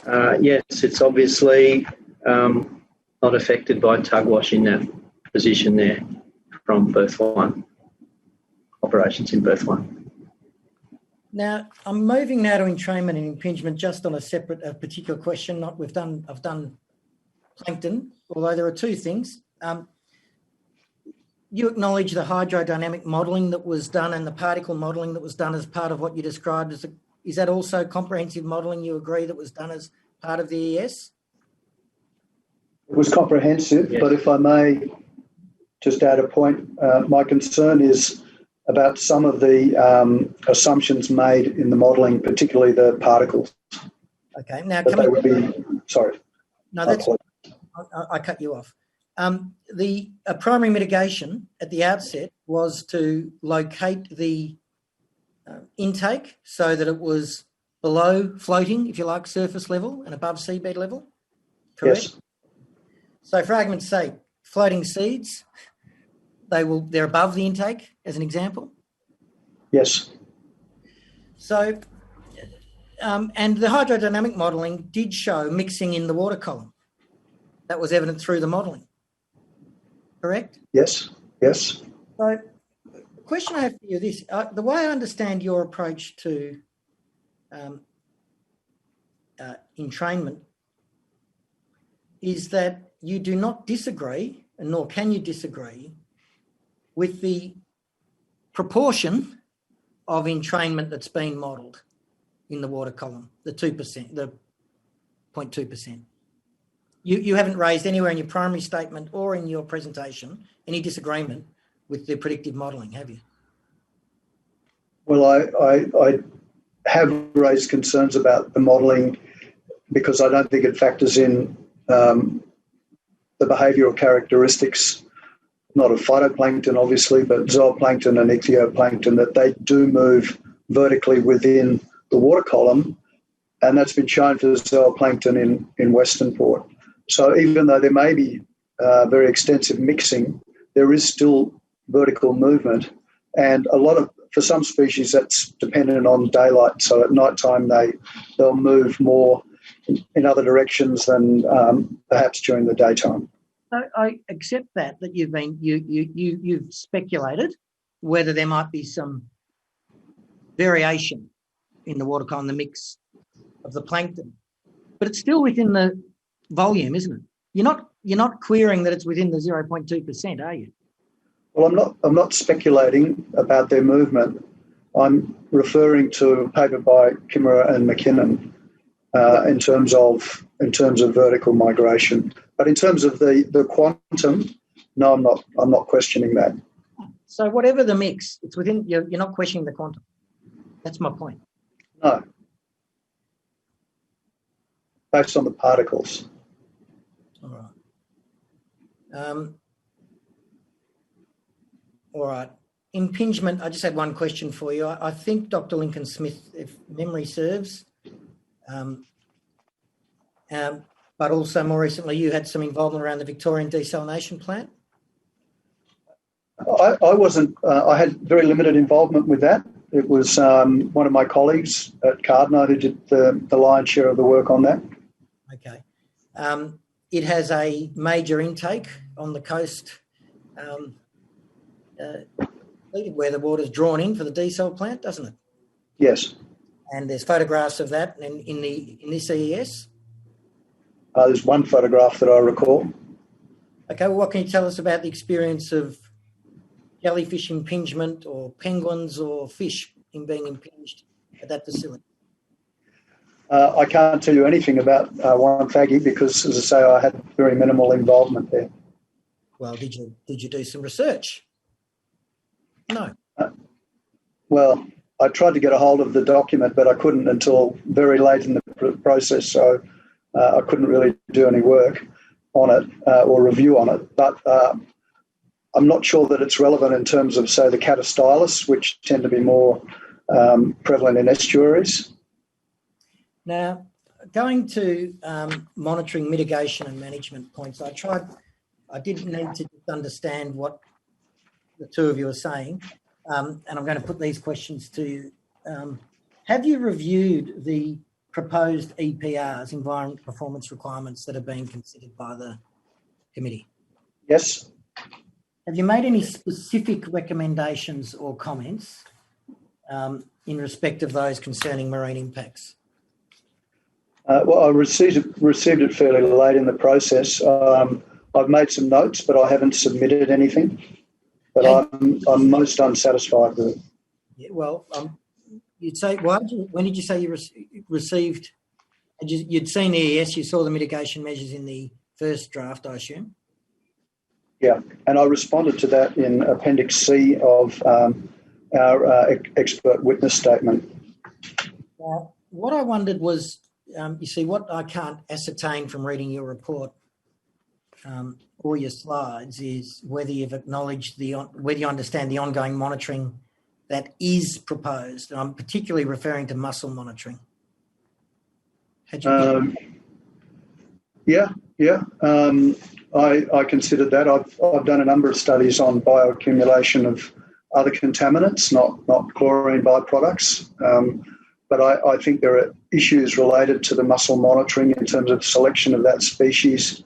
F: Yes, it's obviously not affected by tug wash in that position there from berth 1, operations in berth 1.
C: Now, I'm moving now to entrainment and impingement just on a particular question. I've done plankton, although there are two things. You acknowledge the hydrodynamic modelling that was done and the particle modelling that was done as part of what you described as is that also comprehensive modelling you agree that was done as part of the ES?
E: It was comprehensive, yes. But if I may just add a point, my concern is about some of the assumptions made in the modelling, particularly the particles.
C: Okay, now
E: sorry.
C: No, that's I cut you off. The primary mitigation at the outset was to locate the intake so that it was below floating, if you like, surface level and above seabed level. Correct?
E: Yes.
C: So for argument's sake, floating seeds, they're above the intake, as an example?
E: Yes.
C: So, and the hydrodynamic modelling did show mixing in the water column. That was evident through the modelling. Correct?
E: Yes, yes.
C: So the question I have for you is this. The way I understand your approach to entrainment is that you do not disagree, and nor can you disagree, with the proportion of entrainment that's been modelled in the water column, the 2%, the 0.2%. You haven't raised anywhere in your primary statement or in your presentation any disagreement with the predictive modelling, have you?
E: Well, I have raised concerns about the modelling because I don't think it factors in the behavioural characteristics, not of phytoplankton, obviously, but zooplankton and ichthyoplankton, that they do move vertically within the water column, and that's been shown for zooplankton in Western Port. So even though there may be very extensive mixing, there is still vertical movement, and for some species that's dependent on daylight. So at night time they'll move more in other directions than perhaps during the daytime.
C: I accept that you've speculated whether there might be some variation in the water column, the mix of the plankton, but it's still within the volume, isn't it? You're not querying that it's within the 0.2%, are you?
E: Well, I'm not speculating about their movement. I'm referring to a paper by Kimmerer and McKinnon in terms of vertical migration. But in terms of the quantum, no, I'm not questioning that.
C: So whatever the mix, it's within. You're not questioning the quantum. That's my point.
E: No. Based on the particles.
C: All right. All right. Impingement, I just had one question for you. I think Dr. Lincoln Smith, if memory serves, but also more recently you had some involvement around the Victorian desalination plant.
E: I wasn't, I had very limited involvement with that. It was one of my colleagues at Cardno who did the lion's share of the work on that.
C: Okay. It has a major intake on the coast where the water's drawn in for the desal plant, doesn't it?
E: Yes.
C: And there's photographs of that in this EES?
E: There's one photograph that I recall.
C: Okay, well, what can you tell us about the experience of jellyfish impingement or penguins or fish in being impinged at that facility?
E: I can't tell you anything about Wonthaggi because, as I say, I had very minimal involvement there.
C: Well, did you do some research? No.
E: Well, I tried to get a hold of the document, but I couldn't until very late in the process, so I couldn't really do any work on it or review on it. But I'm not sure that it's relevant in terms of, say, the catastylus, which tend to be more prevalent in estuaries.
C: Now, going to monitoring, mitigation and management points, I did need to just understand what the two of you are saying, and I'm going to put these questions to you. Have you reviewed the proposed EPRs, Environment Performance Requirements, that are being considered by the committee?
E: Yes.
C: Have you made any specific recommendations or comments in respect of those concerning marine impacts?
E: Well, I received it fairly late in the process. I've made some notes, but I haven't submitted anything. But I'm most unsatisfied with it.
C: Yeah, well, you'd say, when did you say you received? You'd seen EES, you saw the mitigation measures in the first draft, I assume?
E: Yeah, and I responded to that in Appendix C of our expert witness statement.
C: Now, what I wondered was, you see, what I can't ascertain from reading your report or your slides is whether you've acknowledged whether you understand the ongoing monitoring that is proposed. And I'm particularly referring to mussel monitoring.
E: Yeah. I considered that. I've done a number of studies on bioaccumulation of other contaminants, not chlorine byproducts. But I think there are issues related to the mussel monitoring in terms of selection of that species.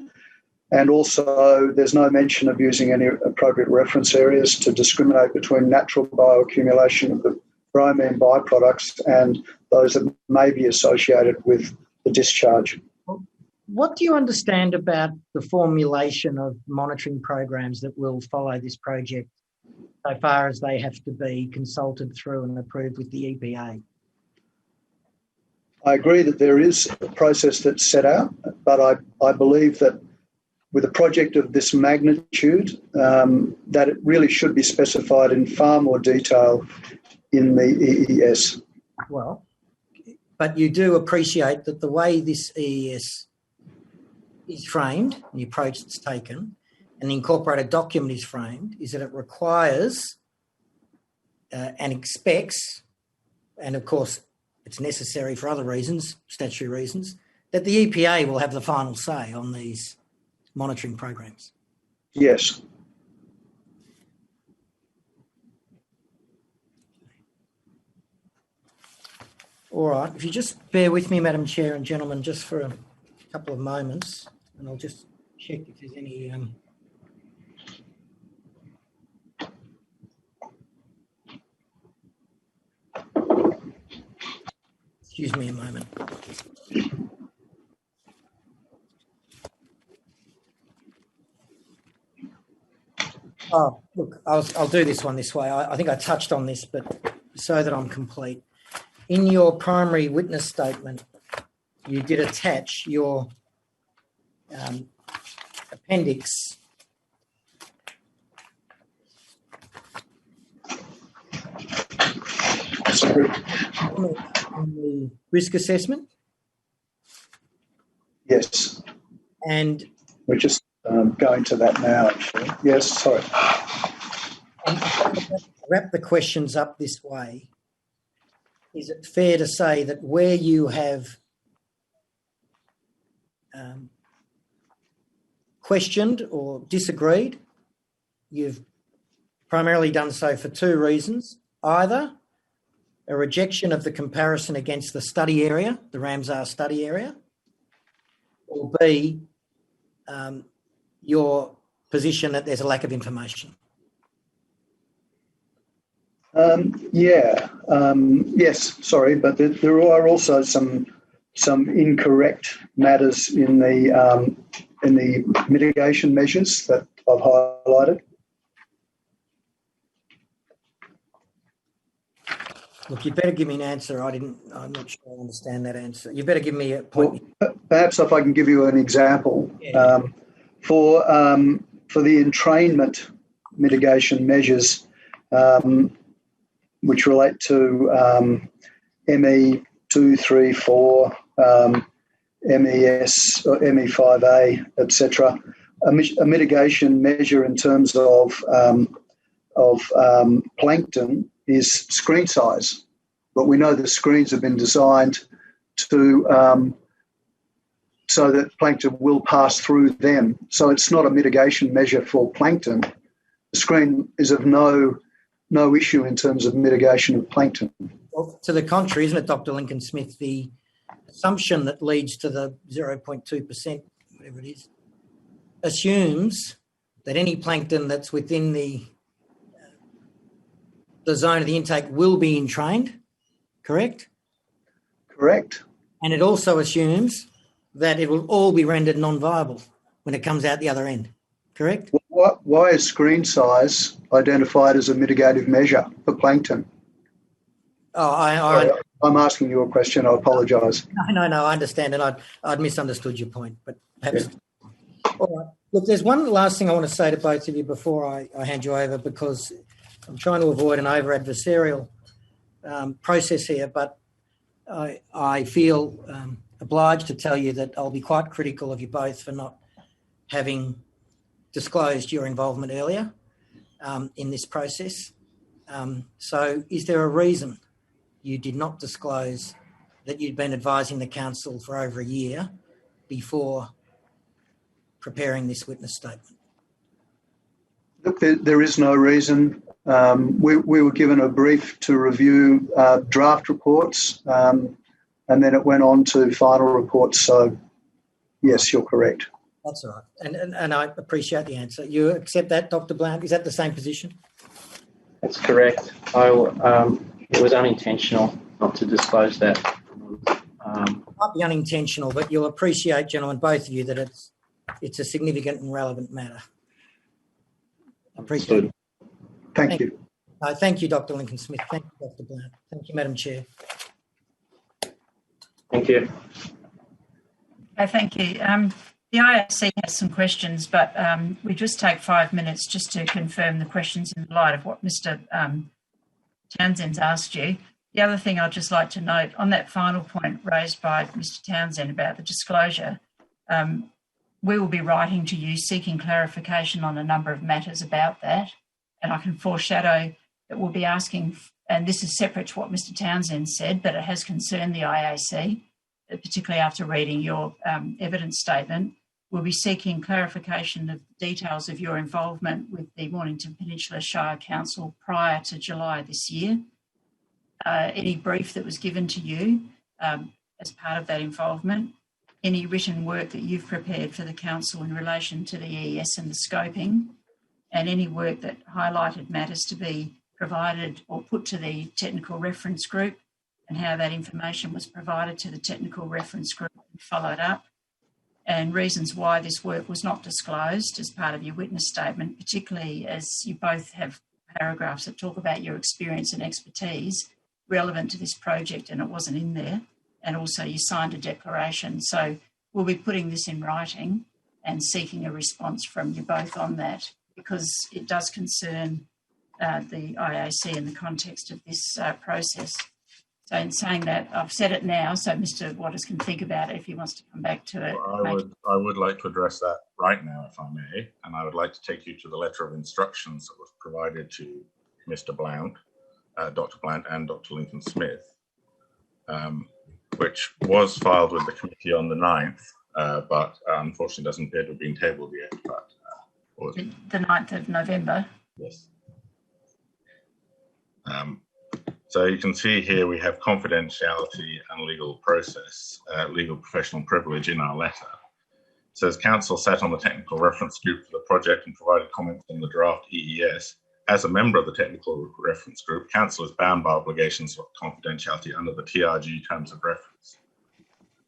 E: And also there's no mention of using any appropriate reference areas to discriminate between natural bioaccumulation of the bromine byproducts and those that may be associated with the discharge.
C: What do you understand about the formulation of monitoring programs that will follow this project so far as they have to be consulted through and approved with the EPA?
E: I agree that there is a process that's set out, but I believe that with a project of this magnitude, that it really should be specified in far more detail in the EES.
C: Well, but you do appreciate that the way this EES is framed, and the approach that's taken, and the incorporated document is framed, is that it requires and expects, and of course it's necessary for other reasons, statutory reasons, that the EPA will have the final say on these monitoring programs.
E: Yes.
C: All right. If you just bear with me, Madam Chair and gentlemen, just for a couple of moments, and I'll just check if there's any... Excuse me a moment. Oh, look, I'll do this one this way. I think I touched on this, but so that I'm complete. In your primary witness statement, you did attach your appendix on the risk assessment.
E: Yes.
C: And
E: we're just going to that now, actually. Yes, sorry.
C: And wrap the questions up this way. Is it fair to say that where you have questioned or disagreed, you've primarily done so for two reasons: either a rejection of the comparison against the study area, the Ramsar study area, or B, your position that there's a lack of information?
E: Yes, sorry, but there are also some incorrect matters in the mitigation measures that I've highlighted.
C: Look, you better give me an answer. I'm not sure I understand that answer. You better give me a point.
E: Well, perhaps if I can give you an example.
C: Yeah.
E: For the entrainment mitigation measures, which relate to ME 2, 3, 4, MES, or ME5A, etc. A mitigation measure in terms of plankton is screen size, but we know the screens have been designed to so that plankton will pass through them. So it's not a mitigation measure for plankton. The screen is of no issue in terms of mitigation of plankton.
C: Well, to the contrary, isn't it, Dr. Lincoln Smith? The assumption that leads to the 0.2%, whatever it is, assumes that any plankton that's within the zone of the intake will be entrained, correct?
E: Correct.
C: And it also assumes that it will all be rendered non-viable when it comes out the other end, correct?
E: Why is screen size identified as a mitigative measure for plankton?
C: Oh,
E: I'm asking you a question. I apologise.
C: No, I understand, and I'd misunderstood your point, but perhaps. Yeah. All right. Look, there's one last thing I want to say to both of you before I hand you over, because I'm trying to avoid an over-adversarial process here, but I feel obliged to tell you that I'll be quite critical of you both for not having disclosed your involvement earlier in this process. So is there a reason you did not disclose that you'd been advising the council for over a year before preparing this witness statement?
E: Look, there is no reason. We were given a brief to review draft reports, and then it went on to final reports. So, yes, you're correct.
C: That's all right. And I appreciate the answer. You accept that, Dr. Blount? Is that the same position?
F: That's correct. It was unintentional not to disclose that.
C: It might be unintentional, but you'll appreciate, gentlemen, both of you, that it's a significant and relevant matter. I appreciate it.
E: Thank you.
C: Thank you, Dr. Lincoln Smith. Thank you, Dr. Blount. Thank you, Madam Chair.
F: Thank you.
A: Thank you. The IAC has some questions, but we just take 5 minutes just to confirm the questions in light of what Mr. Townsend's asked you. The other thing I'd just like to note on that final point raised by Mr. Townsend about the disclosure, we will be writing to you seeking clarification on a number of matters about that. And I can foreshadow that we'll be asking, and this is separate to what Mr. Townsend said, but it has concerned the IAC, particularly after reading your evidence statement. We'll be seeking clarification of details of your involvement with the Mornington Peninsula Shire Council prior to July this year. Any brief that was given to you as part of that involvement, any written work that you've prepared for the council in relation to the EES and the scoping, and any work that highlighted matters to be provided or put to the technical reference group, and how that information was provided to the technical reference group and followed up, and reasons why this work was not disclosed as part of your witness statement, particularly as you both have paragraphs that talk about your experience and expertise relevant to this project, and it wasn't in there. And also you signed a declaration. So we'll be putting this in writing and seeking a response from you both on that, because it does concern the IAC in the context of this process. So in saying that, I've said it now, so Mr. Waters can think about it if he wants to come back to it.
D: I would like to address that right now, if I may, and I would like to take you to the letter of instructions that was provided to Mr. Blount, Dr. Blount and Dr. Lincoln Smith, which was filed with the committee on the 9th, but unfortunately doesn't appear to have been tabled yet. But
A: the 9th of November?
D: Yes. So you can see here we have confidentiality and legal process, legal professional privilege in our letter. It says council sat on the technical reference group for the project and provided comments on the draft EES. As a member of the technical reference group, council is bound by obligations of confidentiality under the TRG terms of reference.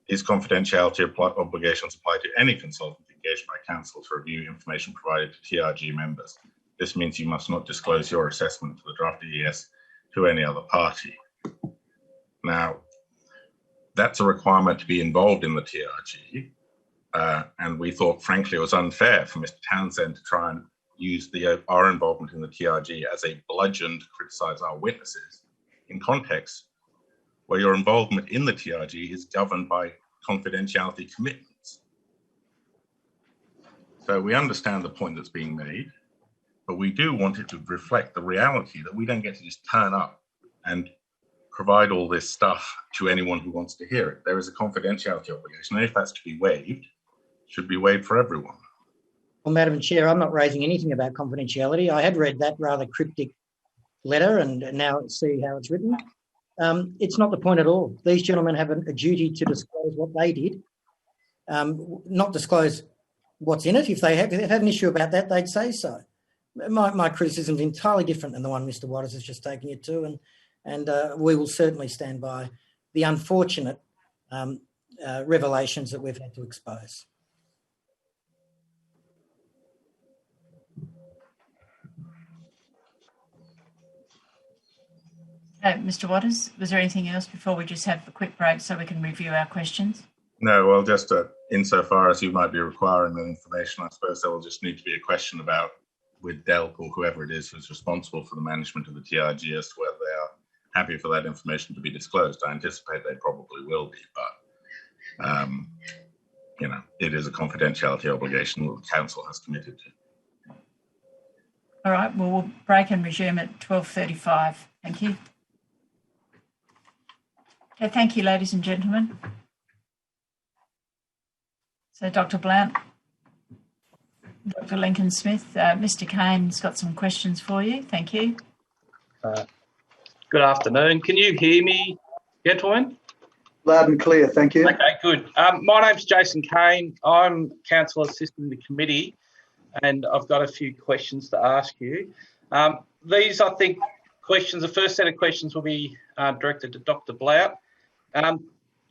D: These confidentiality obligations apply to any consultant engaged by council to review information provided to TRG members. This means you must not disclose your assessment of the draft EES to any other party. Now, that's a requirement to be involved in the TRG. And we thought, frankly, it was unfair for Mr. Townsend to try and use our involvement in the TRG as a bludgeon to criticise our witnesses in context where your involvement in the TRG is governed by confidentiality commitments. So we understand the point that's being made, but we do want it to reflect the reality that we don't get to just turn up and provide all this stuff to anyone who wants to hear it. There is a confidentiality obligation, and if that's to be waived, it should be waived for everyone.
C: Well, Madam Chair, I'm not raising anything about confidentiality. I had read that rather cryptic letter and now see how it's written. It's not the point at all. These gentlemen have a duty to disclose what they did, not disclose what's in it. If they had an issue about that, they'd say so. My criticism is entirely different than the one Mr. Waters has just taken you to, and we will certainly stand by the unfortunate revelations that we've had to expose.
A: Mr. Waters, was there anything else before we just have a quick break so we can review our questions?
D: No, well, just insofar as you might be requiring that information, I suppose there will just need to be a question about with DELC or whoever it is who's responsible for the management of the TRG as to whether they are happy for that information to be disclosed. I anticipate they probably will be, but it is a confidentiality obligation that the council has committed to.
A: All right, well, we'll break and resume at 12:35. Thank you. Okay, thank you, ladies and gentlemen. So, Dr. Blount, Dr. Lincoln Smith, Mr. Kane's got some questions for you. Thank you.
G: Good afternoon. Can you hear me, gentlemen?
E: Loud and clear, thank you.
G: Okay, good. My name's Jason Kane. I'm council assistant in the committee, and I've got a few questions to ask you. These, I think, questions, the first set of questions will be directed to Dr. Blount.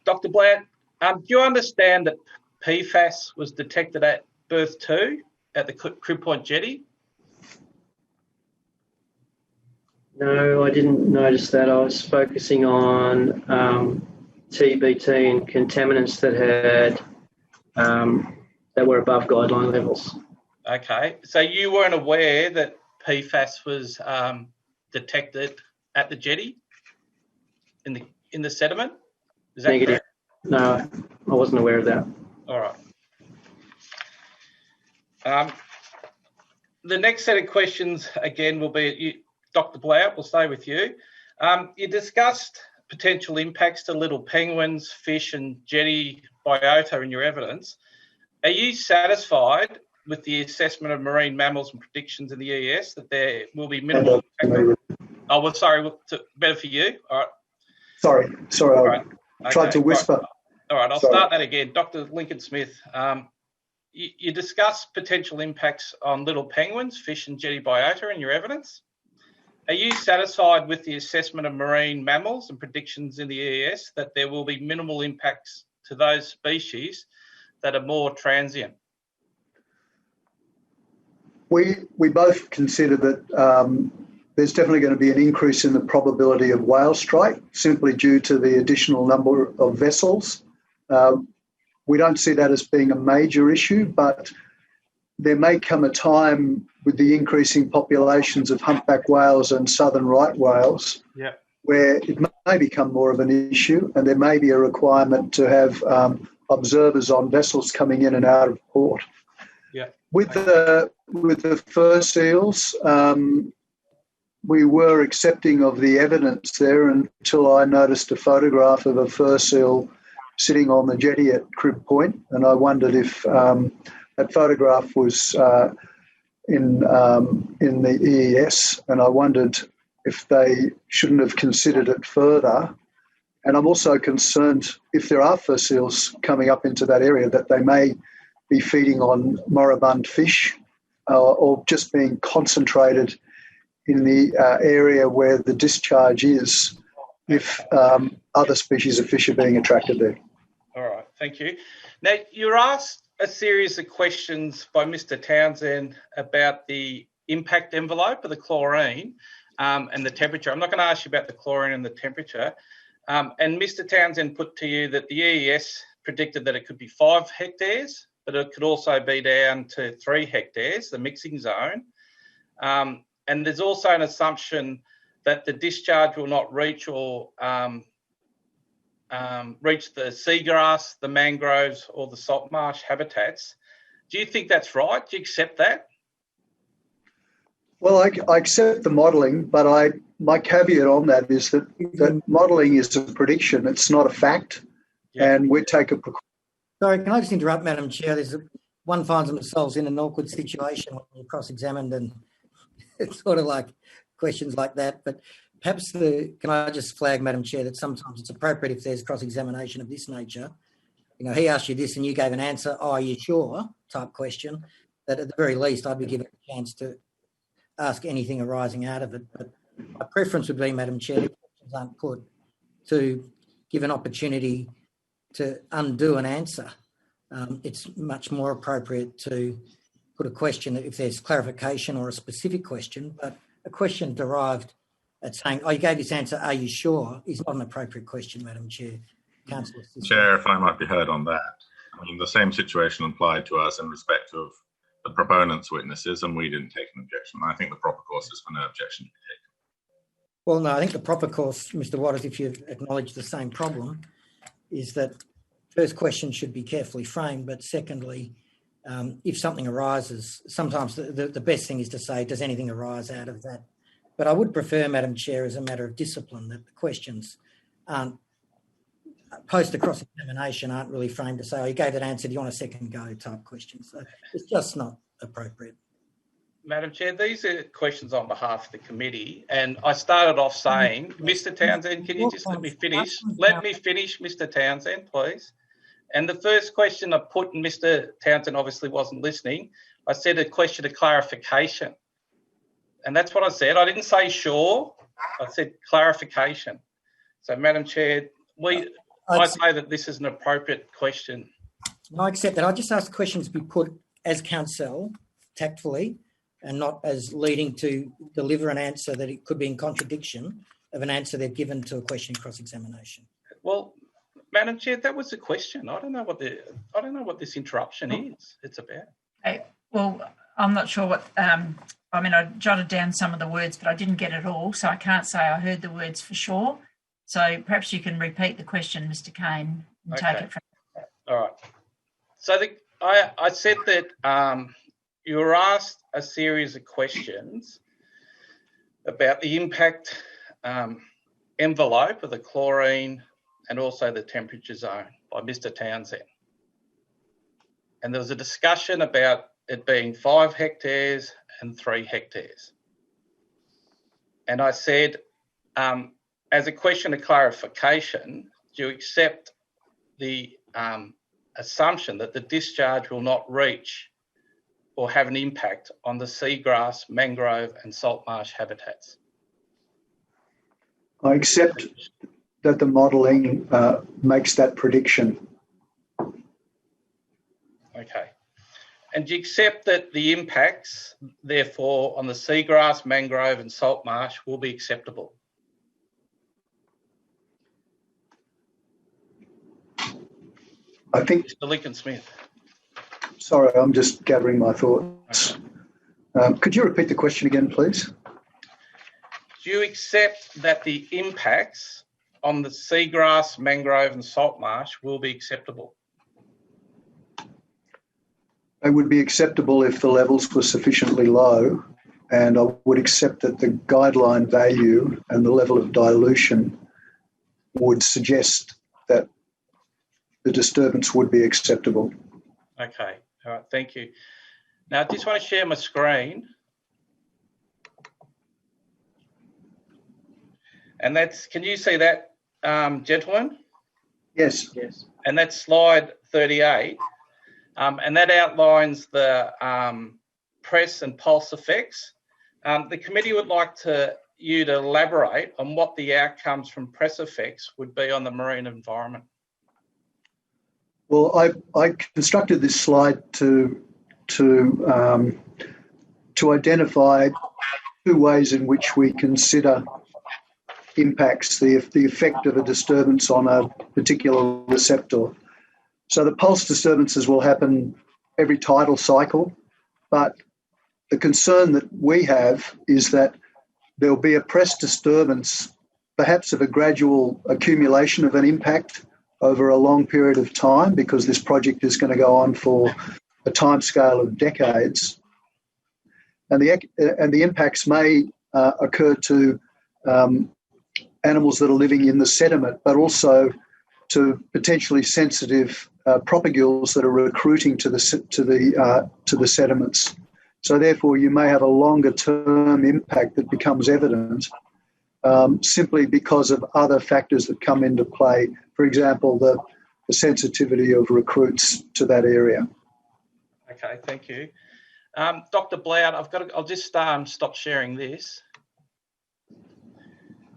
G: Dr. Blount, do you understand that PFAS was detected at Berth 2 at the Crib Point Jetty?
F: No, I didn't notice that. I was focusing on TBT and contaminants that were above guideline levels.
G: Okay, so you weren't aware that PFAS was detected at the jetty in the sediment? Is that
F: Negative.
G: correct?
F: No, I wasn't aware of that.
G: All right. The next set of questions, again, will be Dr. Blount, we'll stay with you. You discussed potential impacts to little penguins, fish and jetty biota in your evidence. Are you satisfied with the assessment of marine mammals and predictions in the EES that there will be minimal impact? Oh, well, sorry, better for you. All right.
E: Sorry,
G: All right.
E: I tried to whisper.
G: All right, I'll start that again. Dr. Lincoln Smith, you discussed potential impacts on little penguins, fish and jetty biota in your evidence. Are you satisfied with the assessment of marine mammals and predictions in the EES that there will be minimal impacts to those species that are more transient?
E: We both consider that there's definitely going to be an increase in the probability of whale strike simply due to the additional number of vessels. We don't see that as being a major issue, but there may come a time with the increasing populations of humpback whales and southern right whales where it may become more of an issue, and there may be a requirement to have observers on vessels coming in and out of port.
G: Yeah.
E: With the fur seals, we were accepting of the evidence there until I noticed a photograph of a fur seal sitting on the jetty at Crib Point, and I wondered if that photograph was in the EES, and I wondered if they shouldn't have considered it further. And I'm also concerned if there are fur seals coming up into that area that they may be feeding on moribund fish or just being concentrated in the area where the discharge is if other species of fish are being attracted there.
G: All right, thank you. Now, you were asked a series of questions by Mr. Townsend about the impact envelope of the chlorine and the temperature. I'm not going to ask you about the chlorine and the temperature. And Mr. Townsend put to you that the EES predicted that it could be 5 hectares, but it could also be down to 3 hectares, the mixing zone. And there's also an assumption that the discharge will not reach or reach the seagrass, the mangroves, or the salt marsh habitats. Do you think that's right? Do you accept that?
E: Well, I accept the modelling, but my caveat on that is that modelling is a prediction. It's not a fact, and we take a precaution.
C: Sorry, can I just interrupt, Madam Chair? One finds themselves in an awkward situation when you're cross-examined, and it's sort of like questions like that. But perhaps can I just flag, Madam Chair, that sometimes it's appropriate if there's cross-examination of this nature. You know, he asked you this and you gave an answer, "Oh, are you sure?" type question, that at the very least I'd be given a chance to ask anything arising out of it. But my preference would be, Madam Chair, if questions aren't put, to give an opportunity to undo an answer. It's much more appropriate to put a question if there's clarification or a specific question, but a question derived at saying, "Oh, you gave this answer, are you sure?" is not an appropriate question, Madam Chair. Councillor.
D: Chair, if I might be heard on that. I mean, the same situation applied to us in respect of the proponent's witnesses, and we didn't take an objection. I think the proper course is for no objection to be taken.
C: Well, no, I think the proper course, Mr. Waters, if you've acknowledged the same problem, is that first question should be carefully framed, but secondly, if something arises, sometimes the best thing is to say, does anything arise out of that? But I would prefer, Madam Chair, as a matter of discipline, that the questions aren't post the cross-examination aren't really framed to say, "Oh, you gave that answer, do you want a second go?" type questions. So it's just not appropriate.
G: Madam Chair, these are questions on behalf of the committee, and I started off saying, Mr. Townsend, can you just let me finish? Let me finish, Mr. Townsend, please. And the first question I put, and Mr. Townsend obviously wasn't listening, I said a question of clarification. And that's what I said. I didn't say sure, I said clarification. So, Madam Chair, I say that this is an appropriate question.
C: I accept that. I just ask the questions be put as counsel, tactfully, and not as leading to deliver an answer that it could be in contradiction of an answer they've given to a question in cross-examination.
G: Well, Madam Chair, that was the question. I don't know what this interruption is. It's about.
A: Okay. Well, I'm not sure what. I jotted down some of the words, but I didn't get it all, so I can't say I heard the words for sure. So perhaps you can repeat the question, Mr. Kane, and take it from there.
G: All right. So I said that you were asked a series of questions about the impact envelope of the chlorine and also the temperature zone by Mr. Townsend. And there was a discussion about it being 5 hectares and 3 hectares. And I said, as a question of clarification, do you accept the assumption that the discharge will not reach or have an impact on the seagrass, mangrove and salt marsh habitats?
E: I accept that the modelling makes that prediction.
G: Okay. And do you accept that the impacts, therefore, on the seagrass, mangrove and salt marsh will be acceptable?
E: I think...
G: Mr. Lincoln Smith.
E: Sorry, I'm just gathering my thoughts. Could you repeat the question again, please?
G: Do you accept that the impacts on the seagrass, mangrove and salt marsh will be acceptable?
E: They would be acceptable if the levels were sufficiently low, and I would accept that the guideline value and the level of dilution would suggest that the disturbance would be acceptable.
G: Okay, all right, thank you. Now, I just want to share my screen. And that's, can you see that, gentlemen?
E: Yes.
F: Yes.
G: And that's slide 38. And that outlines the press and pulse effects. The committee would like you to elaborate on what the outcomes from press effects would be on the marine environment.
E: Well, I constructed this slide to identify 2 ways in which we consider impacts, the effect of a disturbance on a particular receptor. So the pulse disturbances will happen every tidal cycle, but the concern that we have is that there'll be a press disturbance, perhaps of a gradual accumulation of an impact over a long period of time, because this project is going to go on for a timescale of decades. And the impacts may occur to animals that are living in the sediment, but also to potentially sensitive propagules that are recruiting to the sediments. So therefore, you may have a longer term impact that becomes evident simply because of other factors that come into play. For example, the sensitivity of recruits to that area.
G: Okay, thank you. Dr. Blount, I'll just stop sharing this.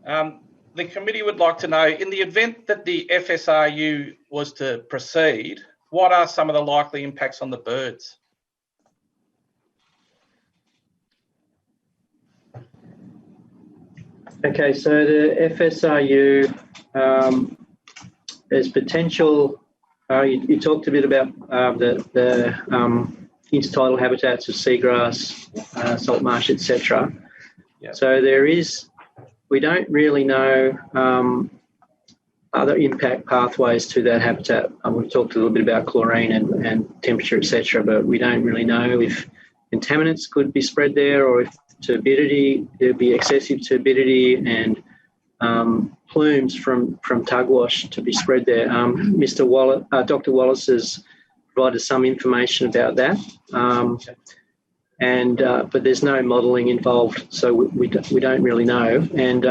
G: The committee would like to know, in the event that the FSRU was to proceed, what are some of the likely impacts on the birds?
F: Okay, so the FSRU, there's potential. You talked a bit about the intertidal habitats of seagrass, salt marsh, etc.
G: Yep.
F: So we don't really know other impact pathways to that habitat. We've talked a little bit about chlorine and temperature, etc., but we don't really know if contaminants could be spread there, or if turbidity, there'd be excessive turbidity and plumes from tugwash to be spread there. Dr. Wallace has provided some information about that, but there's no modelling involved, so we don't really know. And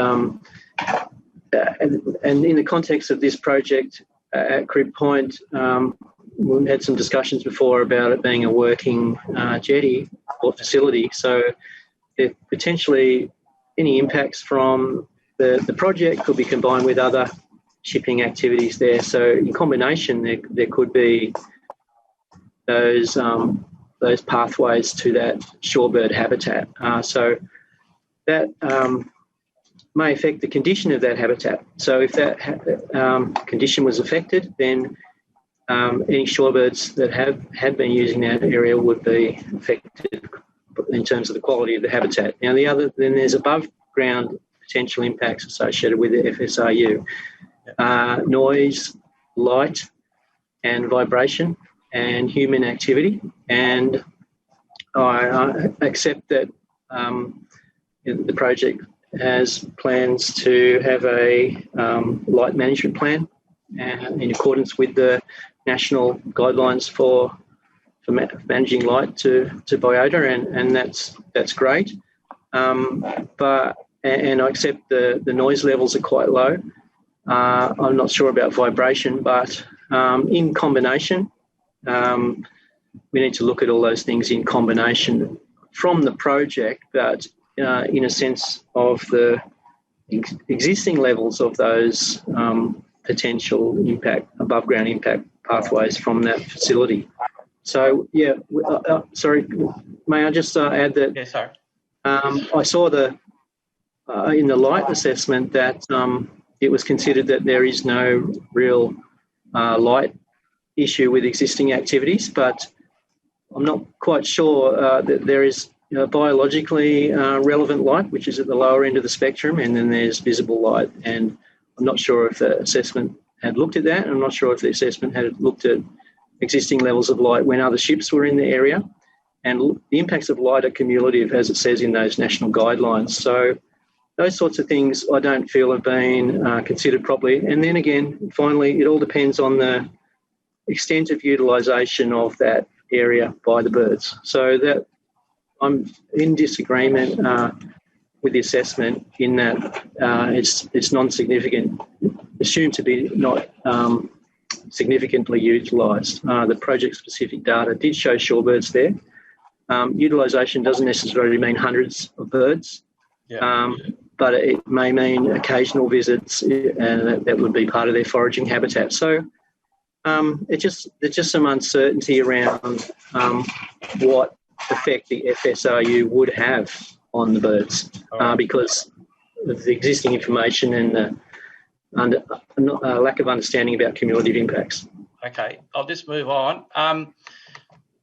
F: in the context of this project at Crib Point, we've had some discussions before about it being a working jetty or facility, so if potentially any impacts from the project could be combined with other shipping activities there. So in combination, there could be those pathways to that shorebird habitat. So that may affect the condition of that habitat. So if that condition was affected, then any shorebirds that had been using that area would be affected in terms of the quality of the habitat. Now, then there's above ground potential impacts associated with the FSRU. Noise, light and vibration and human activity. And I accept that the project has plans to have a light management plan in accordance with the national guidelines for managing light to biota, and that's great. And I accept the noise levels are quite low. I'm not sure about vibration, but in combination, we need to look at all those things in combination from the project, but in a sense of the existing levels of those potential impact, above ground impact pathways from that facility. So, yeah, sorry, may I just add that?
G: Yes, sir.
F: I saw in the light assessment that it was considered that there is no real light issue with existing activities, but I'm not quite sure that there is biologically relevant light, which is at the lower end of the spectrum, and then there's visible light. And I'm not sure if the assessment had looked at that. I'm not sure if the assessment had looked at existing levels of light when other ships were in the area. And the impacts of light are cumulative, as it says in those national guidelines. So those sorts of things I don't feel have been considered properly. And then again, finally, it all depends on the extent of utilisation of that area by the birds. So that I'm in disagreement with the assessment in that it's non-significant, assumed to be not significantly utilised. The project-specific data did show shorebirds there. Utilisation doesn't necessarily mean hundreds of birds, but it may mean occasional visits, and that would be part of their foraging habitat. So there's just some uncertainty around what effect the FSRU would have on the birds, because the existing information and lack of understanding about cumulative impacts.
G: Okay, I'll just move on.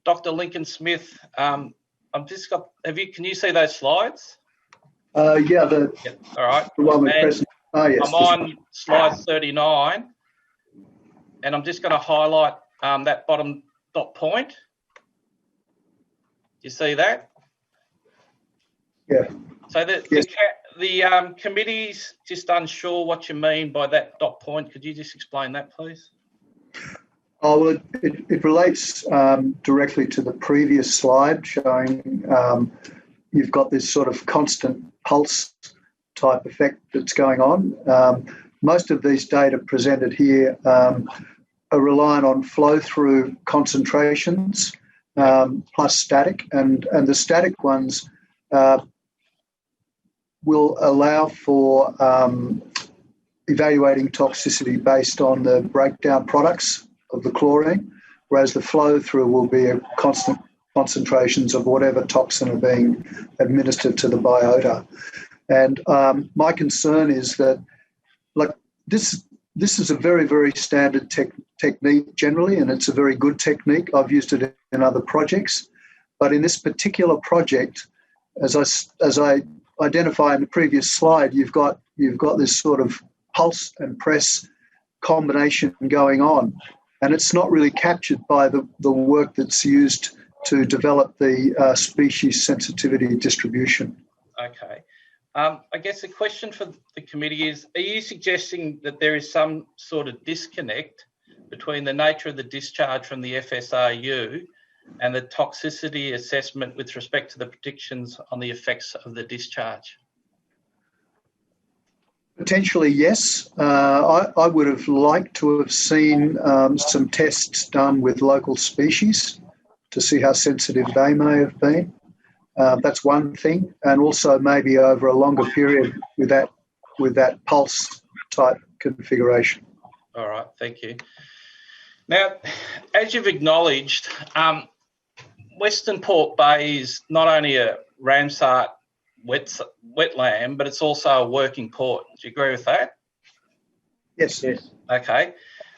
G: Dr. Lincoln Smith, Can you see those slides?
E: Yeah.
G: Yeah, all right.
E: The one with present. Oh, yes.
G: I'm on slide 39, and I'm just going to highlight that bottom dot point. Do you see that?
E: Yeah.
G: So the committee's just unsure what you mean by that dot point. Could you just explain that, please?
E: Oh, well, it relates directly to the previous slide showing you've got this sort of constant pulse type effect that's going on. Most of these data presented here are reliant on flow-through concentrations plus static, and the static ones will allow for evaluating toxicity based on the breakdown products of the chlorine, whereas the flow-through will be a constant concentrations of whatever toxin are being administered to the biota. And my concern is that, like, this is a very, very standard technique generally, and it's a very good technique. I've used it in other projects, but in this particular project, as I identify in the previous slide, you've got this sort of pulse and press combination going on, and it's not really captured by the work that's used to develop the species sensitivity distribution.
G: Okay. I guess the question for the committee is, are you suggesting that there is some sort of disconnect between the nature of the discharge from the FSRU and the toxicity assessment with respect to the predictions on the effects of the discharge?
E: Potentially, yes. I would have liked to have seen some tests done with local species to see how sensitive they may have been. That's one thing, and also maybe over a longer period with that pulse type configuration.
G: All right, thank you. Now, as you've acknowledged, Western Port Bay is not only a Ramsar wetland, but it's also a working port. Do you agree with that?
E: Yes. Yes.
G: Okay.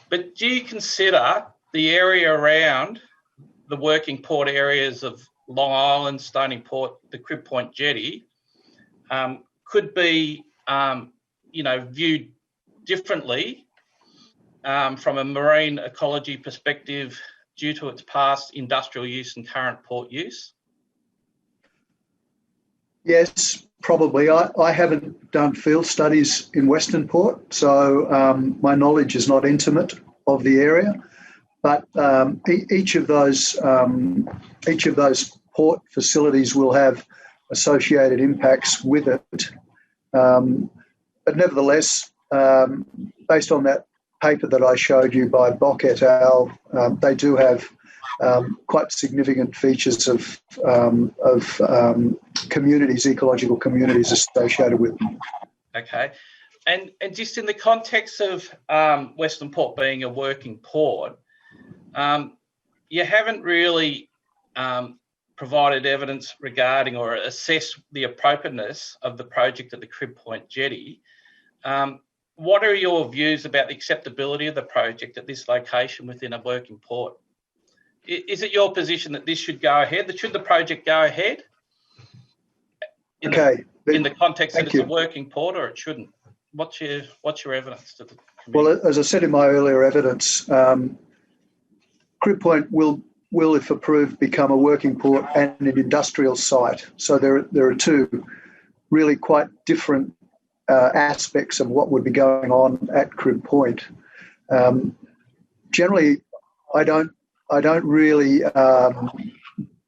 G: But do you consider the area around the working port areas of Long Island, Stony Port, the Crib Point Jetty, could be, viewed differently from a marine ecology perspective due to its past industrial use and current port use?
E: Yes, probably. I haven't done field studies in Western Port, so my knowledge is not intimate of the area. But each of those port facilities will have associated impacts with it. But nevertheless, based on that paper that I showed you by Bock et al., they do have quite significant features of communities, ecological communities associated with them.
G: Okay. And just in the context of Western Port being a working port, you haven't really provided evidence regarding or assessed the appropriateness of the project at the Crib Point Jetty. What are your views about the acceptability of the project at this location within a working port? Is it your position that this should go ahead? Should the project go ahead in the context that it's a working port, or it shouldn't? What's your evidence to the committee?
E: Well, as I said in my earlier evidence, Crib Point will, if approved, become a working port and an industrial site. So there are two really quite different aspects of what would be going on at Crib Point. Generally, I don't really,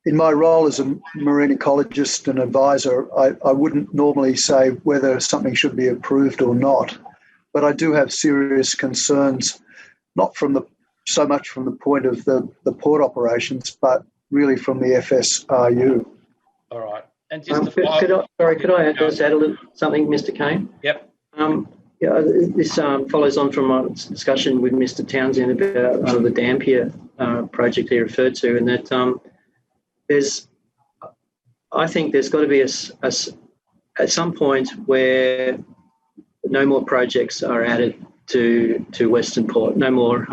E: in my role as a marine ecologist and advisor, I wouldn't normally say whether something should be approved or not. But I do have serious concerns, not so much from the point of the port operations, but really from the FSRU.
G: All right. And just
F: could I just add a little something, Mr. Kane?
G: Yep.
F: This follows on from my discussion with Mr. Townsend about the Dampier project he referred to, and that I think there's got to be at some point where no more projects are added to Western Port, no more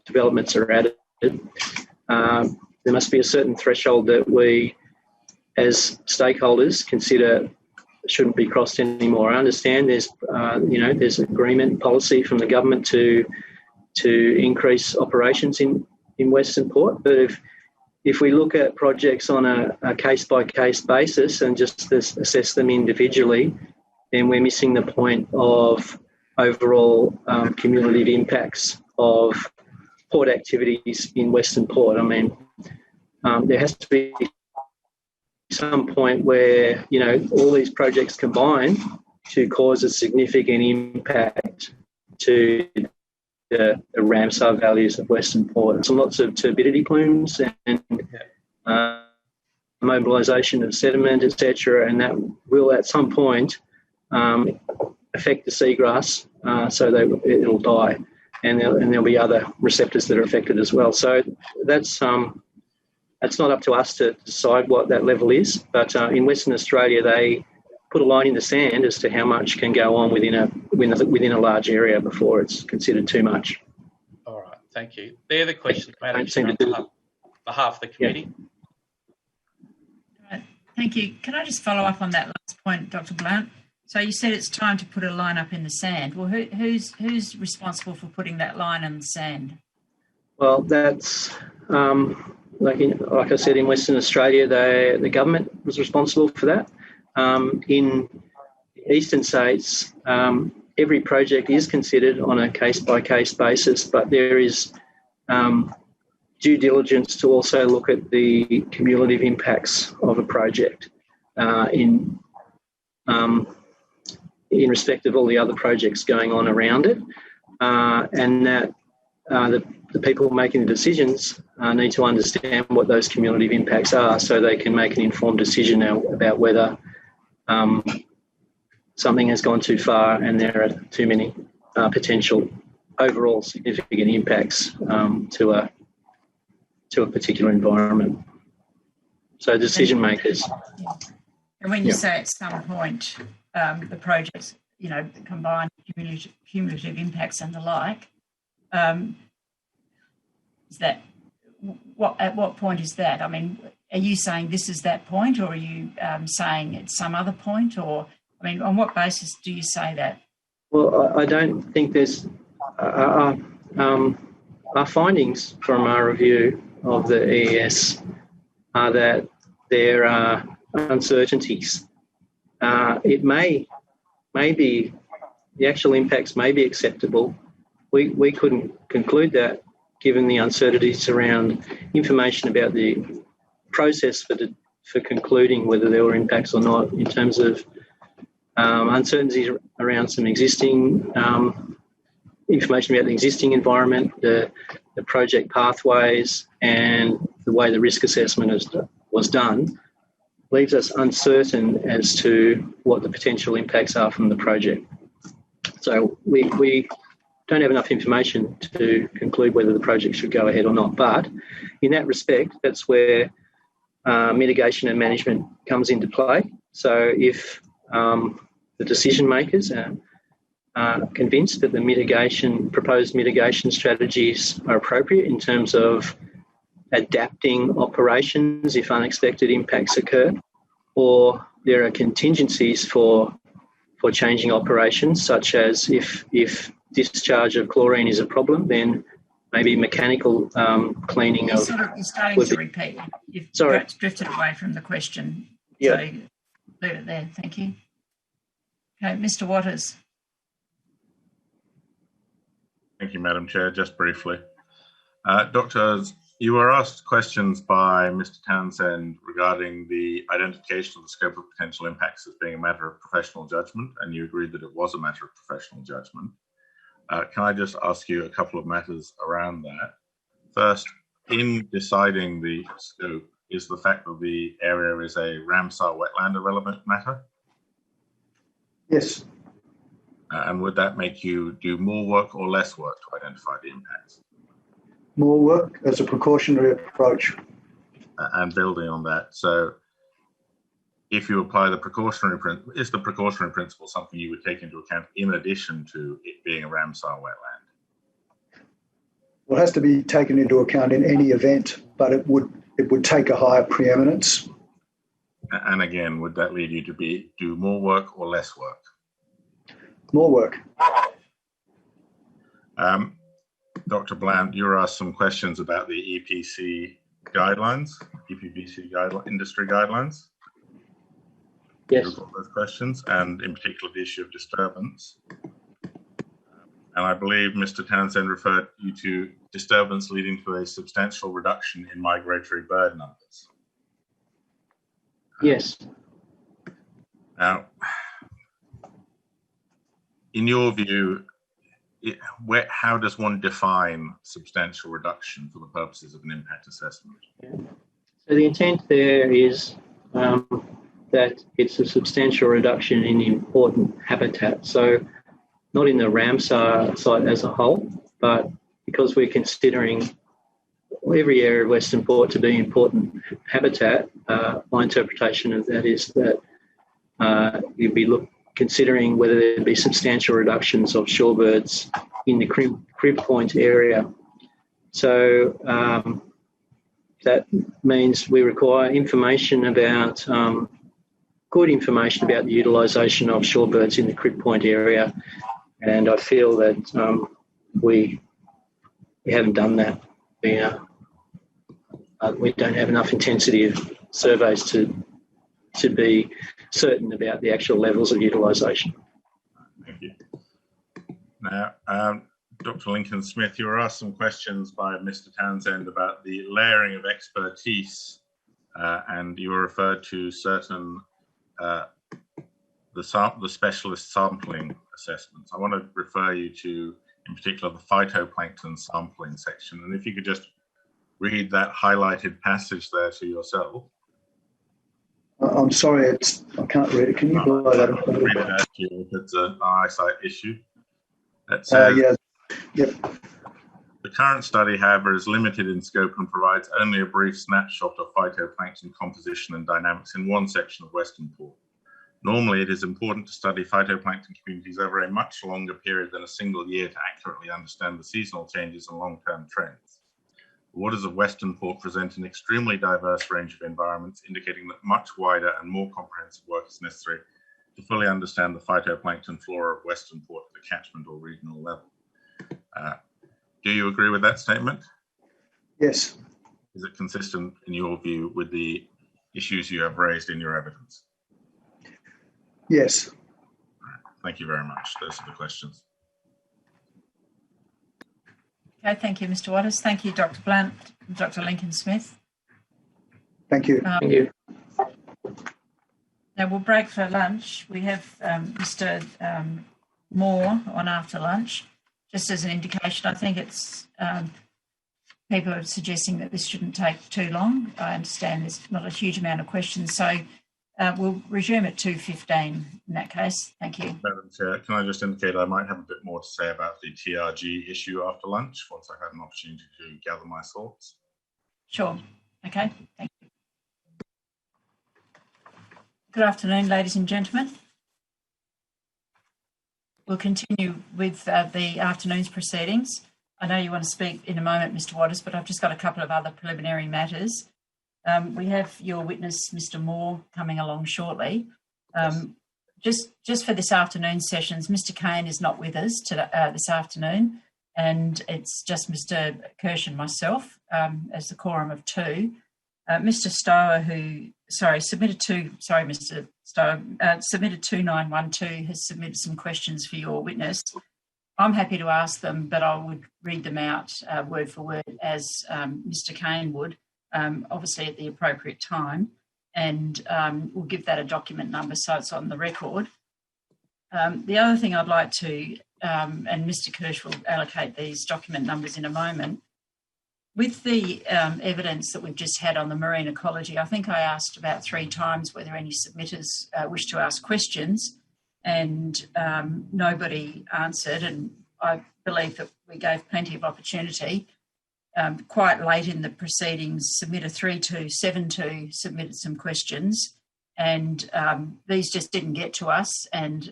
F: developments are added, there must be a certain threshold that we, as stakeholders, consider shouldn't be crossed anymore. I understand there's agreement policy from the government to increase operations in Western Port, but if we look at projects on a case-by-case basis and just assess them individually, then we're missing the point of overall cumulative impacts of port activities in Western Port. I mean, there has to be some point where, all these projects combine to cause a significant impact to the Ramsar values of Western Port. There's lots of turbidity plumes and mobilisation of sediment, etc., and that will at some point affect the seagrass, so it'll die, and there'll be other receptors that are affected as well. So that's not up to us to decide what that level is, but in Western Australia they put a line in the sand as to how much can go on within a large area before it's considered too much.
G: All right, thank you. They're the questions, Madam
F: Don't seem
G: Chair,
F: to do-
G: on behalf of the committee.
A: Right, thank you. Can I just follow up on that last point, Dr. Blount? So you said it's time to put a line up in the sand. Well, who's responsible for putting that line in the sand?
F: Well, that's like I said, in Western Australia, the government was responsible for that. In eastern states, every project is considered on a case-by-case basis, but there is due diligence to also look at the cumulative impacts of a project in respect of all the other projects going on around it, and that the people making the decisions need to understand what those cumulative impacts are so they can make an informed decision about whether something has gone too far and there are too many potential overall significant impacts to a particular environment. So decision makers.
A: And when you say at some point the projects, combine cumulative impacts and the like, is that at what point is that? I mean, are you saying this is that point, or are you saying it's some other point, or on what basis do you say that?
F: Well, I don't think there's our findings from our review of the EES are that there are uncertainties. It may be the actual impacts may be acceptable. We couldn't conclude that given the uncertainties around information about the process for concluding whether there were impacts or not, in terms of uncertainties around some existing information about the existing environment, the project pathways, and the way the risk assessment was done, leaves us uncertain as to what the potential impacts are from the project. So we don't have enough information to conclude whether the project should go ahead or not. But in that respect, that's where mitigation and management comes into play. So if the decision makers are convinced that the proposed mitigation strategies are appropriate in terms of adapting operations if unexpected impacts occur, or there are contingencies for changing operations, such as if discharge of chlorine is a problem, then maybe mechanical cleaning of...
A: You're starting to repeat. You've drifted away from the question.
F: Yeah.
A: So leave it there. Thank you. Okay, Mr. Waters.
D: Thank you, Madam Chair. Just briefly. Doctors, you were asked questions by Mr. Townsend regarding the identification of the scope of potential impacts as being a matter of professional judgment, and you agreed that it was a matter of professional judgment. Can I just ask you a couple of matters around that? First, in deciding the scope, is the fact that the area is a Ramsar wetland a relevant matter?
E: Yes.
D: And would that make you do more work or less work to identify the impacts?
E: More work as a precautionary approach.
D: And building on that, so if you apply the precautionary principle, is the precautionary principle something you would take into account in addition to it being a Ramsar wetland?
E: Well, it has to be taken into account in any event, but it would take a higher preeminence.
D: And again, would that lead you to do more work or less work?
E: More work.
D: Dr. Blount, you were asked some questions about the EPBC guidelines, industry guidelines.
F: Yes.
D: You've got those questions, and in particular the issue of disturbance. And I believe Mr. Townsend referred you to disturbance leading to a substantial reduction in migratory bird numbers.
F: Yes.
D: Now, in your view, how does one define substantial reduction for the purposes of an impact assessment?
F: So the intent there is that it's a substantial reduction in important habitat. So not in the Ramsar site as a whole, but because we're considering every area of Western Port to be important habitat, my interpretation of that is that you'd be considering whether there'd be substantial reductions of shorebirds in the Crib Point area. So that means we require information about, good information about the utilisation of shorebirds in the Crib Point area. And I feel that we haven't done that. We don't have enough intensity of surveys to be certain about the actual levels of utilisation.
D: Thank you. Now, Dr. Lincoln Smith, you were asked some questions by Mr. Townsend about the layering of expertise, and you were referred to certain the specialist sampling assessments. I want to refer you to, in particular, the phytoplankton sampling section, and if you could just read that highlighted passage there to yourself.
E: I'm sorry, I can't read it. Can you blow that up?
D: Read it out to you if it's an eyesight issue. That says,
E: yeah. Yep.
D: The current study, however, is limited in scope and provides only a brief snapshot of phytoplankton composition and dynamics in one section of Western Port. Normally, it is important to study phytoplankton communities over a much longer period than a single year to accurately understand the seasonal changes and long-term trends. The waters of Western Port present an extremely diverse range of environments, indicating that much wider and more comprehensive work is necessary to fully understand the phytoplankton flora of Western Port at the catchment or regional level. Do you agree with that statement?
E: Yes.
D: Is it consistent, in your view, with the issues you have raised in your evidence?
E: Yes.
D: Thank you very much. Those are the questions.
A: Okay, thank you, Mr. Waters. Thank you, Dr. Blount, Dr. Lincoln Smith.
E: Thank you.
F: Thank you.
A: Now we'll break for lunch. We have Mr. Moore on after lunch. Just as an indication, I think it's people are suggesting that this shouldn't take too long. I understand there's not a huge amount of questions, so we'll resume at 2:15 in that case. Thank you.
D: Madam Chair, can I just indicate I might have a bit more to say about the TRG issue after lunch once I've had an opportunity to gather my thoughts?
A: Sure. Okay. Thank you. Good afternoon, ladies and gentlemen. We'll continue with the afternoon's proceedings. I know you want to speak in a moment, Mr. Waters, but I've just got a couple of other preliminary matters. We have your witness, Mr. Moore, coming along shortly. Just for this afternoon's sessions, Mr. Kane is not with us this afternoon, and it's just Mr. Kirsch and myself as the quorum of two. Mr. Stower, submitted 2912, has submitted some questions for your witness. I'm happy to ask them, but I would read them out word for word as Mr. Kane would, obviously at the appropriate time, and we'll give that a document number so it's on the record. The other thing I'd like to, and Mr. Kirsch will allocate these document numbers in a moment, with the evidence that we've just had on the marine ecology, I think I asked about 3 times whether any submitters wish to ask questions, and nobody answered, and I believe that we gave plenty of opportunity. Quite late in the proceedings, submitter 3272 submitted some questions, and these just didn't get to us. And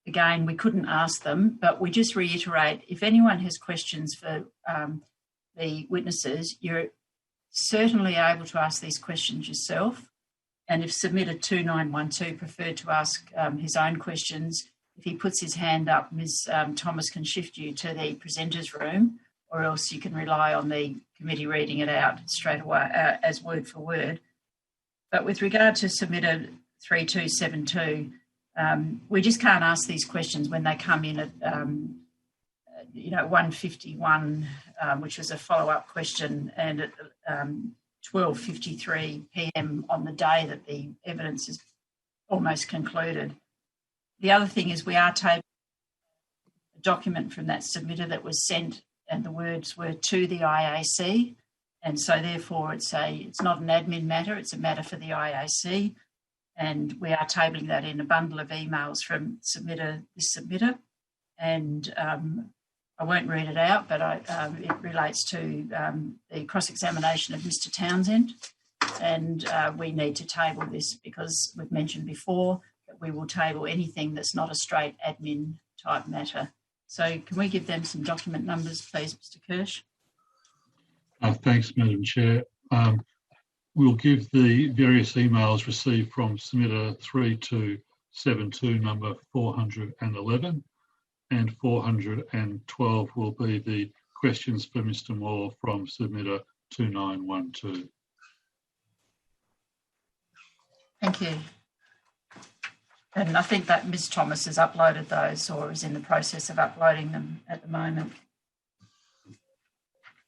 A: again, we couldn't ask them, but we just reiterate, if anyone has questions for the witnesses, you're certainly able to ask these questions yourself. And if submitter 2912 preferred to ask his own questions, if he puts his hand up, Ms. Thomas can shift you to the presenter's room, or else you can rely on the committee reading it out straight away as word for word. But with regard to submitter 3272, we just can't ask these questions when they come in at 1:51, which was a follow-up question, and at 12:53 p.m. on the day that the evidence is almost concluded. The other thing is we are tabling a document from that submitter that was sent, and the words were to the IAC, and so therefore it's not an admin matter, it's a matter for the IAC, and we are tabling that in a bundle of emails from this submitter, and I won't read it out, but it relates to the cross-examination of Mr. Townsend, and we need to table this because we've mentioned before that we will table anything that's not a straight admin type matter. So can we give them some document numbers, please, Mr. Kirsch?
B: Thanks, Madam Chair. We'll give the various emails received from submitter 3272 number 411, and 412 will be the questions for Mr. Moore from submitter 2912.
A: Thank you. And I think that Ms. Thomas has uploaded those or is in the process of uploading them at the moment.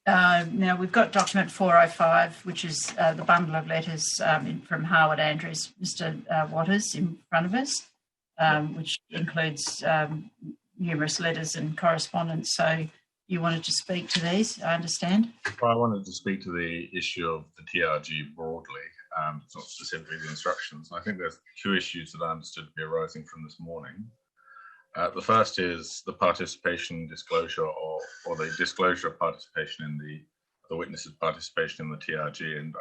A: Now we've got document 405, which is the bundle of letters from Harwood Andrews, Mr. Waters, in front of us, which includes numerous letters and correspondence. So you wanted to speak to these, I understand?
D: Well, I wanted to speak to the issue of the TRG broadly, not specifically the instructions. I think there's two issues that I understood to be arising from this morning. The first is the participation disclosure or the disclosure of participation in the witnesses' participation in the TRG. And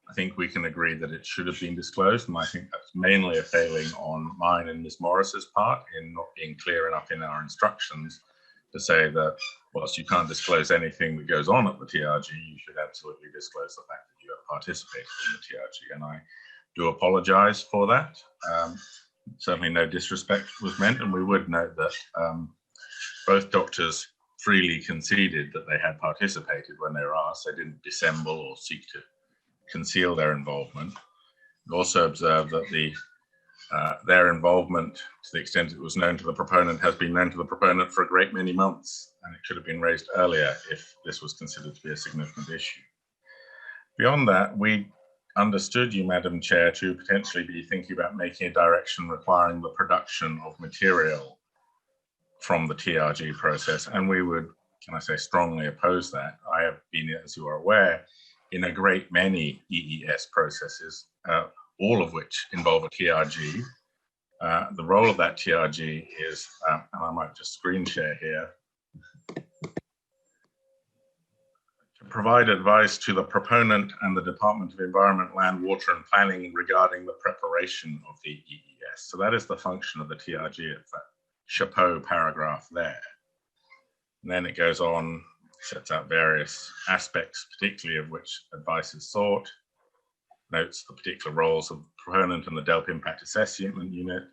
D: I think we can agree that it should have been disclosed. And I think that's mainly a failing on mine and Ms. Morris's part in not being clear enough in our instructions to say that whilst you can't disclose anything that goes on at the TRG, you should absolutely disclose the fact that you have participated in the TRG. And I do apologise for that. Certainly no disrespect was meant, and we would note that both doctors freely conceded that they had participated when they were asked. They didn't dissemble or seek to conceal their involvement. We also observed that their involvement, to the extent it was known to the proponent, has been known to the proponent for a great many months, and it should have been raised earlier if this was considered to be a significant issue. Beyond that, we understood you, Madam Chair, to potentially be thinking about making a direction requiring the production of material from the TRG process, and we would, can I say, strongly oppose that. I have been, as you are aware, in a great many EES processes, all of which involve a TRG. The role of that TRG is, and I might just screen share here, to provide advice to the proponent and the Department of Environment, Land, Water and Planning regarding the preparation of the EES. So that is the function of the TRG. It's that chapeau paragraph there. And then it goes on, sets out various aspects, particularly of which advice is sought, notes the particular roles of the proponent and the DELP Impact Assessment Unit,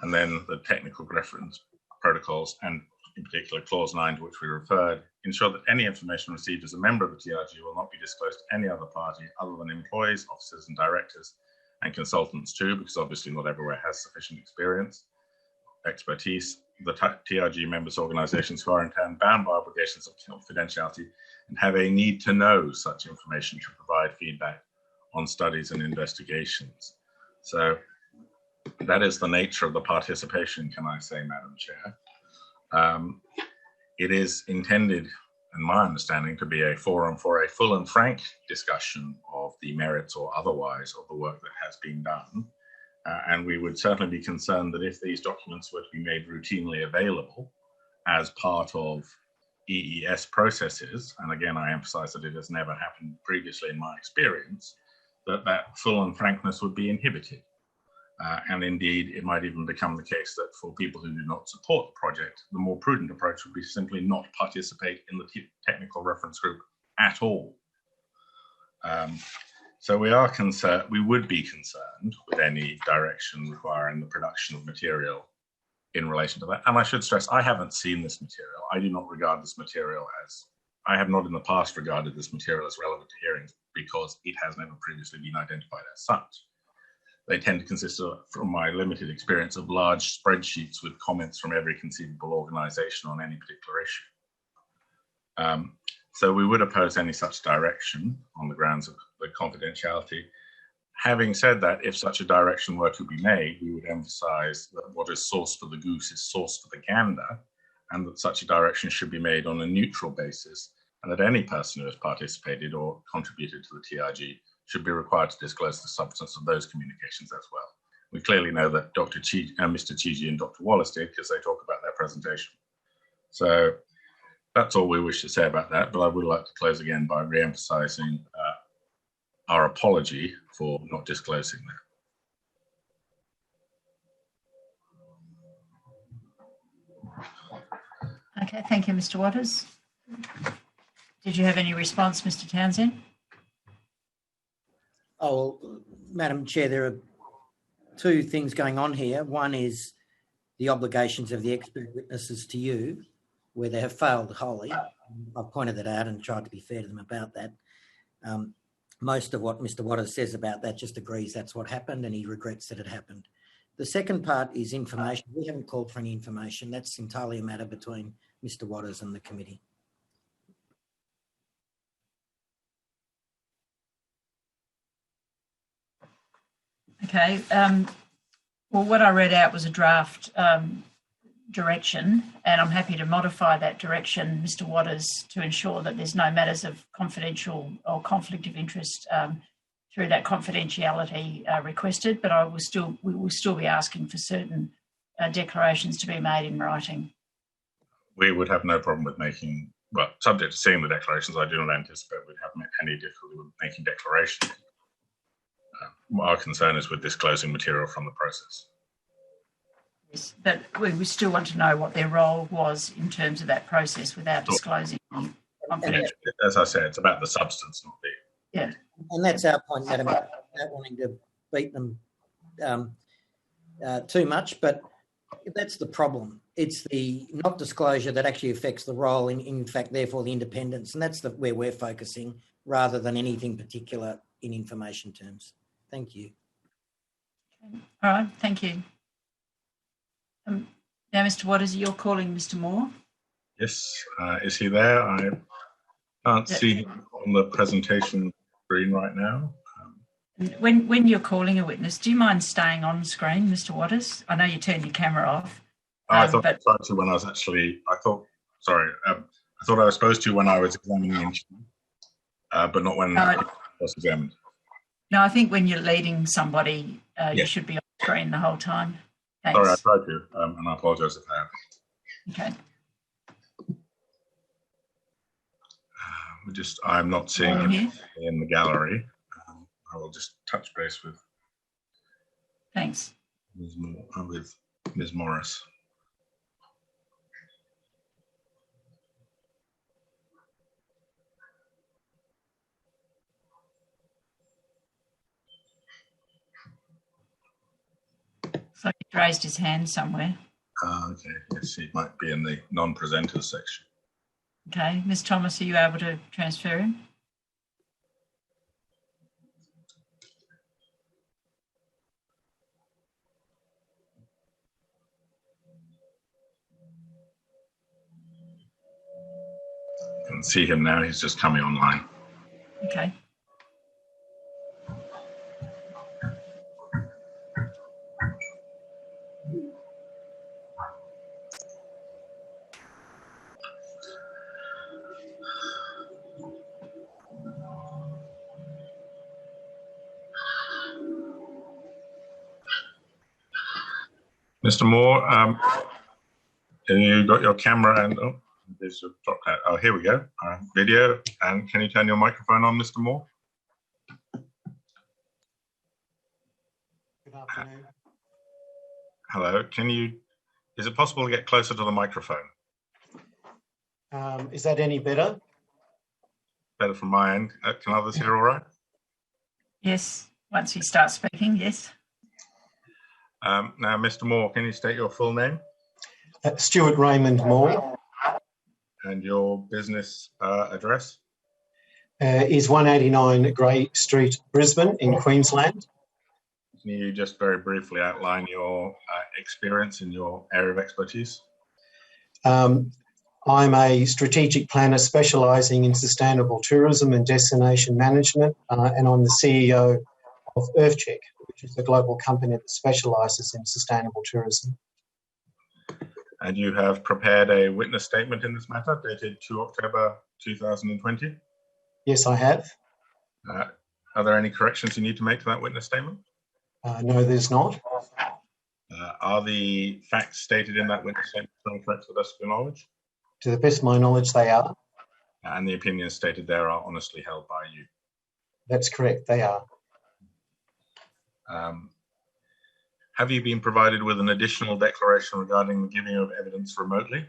D: and then the technical reference protocols, and in particular clause 9 to which we referred, ensure that any information received as a member of the TRG will not be disclosed to any other party other than employees, officers and directors, and consultants too, because obviously not everywhere has sufficient expertise. The TRG members' organisations who are in turn bound by obligations of confidentiality and have a need to know such information to provide feedback on studies and investigations. So that is the nature of the participation, can I say, Madam Chair. It is intended, in my understanding, to be a forum for a full and frank discussion of the merits or otherwise of the work that has been done. And we would certainly be concerned that if these documents were to be made routinely available as part of EES processes, and again, I emphasize that it has never happened previously in my experience, that full and frankness would be inhibited. And indeed, it might even become the case that for people who do not support the project, the more prudent approach would be simply not participate in the technical reference group at all. So we would be concerned with any direction requiring the production of material in relation to that. And I should stress, I haven't seen this material. I do not regard this material I have not in the past regarded this material as relevant to hearings because it has never previously been identified as such. They tend to consist of, from my limited experience, of large spreadsheets with comments from every conceivable organisation on any particular issue. So we would oppose any such direction on the grounds of the confidentiality. Having said that, if such a direction were to be made, we would emphasise that what is sauce for the goose is sauce for the gander, and that such a direction should be made on a neutral basis, and that any person who has participated or contributed to the TRG should be required to disclose the substance of those communications as well. We clearly know that Mr. Chigi and Dr. Wallace did because they talk about their presentation. So that's all we wish to say about that, but I would like to close again by re-emphasising our apology for not disclosing
A: that. Okay, thank you, Mr. Waters. Did you have any response, Mr. Townsend?
C: Oh, well, Madam Chair, there are two things going on here. One is the obligations of the expert witnesses to you, where they have failed wholly. I've pointed that out and tried to be fair to them about that. Most of what Mr. Waters says about that just agrees that's what happened and he regrets that it happened. The second part is information. We haven't called for any information. That's entirely a matter between Mr. Waters and the committee.
A: Okay. Well, what I read out was a draft direction, and I'm happy to modify that direction, Mr. Waters, to ensure that there's no matters of confidential or conflict of interest through that confidentiality requested, but we will still be asking for certain declarations to be made in writing.
D: We would have no problem with making, well, subject to seeing the declarations, I do not anticipate we'd have any difficulty with making declarations. Our concern is with disclosing material from the process.
A: Yes, but we still want to know what their role was in terms of that process without disclosing confidential.
D: As I said, it's about the substance, not the...
A: Yeah.
C: And that's our point, Madam, without wanting to beat them too much, but that's the problem. It's the not disclosure that actually affects the role, in fact, therefore the independence, and that's where we're focusing rather than anything particular in information terms. Thank you.
A: All right, thank you. Now, Mr. Waters, you're calling Mr. Moore?
D: Yes, is he there? I can't see him on the presentation screen right now.
A: When you're calling a witness, do you mind staying on screen, Mr. Waters? I know you turned your camera off.
D: I thought I tried to when I was actually, I thought I was supposed to when I was examining the instrument, but not when I was examined.
A: No, I think when you're leading somebody, you should be on screen the whole time. Thanks.
D: Sorry, I tried to, and I apologise if I have.
A: Okay.
D: I'm not seeing him in the gallery. I will just touch base with.
A: Thanks.
D: With Ms. Morris.
A: So he raised his hand somewhere.
D: Okay, yes, he might be in the non-presenters section.
A: Okay, Ms. Thomas, are you able to transfer him?
D: I can see him now, he's just coming online.
A: Okay.
D: Mr. Moore, you got your camera and there's a drop out. Oh, here we go. Video, and can you turn your microphone on, Mr. Moore?
C: afternoon.
D: Hello. Is it possible to get closer to the microphone?
C: Is that any better?
D: Better from my end. Can others hear all right?
A: Yes, once you start speaking, yes.
D: Now, Mr. Moore, can you state your full name?
C: Stuart Raymond Moore.
D: And your business address?
C: Is 189 Grey Street, Brisbane in Queensland.
D: Can you just very briefly outline your experience in your area of expertise?
C: I'm a strategic planner specialising in sustainable tourism and destination management, and I'm the CEO of Earthcheck, which is a global company that specialises in sustainable tourism.
D: And you have prepared a witness statement in this matter dated 2 October 2020?
C: Yes, I have.
D: Are there any corrections you need to make to that witness statement?
C: No, there's not.
D: Are the facts stated in that witness statement correct to the best of your knowledge?
C: To the best of my knowledge, they are.
D: And the opinions stated there are honestly held by you?
C: That's correct, they are.
D: Have you been provided with an additional declaration regarding the giving of evidence remotely?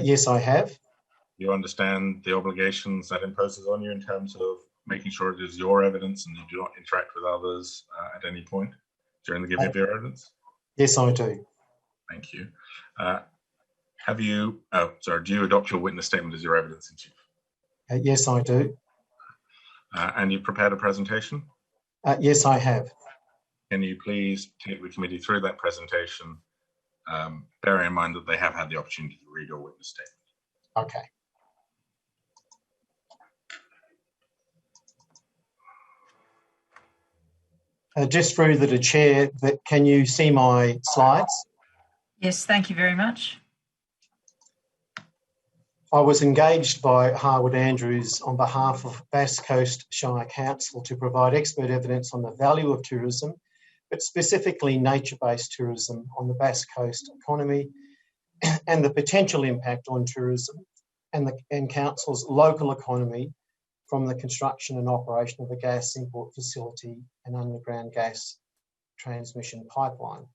C: Yes, I have.
D: You understand the obligations that imposes on you in terms of making sure it is your evidence and you do not interact with others at any point during the giving of your evidence?
C: Yes, I do.
D: Thank you. Do you adopt your witness statement as your evidence in chief?
C: Yes, I do.
D: And you've prepared a presentation?
C: Yes, I have.
D: Can you please take the committee through that presentation, bearing in mind that they have had the opportunity to read your witness statement?
C: Okay. Just through the chair, can you see my slides?
A: Yes, thank you very much.
C: I was engaged by Harwood Andrews on behalf of Bass Coast Shire Council to provide expert evidence on the value of tourism, but specifically nature-based tourism on the Bass Coast economy and the potential impact on tourism and Council's local economy from the construction and operation of a gas import facility and underground gas transmission pipeline.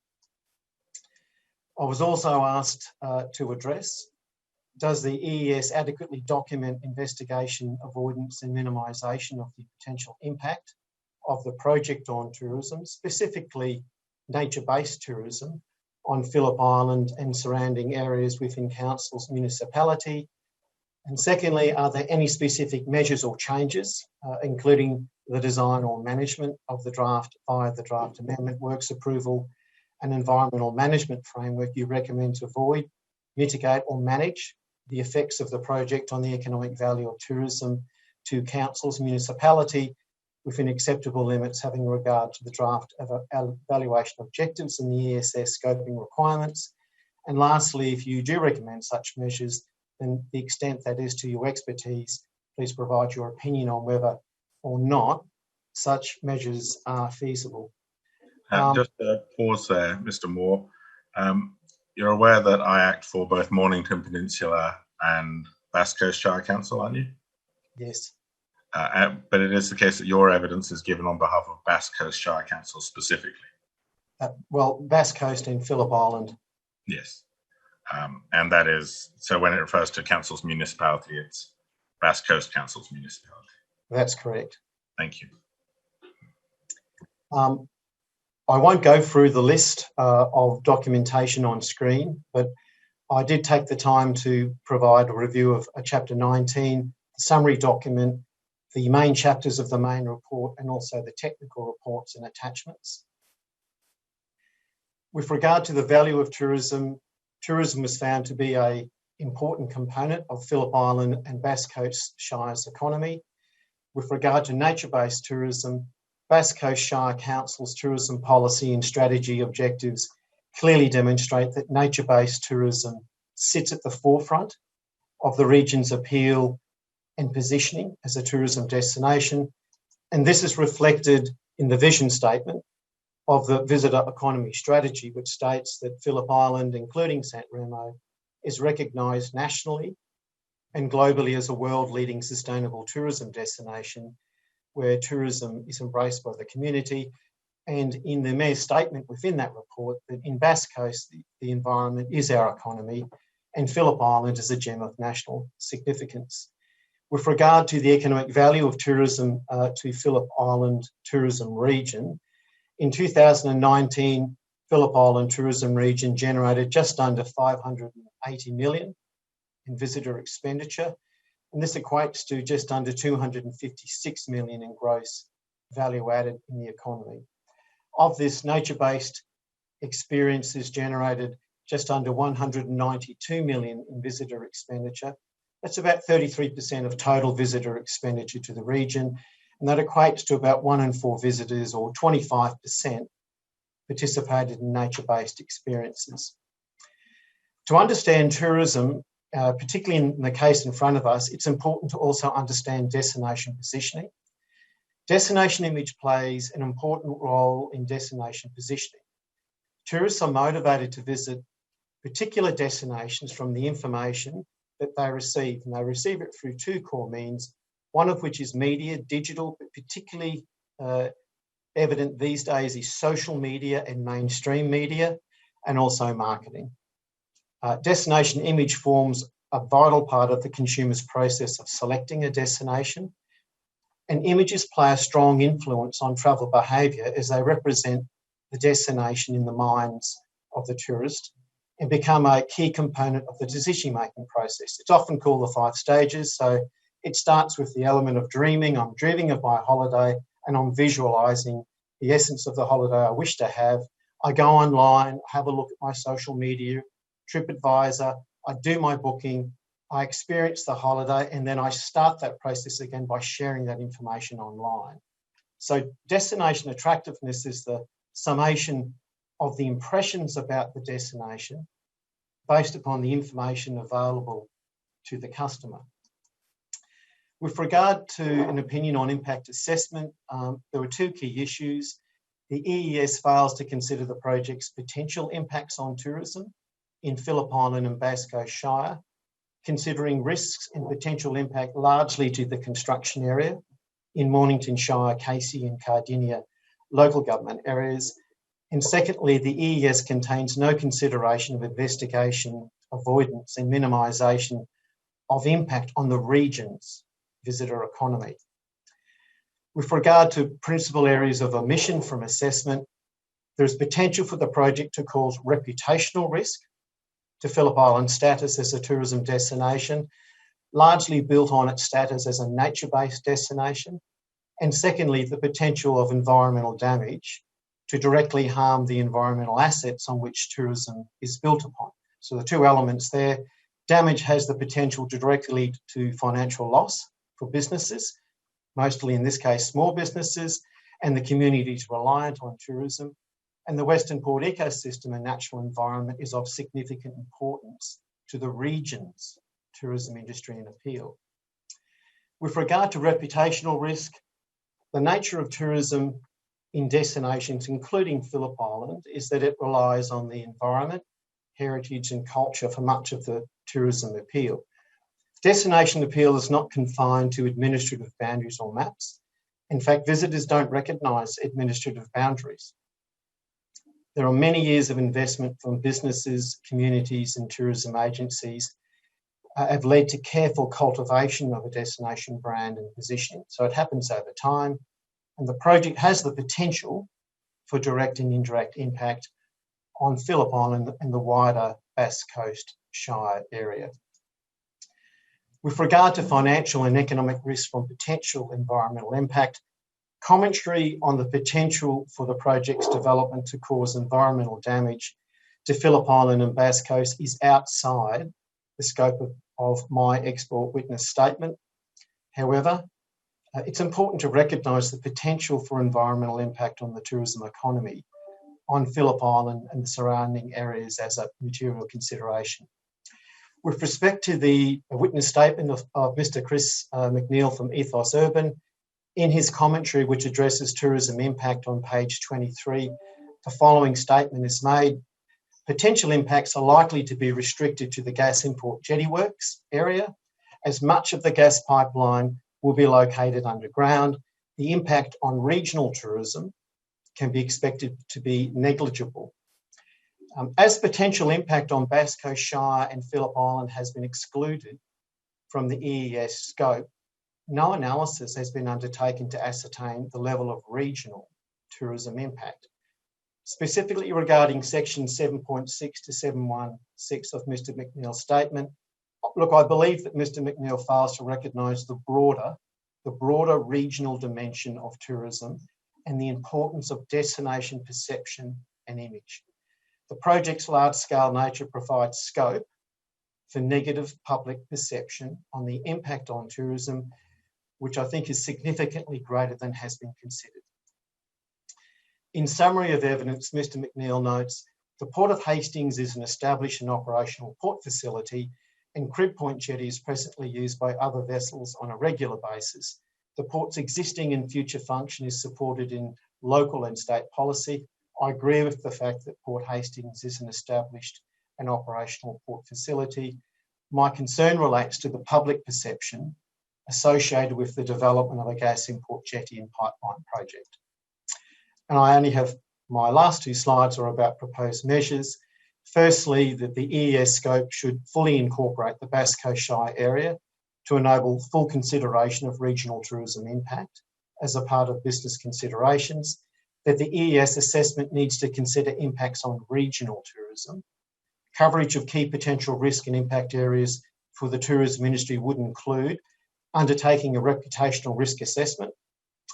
C: I was also asked to address, does the EES adequately document investigation, avoidance and minimisation of the potential impact of the project on tourism, specifically nature-based tourism on Phillip Island and surrounding areas within Council's municipality? And secondly, are there any specific measures or changes, including the design or management of the draft via the draft amendment, works approval and environmental management framework you recommend to avoid, mitigate or manage the effects of the project on the economic value of tourism to Council's municipality within acceptable limits having regard to the draft evaluation objectives and the ESS scoping requirements? And lastly, if you do recommend such measures, then the extent that is to your expertise, please provide your opinion on whether or not such measures are feasible.
D: Just a pause there, Mr. Moore. You're aware that I act for both Mornington Peninsula and Bass Coast Shire Council, aren't you?
C: Yes.
D: But it is the case that your evidence is given on behalf of Bass Coast Shire Council specifically.
C: Well, Bass Coast and Phillip Island.
D: Yes. And that is, so when it refers to Council's municipality, it's Bass Coast Council's municipality.
C: That's correct.
D: Thank you.
C: I won't go through the list of documentation on screen, but I did take the time to provide a review of Chapter 19, the summary document, the main chapters of the main report, and also the technical reports and attachments. With regard to the value of tourism, tourism was found to be an important component of Phillip Island and Bass Coast Shire's economy. With regard to nature-based tourism, Bass Coast Shire Council's tourism policy and strategy objectives clearly demonstrate that nature-based tourism sits at the forefront of the region's appeal and positioning as a tourism destination. And this is reflected in the vision statement of the Visitor Economy Strategy, which states that Phillip Island, including St Remo, is recognised nationally and globally as a world-leading sustainable tourism destination where tourism is embraced by the community
H: And in the Mayor's statement within that report, that in Bass Coast, the environment is our economy, and Phillip Island is a gem of national significance. With regard to the economic value of tourism to Phillip Island tourism region, in 2019, Phillip Island tourism region generated just under 580 million in visitor expenditure, and this equates to just under 256 million in gross value added in the economy. Of this, nature-based experiences generated just under 192 million in visitor expenditure. That's about 33% of total visitor expenditure to the region, and that equates to about 1 in 4 visitors, or 25%, participated in nature-based experiences. To understand tourism, particularly in the case in front of us, it's important to also understand destination positioning. Destination image plays an important role in destination positioning. Tourists are motivated to visit particular destinations from the information that they receive, and they receive it through 2 core means, one of which is media, digital, but particularly evident these days is social media and mainstream media, and also marketing. Destination image forms a vital part of the consumer's process of selecting a destination, and images play a strong influence on travel behaviour as they represent the destination in the minds of the tourist and become a key component of the decision-making process. It's often called the 5 stages. So it starts with the element of dreaming. I'm dreaming of my holiday and I'm visualising the essence of the holiday I wish to have. I go online, have a look at my social media, TripAdvisor, I do my booking, I experience the holiday, and then I start that process again by sharing that information online. So destination attractiveness is the summation of the impressions about the destination based upon the information available to the customer. With regard to an opinion on impact assessment, there were 2 key issues. The EES fails to consider the project's potential impacts on tourism in Phillip Island and Bass Coast Shire, considering risks and potential impact largely to the construction area in Mornington Shire, Casey and Cardinia local government areas. And secondly, the EES contains no consideration of investigation, avoidance and minimisation of impact on the region's visitor economy. With regard to principal areas of omission from assessment, there is potential for the project to cause reputational risk to Phillip Island's status as a tourism destination, largely built on its status as a nature-based destination. And secondly, the potential of environmental damage to directly harm the environmental assets on which tourism is built upon. So the 2 elements there, damage has the potential to directly lead to financial loss for businesses, mostly in this case small businesses, and the communities reliant on tourism. And the Western Port ecosystem and natural environment is of significant importance to the region's tourism industry and appeal. With regard to reputational risk, the nature of tourism in destinations, including Phillip Island, is that it relies on the environment, heritage and culture for much of the tourism appeal. Destination appeal is not confined to administrative boundaries or maps. In fact, visitors don't recognise administrative boundaries. There are many years of investment from businesses, communities and tourism agencies have led to careful cultivation of a destination brand and positioning. So it happens over time, and the project has the potential for direct and indirect impact on Phillip Island and the wider Bass Coast Shire area. With regard to financial and economic risk from potential environmental impact, commentary on the potential for the project's development to cause environmental damage to Phillip Island and Bass Coast is outside the scope of my expert witness statement. However, it's important to recognise the potential for environmental impact on the tourism economy on Phillip Island and the surrounding areas as a material consideration. With respect to the witness statement of Mr. Chris McNeil from Ethos Urban, in his commentary which addresses tourism impact on page 23, the following statement is made. Potential impacts are likely to be restricted to the gas import jetty works area, as much of the gas pipeline will be located underground. The impact on regional tourism can be expected to be negligible. As potential impact on Bass Coast Shire and Phillip Island has been excluded from the EES scope, no analysis has been undertaken to ascertain the level of regional tourism impact. Specifically regarding section 7.6 to 7.16 of Mr McNeill's statement, look, I believe that Mr McNeill fails to recognise the broader regional dimension of tourism and the importance of destination perception and image. The project's large-scale nature provides scope for negative public perception on the impact on tourism, which I think is significantly greater than has been considered. In summary of evidence, Mr McNeill notes, the Port of Hastings is an established and operational port facility, and Crib Point Jetty is presently used by other vessels on a regular basis. The port's existing and future function is supported in local and state policy. I agree with the fact that Port Hastings is an established and operational port facility. My concern relates to the public perception associated with the development of a gas import jetty and pipeline project. And I only have, my last two slides are about proposed measures. Firstly, that the EES scope should fully incorporate the Bass Coast Shire area to enable full consideration of regional tourism impact as a part of business considerations, that the EES assessment needs to consider impacts on regional tourism. Coverage of key potential risk and impact areas for the tourism industry would include undertaking a reputational risk assessment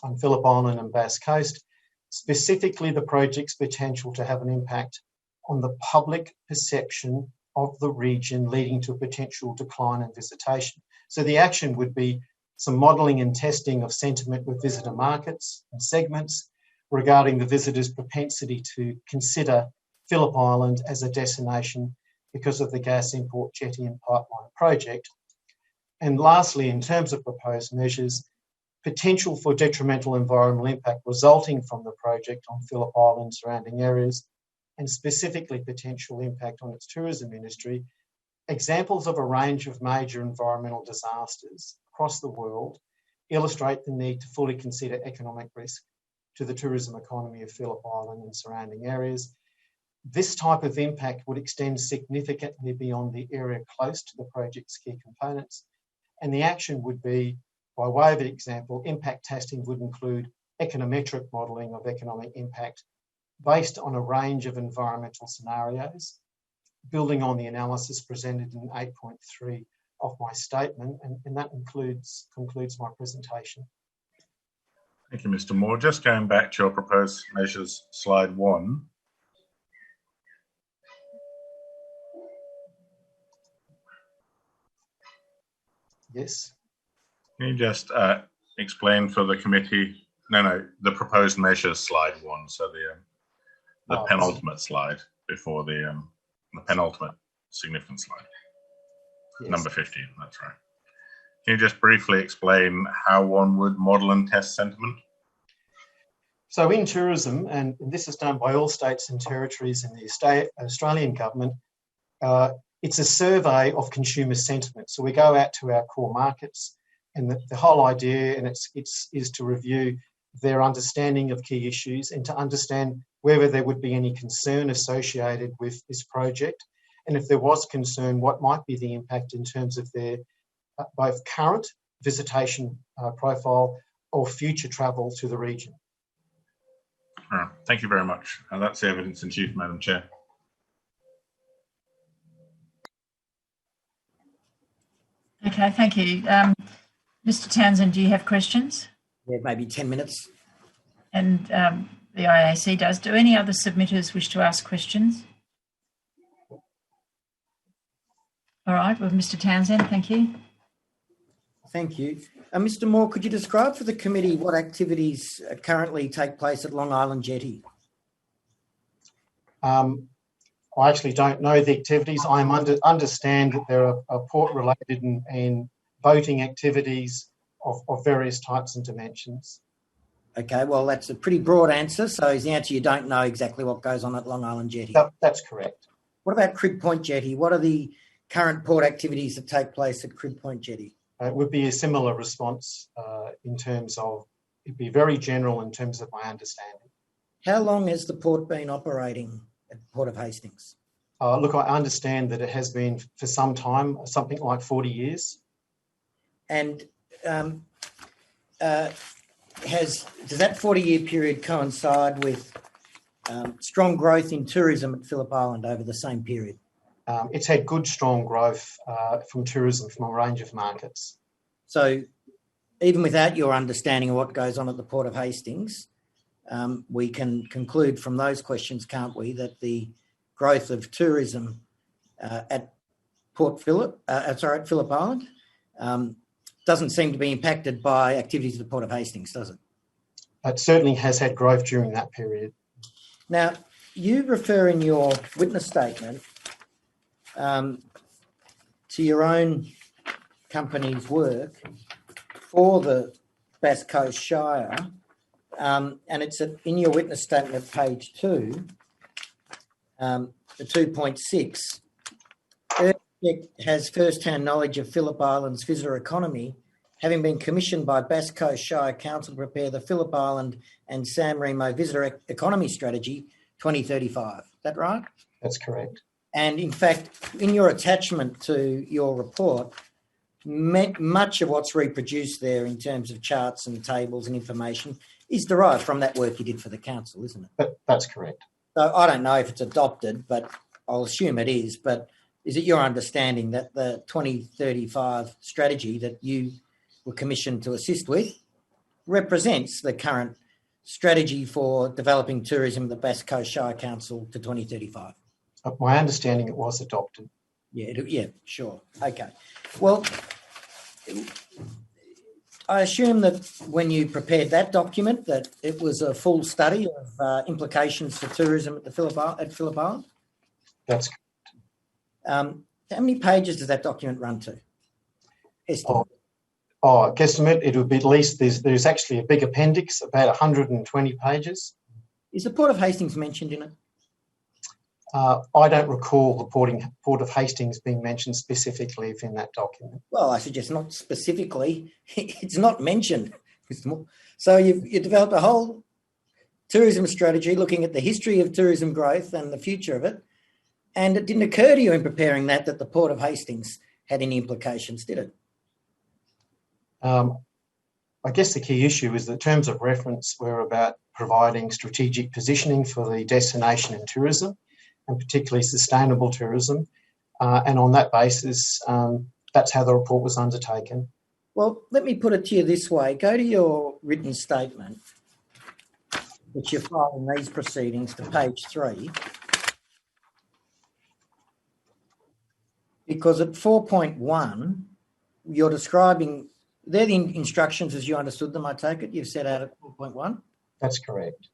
H: on Phillip Island and Bass Coast, specifically the project's potential to have an impact on the public perception of the region, leading to a potential decline in visitation. So the action would be some modelling and testing of sentiment with visitor markets and segments regarding the visitors' propensity to consider Phillip Island as a destination because of the gas import jetty and pipeline project. And lastly, in terms of proposed measures, potential for detrimental environmental impact resulting from the project on Phillip Island and surrounding areas, and specifically potential impact on its tourism industry. Examples of a range of major environmental disasters across the world illustrate the need to fully consider economic risk to the tourism economy of Phillip Island and surrounding areas. This type of impact would extend significantly beyond the area close to the project's key components, and the action would be, by way of example, impact testing would include econometric modelling of economic impact based on a range of environmental scenarios, building on the analysis presented in 8.3 of my statement, and that concludes my presentation.
D: Thank you, Mr. Moore. Just going back to your proposed measures, slide 1.
H: Yes.
D: Can you just explain for the committee? No, the proposed measures, slide 1. So the penultimate slide before the penultimate significant slide. Yes. Number 15. That's right. Can you just briefly explain how one would model and test sentiment?
H: So in tourism, and this is done by all states and territories in the Australian government, it's a survey of consumer sentiment. So we go out to our core markets, and the whole idea is to review their understanding of key issues and to understand whether there would be any concern associated with this project. And if there was concern, what might be the impact in terms of their both current visitation profile or future travel to the region.
D: All right. Thank you very much. That's the evidence in chief, Madam Chair.
A: Okay, thank you. Mr. Townsend, do you have questions?
C: Yeah, maybe 10 minutes.
A: And the IAC does. Do any other submitters wish to ask questions? All right, well, Mr. Townsend, thank you.
C: Thank you. Mr. Moore, could you describe for the committee what activities currently take place at Long Island Jetty?
H: I actually don't know the activities. I understand that there are port-related and boating activities of various types and dimensions.
C: Okay, well, that's a pretty broad answer. So is the answer you don't know exactly what goes on at Long Island Jetty?
H: That's correct.
C: What about Crib Point Jetty? What are the current port activities that take place at Crib Point Jetty?
H: It would be a similar response in terms of, it'd be very general in terms of my understanding.
C: How long has the port been operating at Port of Hastings?
H: Look, I understand that it has been for some time, something like 40 years.
C: And does that 40-year period coincide with strong growth in tourism at Phillip Island over the same period?
H: It's had good, strong growth from tourism from a range of markets.
C: So even without your understanding of what goes on at the Port of Hastings, we can conclude from those questions, can't we, that the growth of tourism at Phillip Island doesn't seem to be impacted by activities at the Port of Hastings, does it?
H: It certainly has had growth during that period.
C: Now, you refer in your witness statement to your own company's work for the Bass Coast Shire, and it's in your witness statement at page 2, the 2.6. Earthcheck has first-hand knowledge of Phillip Island's visitor economy, having been commissioned by Bass Coast Shire Council to prepare the Phillip Island and San Remo Visitor Economy Strategy 2035. Is that right?
H: That's correct.
C: And in fact, in your attachment to your report, much of what's reproduced there in terms of charts and tables and information is derived from that work you did for the council, isn't it?
H: That's correct.
C: So I don't know if it's adopted, but I'll assume it is. But is it your understanding that the 2035 strategy that you were commissioned to assist with represents the current strategy for developing tourism at the Bass Coast Shire Council to 2035?
H: My understanding, it was adopted.
C: Yeah, sure. Okay. Well, I assume that when you prepared that document that it was a full study of implications for tourism at Phillip Island?
H: That's correct.
C: How many pages does that document run to?
H: I guesstimate it would be at least, there's actually a big appendix, about 120 pages.
C: Is the Port of Hastings mentioned in it?
H: I don't recall the Port of Hastings being mentioned specifically within that document.
C: Well, I suggest not specifically. It's not mentioned. So you developed a whole tourism strategy looking at the history of tourism growth and the future of it, and it didn't occur to you in preparing that the Port of Hastings had any implications, did it?
H: I guess the key issue is the terms of reference were about providing strategic positioning for the destination and tourism, and particularly sustainable tourism. And on that basis, that's how the report was undertaken.
C: Well, let me put it to you this way. Go to your written statement, which you filed in these proceedings, to page 3. Because at 4.1, you're describing, they're the instructions as you understood them, I take it, you've set out at 4.1?
H: That's correct.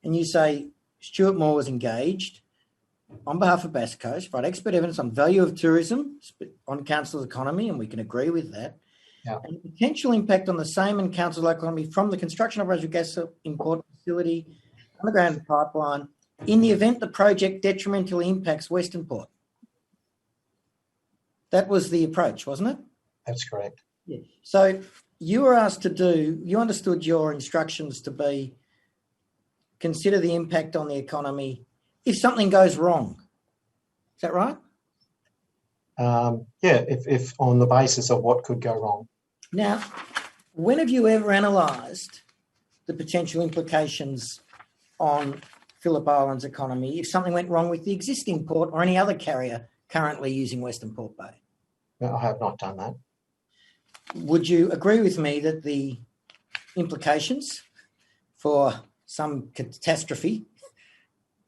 C: And you say Stuart Moore was engaged on behalf of Bass Coast, provide expert evidence on value of tourism on council's economy, and we can agree with that, and the potential impact on the same and council's economy from the construction of a gas import facility, underground pipeline, in the event the project detrimentally impacts Western Port. That was the approach, wasn't it?
H: That's correct.
C: Yeah. So you were asked to you understood your instructions to be, consider the impact on the economy if something goes wrong. Is that right?
H: If on the basis of what could go wrong.
C: Now, when have you ever analysed the potential implications on Phillip Island's economy if something went wrong with the existing port or any other carrier currently using Western Port Bay?
H: No, I have not done that.
C: Would you agree with me that the implications for some catastrophe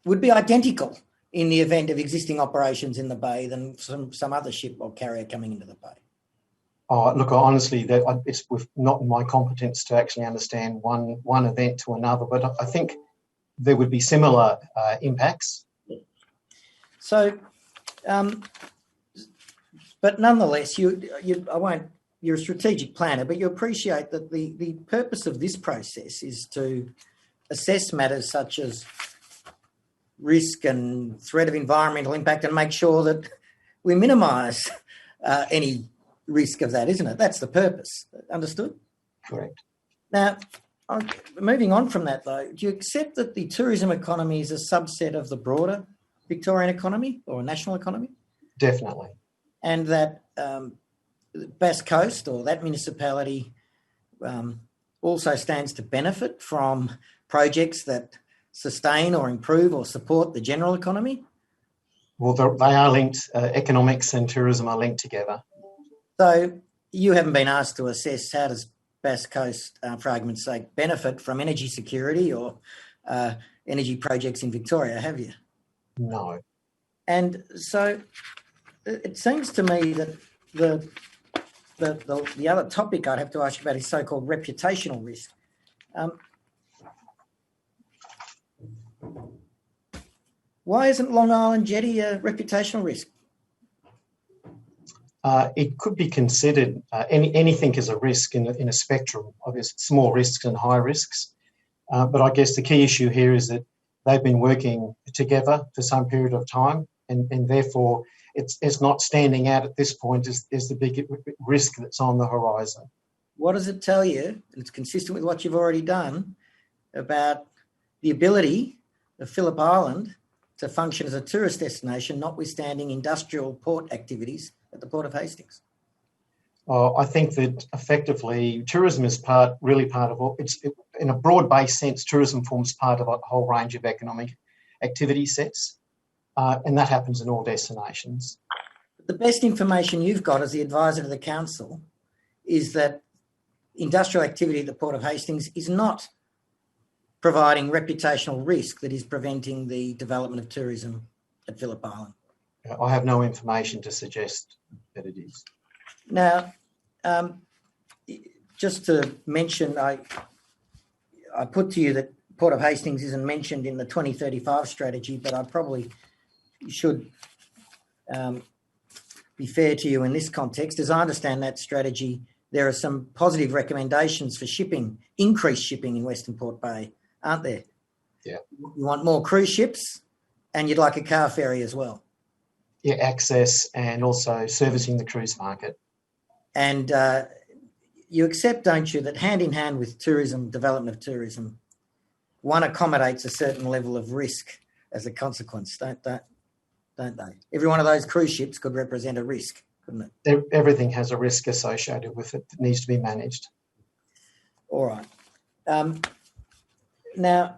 C: would be identical in the event of existing operations in the bay than some other ship or carrier coming into the bay?
H: Look, honestly, it's not in my competence to actually understand one event to another, but I think there would be similar impacts.
C: So, but nonetheless, you're a strategic planner, but you appreciate that the purpose of this process is to assess matters such as risk and threat of environmental impact and make sure that we minimise any risk of that, isn't it? That's the purpose. Understood?
H: Correct.
C: Now, moving on from that, though, do you accept that the tourism economy is a subset of the broader Victorian economy or national economy?
H: Definitely.
C: And that Bass Coast or that municipality also stands to benefit from projects that sustain or improve or support the general economy?
H: Well, they are linked. Economics and tourism are linked together.
C: So you haven't been asked to assess how does Bass Coast, for argument's sake, benefit from energy security or energy projects in Victoria, have you?
H: No.
C: And so it seems to me that the other topic I'd have to ask you about is so-called reputational risk. Why isn't Long Island Jetty a reputational risk?
H: It could be considered, anything is a risk in a spectrum of small risks and high risks. But I guess the key issue here is that they've been working together for some period of time, and therefore it's not standing out at this point as the big risk that's on the horizon. What
C: does it tell you, and it's consistent with what you've already done, about the ability of Phillip Island to function as a tourist destination, notwithstanding industrial port activities at the Port of Hastings?
H: I think that effectively tourism is really part of in a broad-based sense, tourism forms part of a whole range of economic activity sets, and that happens in all destinations.
C: The best information you've got as the advisor to the council is that industrial activity at the Port of Hastings is not providing reputational risk that is preventing the development of tourism at Phillip Island.
H: I have no information to suggest that it is.
C: Now, just to mention, I put to you that Port of Hastings isn't mentioned in the 2035 strategy, but I probably should be fair to you in this context. As I understand that strategy, there are some positive recommendations for shipping, increased shipping in Western Port Bay, aren't there?
H: Yeah.
C: You want more cruise ships and you'd like a car ferry as well.
H: Yeah, access and also servicing the cruise market.
C: And you accept, don't you, that hand in hand with tourism, development of tourism, one accommodates a certain level of risk as a consequence, don't they? Every one of those cruise ships could represent a risk, couldn't it?
H: Everything has a risk associated with it that needs to be managed.
C: All right. Now,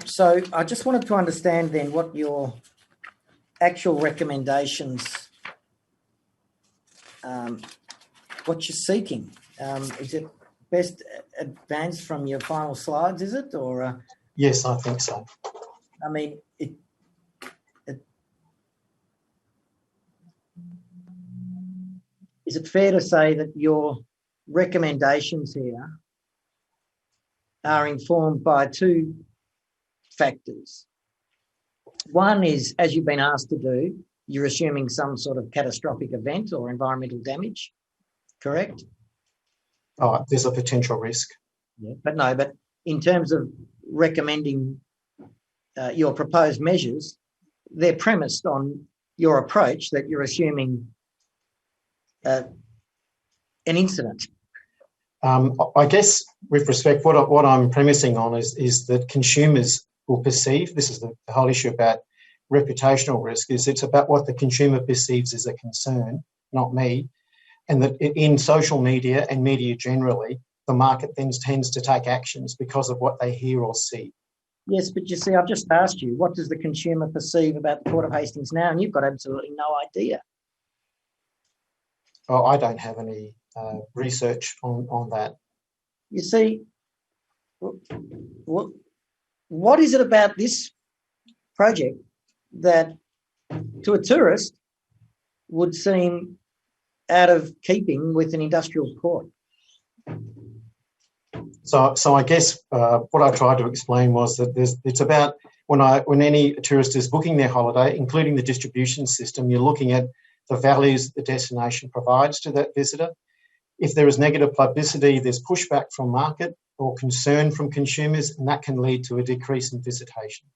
C: so I just wanted to understand then what your actual recommendations, what you're seeking. Is it best advanced from your final slides, is it? Or
H: yes, I think so.
C: I mean, is it fair to say that your recommendations here are informed by two factors? One is, as you've been asked to do, you're assuming some sort of catastrophic event or environmental damage, correct?
H: Oh, there's a potential risk.
C: Yeah, but in terms of recommending your proposed measures, they're premised on your approach that you're assuming an incident.
H: I guess with respect, what I'm premising on is that consumers will perceive, this is the whole issue about reputational risk, is it's about what the consumer perceives as a concern, not me, and that in social media and media generally, the market then tends to take actions because of what they hear or see.
C: Yes, but you see, I've just asked you, what does the consumer perceive about the Port of Hastings now? And you've got absolutely no idea.
H: Oh, I don't have any research on that.
C: You see, what is it about this project that to a tourist would seem out of keeping with an industrial port?
H: So I guess what I tried to explain was that it's about when any tourist is booking their holiday, including the distribution system, you're looking at the values the destination provides to that visitor. If there is negative publicity, there's pushback from market or concern from consumers, and that can lead to a decrease in visitation.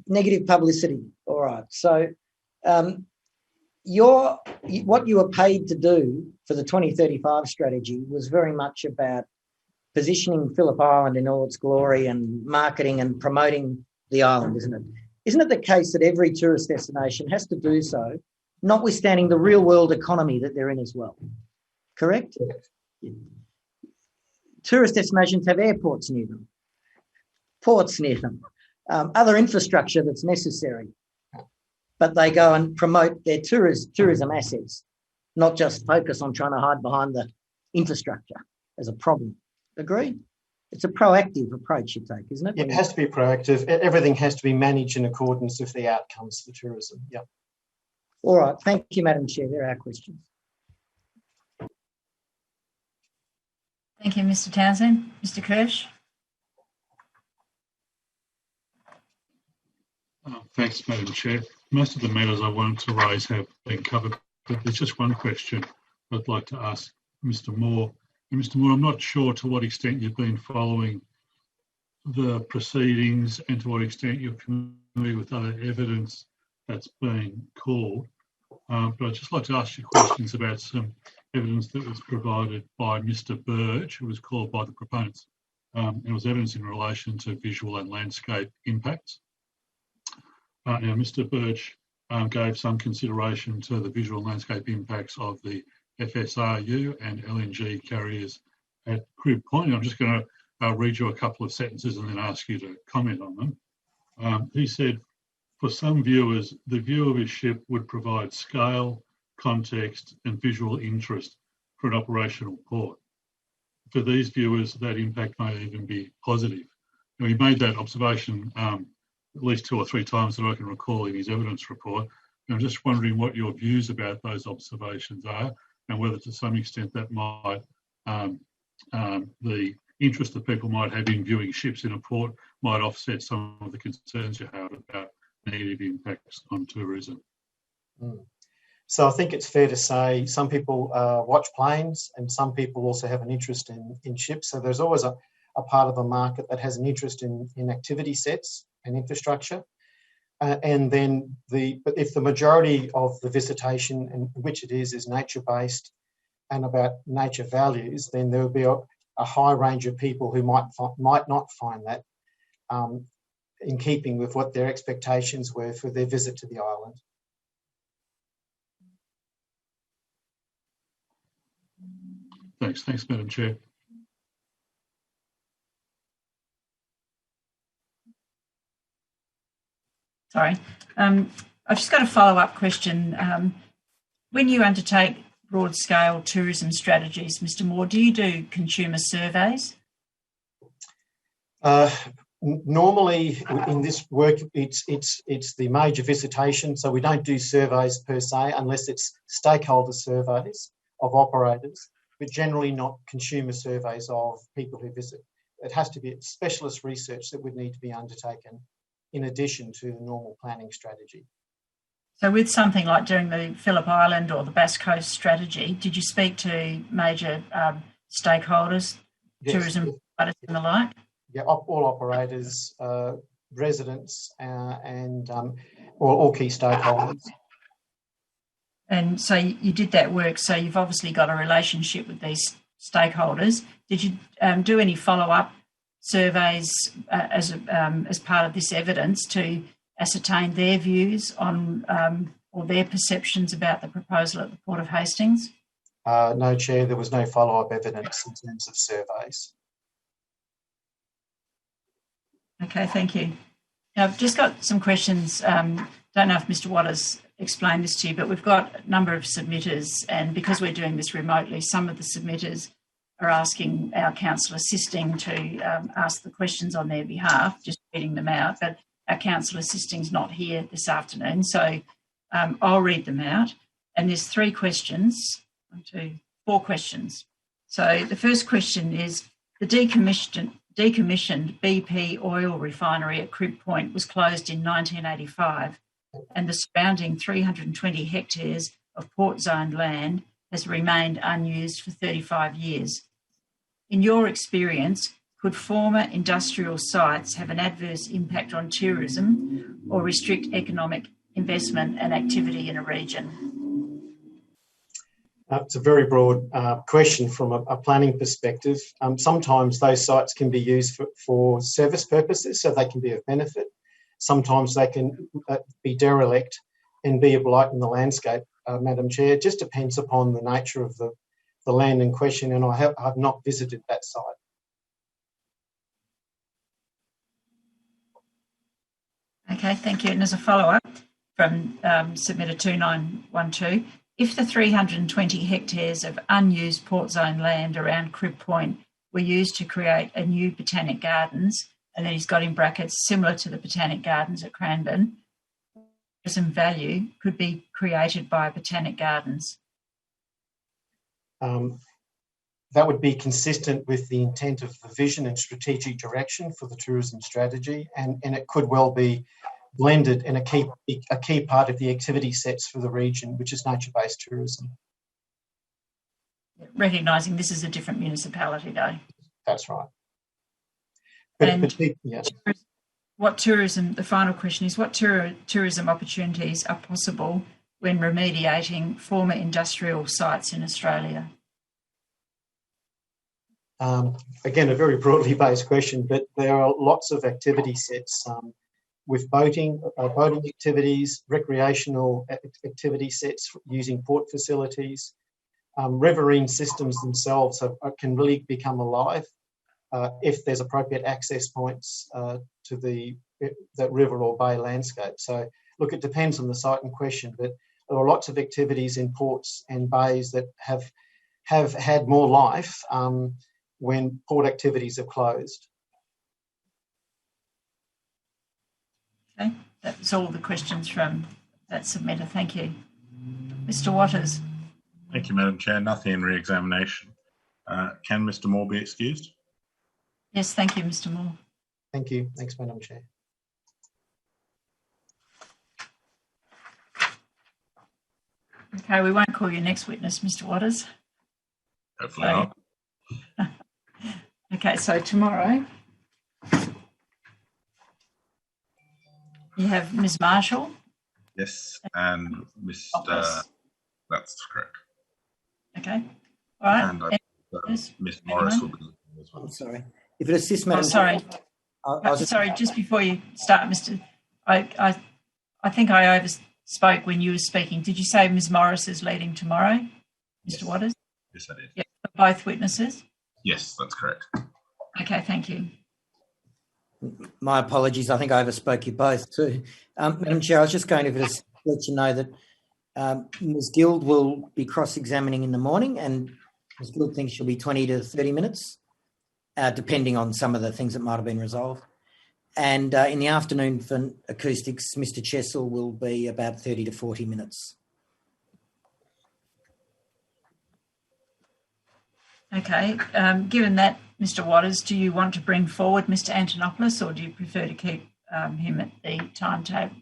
C: Negative publicity. All right. So what you were paid to do for the 2035 strategy was very much about positioning Phillip Island in all its glory and marketing and promoting the island, isn't it? Isn't it the case that every tourist destination has to do so, notwithstanding the real world economy that they're in as well? Correct? Yeah. Tourist destinations have airports near them, ports near them, other infrastructure that's necessary, but they go and promote their tourism assets, not just focus on trying to hide behind the infrastructure as a problem. Agree? It's a proactive approach you take, isn't it?
H: It has to be proactive. Everything has to be managed in accordance with the outcomes for tourism. Yep.
C: All right. Thank you, Madam Chair. There are our questions.
A: Thank you, Mr. Townsend. Mr. Kirsch.
B: Thanks, Madam Chair. Most of the matters I wanted to raise have been covered, but there's just one question I'd like to ask Mr. Moore. And Mr. Moore, I'm not sure to what extent you've been following the proceedings and to what extent you're familiar with other evidence that's been called. But I'd just like to ask you questions about some evidence that was provided by Mr. Birch, who was called by the proponents. It was evidence in relation to visual and landscape impacts. Now, Mr. Birch gave some consideration to the visual and landscape impacts of the FSRU and LNG carriers at Crib Point. I'm just going to read you a couple of sentences and then ask you to comment on them. He said, for some viewers, the view of a ship would provide scale, context and visual interest for an operational port. For these viewers, that impact may even be positive. And he made that observation at least 2 or 3 times that I can recall in his evidence report. And I'm just wondering what your views about those observations are and whether to some extent that might, the interest that people might have in viewing ships in a port might offset some of the concerns you have about negative impacts on tourism.
H: So I think it's fair to say some people watch planes and some people also have an interest in ships. So there's always a part of the market that has an interest in activity sets and infrastructure. And then but if the majority of the visitation, and which it is nature-based and about nature values, then there will be a high range of people who might not find that in keeping with what their expectations were for their visit to the island.
B: Thanks, Madam Chair.
A: Sorry. I've just got a follow-up question. When you undertake broad-scale tourism strategies, Mr. Moore, do you do consumer surveys?
H: Normally in this work, it's the major visitation, so we don't do surveys per se unless it's stakeholder surveys of operators, but generally not consumer surveys of people who visit. It has to be specialist research that would need to be undertaken in addition to the normal planning strategy.
A: So with something like doing the Phillip Island or the Bass Coast strategy, did you speak to major stakeholders, yes, tourism providers and the like?
H: Yeah, all operators, residents and all key stakeholders.
A: And so you did that work, so you've obviously got a relationship with these stakeholders. Did you do any follow-up surveys as part of this evidence to ascertain their views on or their perceptions about the proposal at the Port of Hastings?
H: No, Chair, there was no follow-up evidence in terms of surveys.
A: Okay, thank you. Now, I've just got some questions. Don't know if Mr. Waters explained this to you, but we've got a number of submitters, and because we're doing this remotely, some of the submitters are asking our counsel assisting to ask the questions on their behalf, just reading them out, but our counsel assisting's not here this afternoon, so I'll read them out. And there's 3 questions, 4 questions. So the first question is, the decommissioned BP oil refinery at Crib Point was closed in 1985, and the surrounding 320 hectares of port-zoned land has remained unused for 35 years. In your experience, could former industrial sites have an adverse impact on tourism or restrict economic investment and activity in a region?
H: It's a very broad question from a planning perspective. Sometimes those sites can be used for service purposes, so they can be of benefit. Sometimes they can be derelict and be a blight in the landscape, Madam Chair. It just depends upon the nature of the land in question, and I've not visited that site.
A: Okay, thank you. And as a follow-up from submitter 2912, if the 320 hectares of unused port zone land around Crib Point were used to create a new botanic gardens, and then he's got in brackets similar to the botanic gardens at Cranbourne, tourism value could be created by botanic gardens?
H: That would be consistent with the intent of the vision and strategic direction for the tourism strategy, and it could well be blended in a key part of the activity sets for the region, which is nature-based tourism.
A: Recognising this is a different municipality, though.
H: That's right.
A: What tourism, the final question is, what tourism opportunities are possible when remediating former industrial sites in Australia?
H: Again, a very broadly based question, but there are lots of activity sets with boating activities, recreational activity sets using port facilities. Riverine systems themselves can really become alive if there's appropriate access points to that river or bay landscape. So, look, it depends on the site in question, but there are lots of activities in ports and bays that have had more life when port activities are closed.
A: Okay, that's all the questions from that submitter. Thank you. Mr. Waters.
D: Thank you, Madam Chair. Nothing in re-examination. Can Mr. Moore be excused?
A: Yes, thank you, Mr. Moore.
H: Thank you. Thanks, Madam Chair.
A: Okay, we won't call you next witness, Mr. Waters.
D: Hopefully not.
A: Okay, so tomorrow you have Ms. Marshall.
D: Yes, and Mr.
A: Office.
D: That's correct.
A: Okay, all right.
D: And Ms. Morris will be as well.
C: I'm sorry. If it assists, Madam.
A: Sorry, just before you start, Mr. I think I overspoke when you were speaking. Did you say Ms. Morris is leading tomorrow, Mr.
D: Yes.
A: Waters?
D: Yes, I did.
A: Yeah, for both witnesses?
D: Yes, that's correct.
A: Okay, thank you.
C: My apologies. I think I overspoke you both too. Madam Chair, I was just going to let you know that Ms. Guild will be cross-examining in the morning, and Ms. Guild thinks she'll be 20 to 30 minutes, depending on some of the things that might have been resolved. And in the afternoon for acoustics, Mr. Chessel will be about 30 to 40 minutes.
A: Okay, given that, Mr. Waters, do you want to bring forward Mr. Antonopoulos, or do you prefer to keep him at the timetable?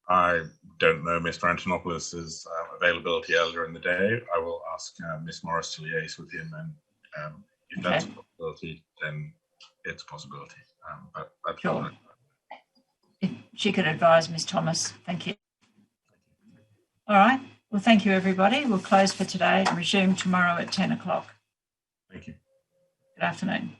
D: I don't know Mr. Antonopoulos' availability earlier in the day. I will ask Ms. Morris to liaise with him, and if that's a possibility, then it's a possibility. But that's
A: sure. If she could advise Ms. Thomas, thank you. All right. Well, thank you, everybody. We'll close for today and resume tomorrow at 10 o'clock.
D: Thank you.
A: Good afternoon.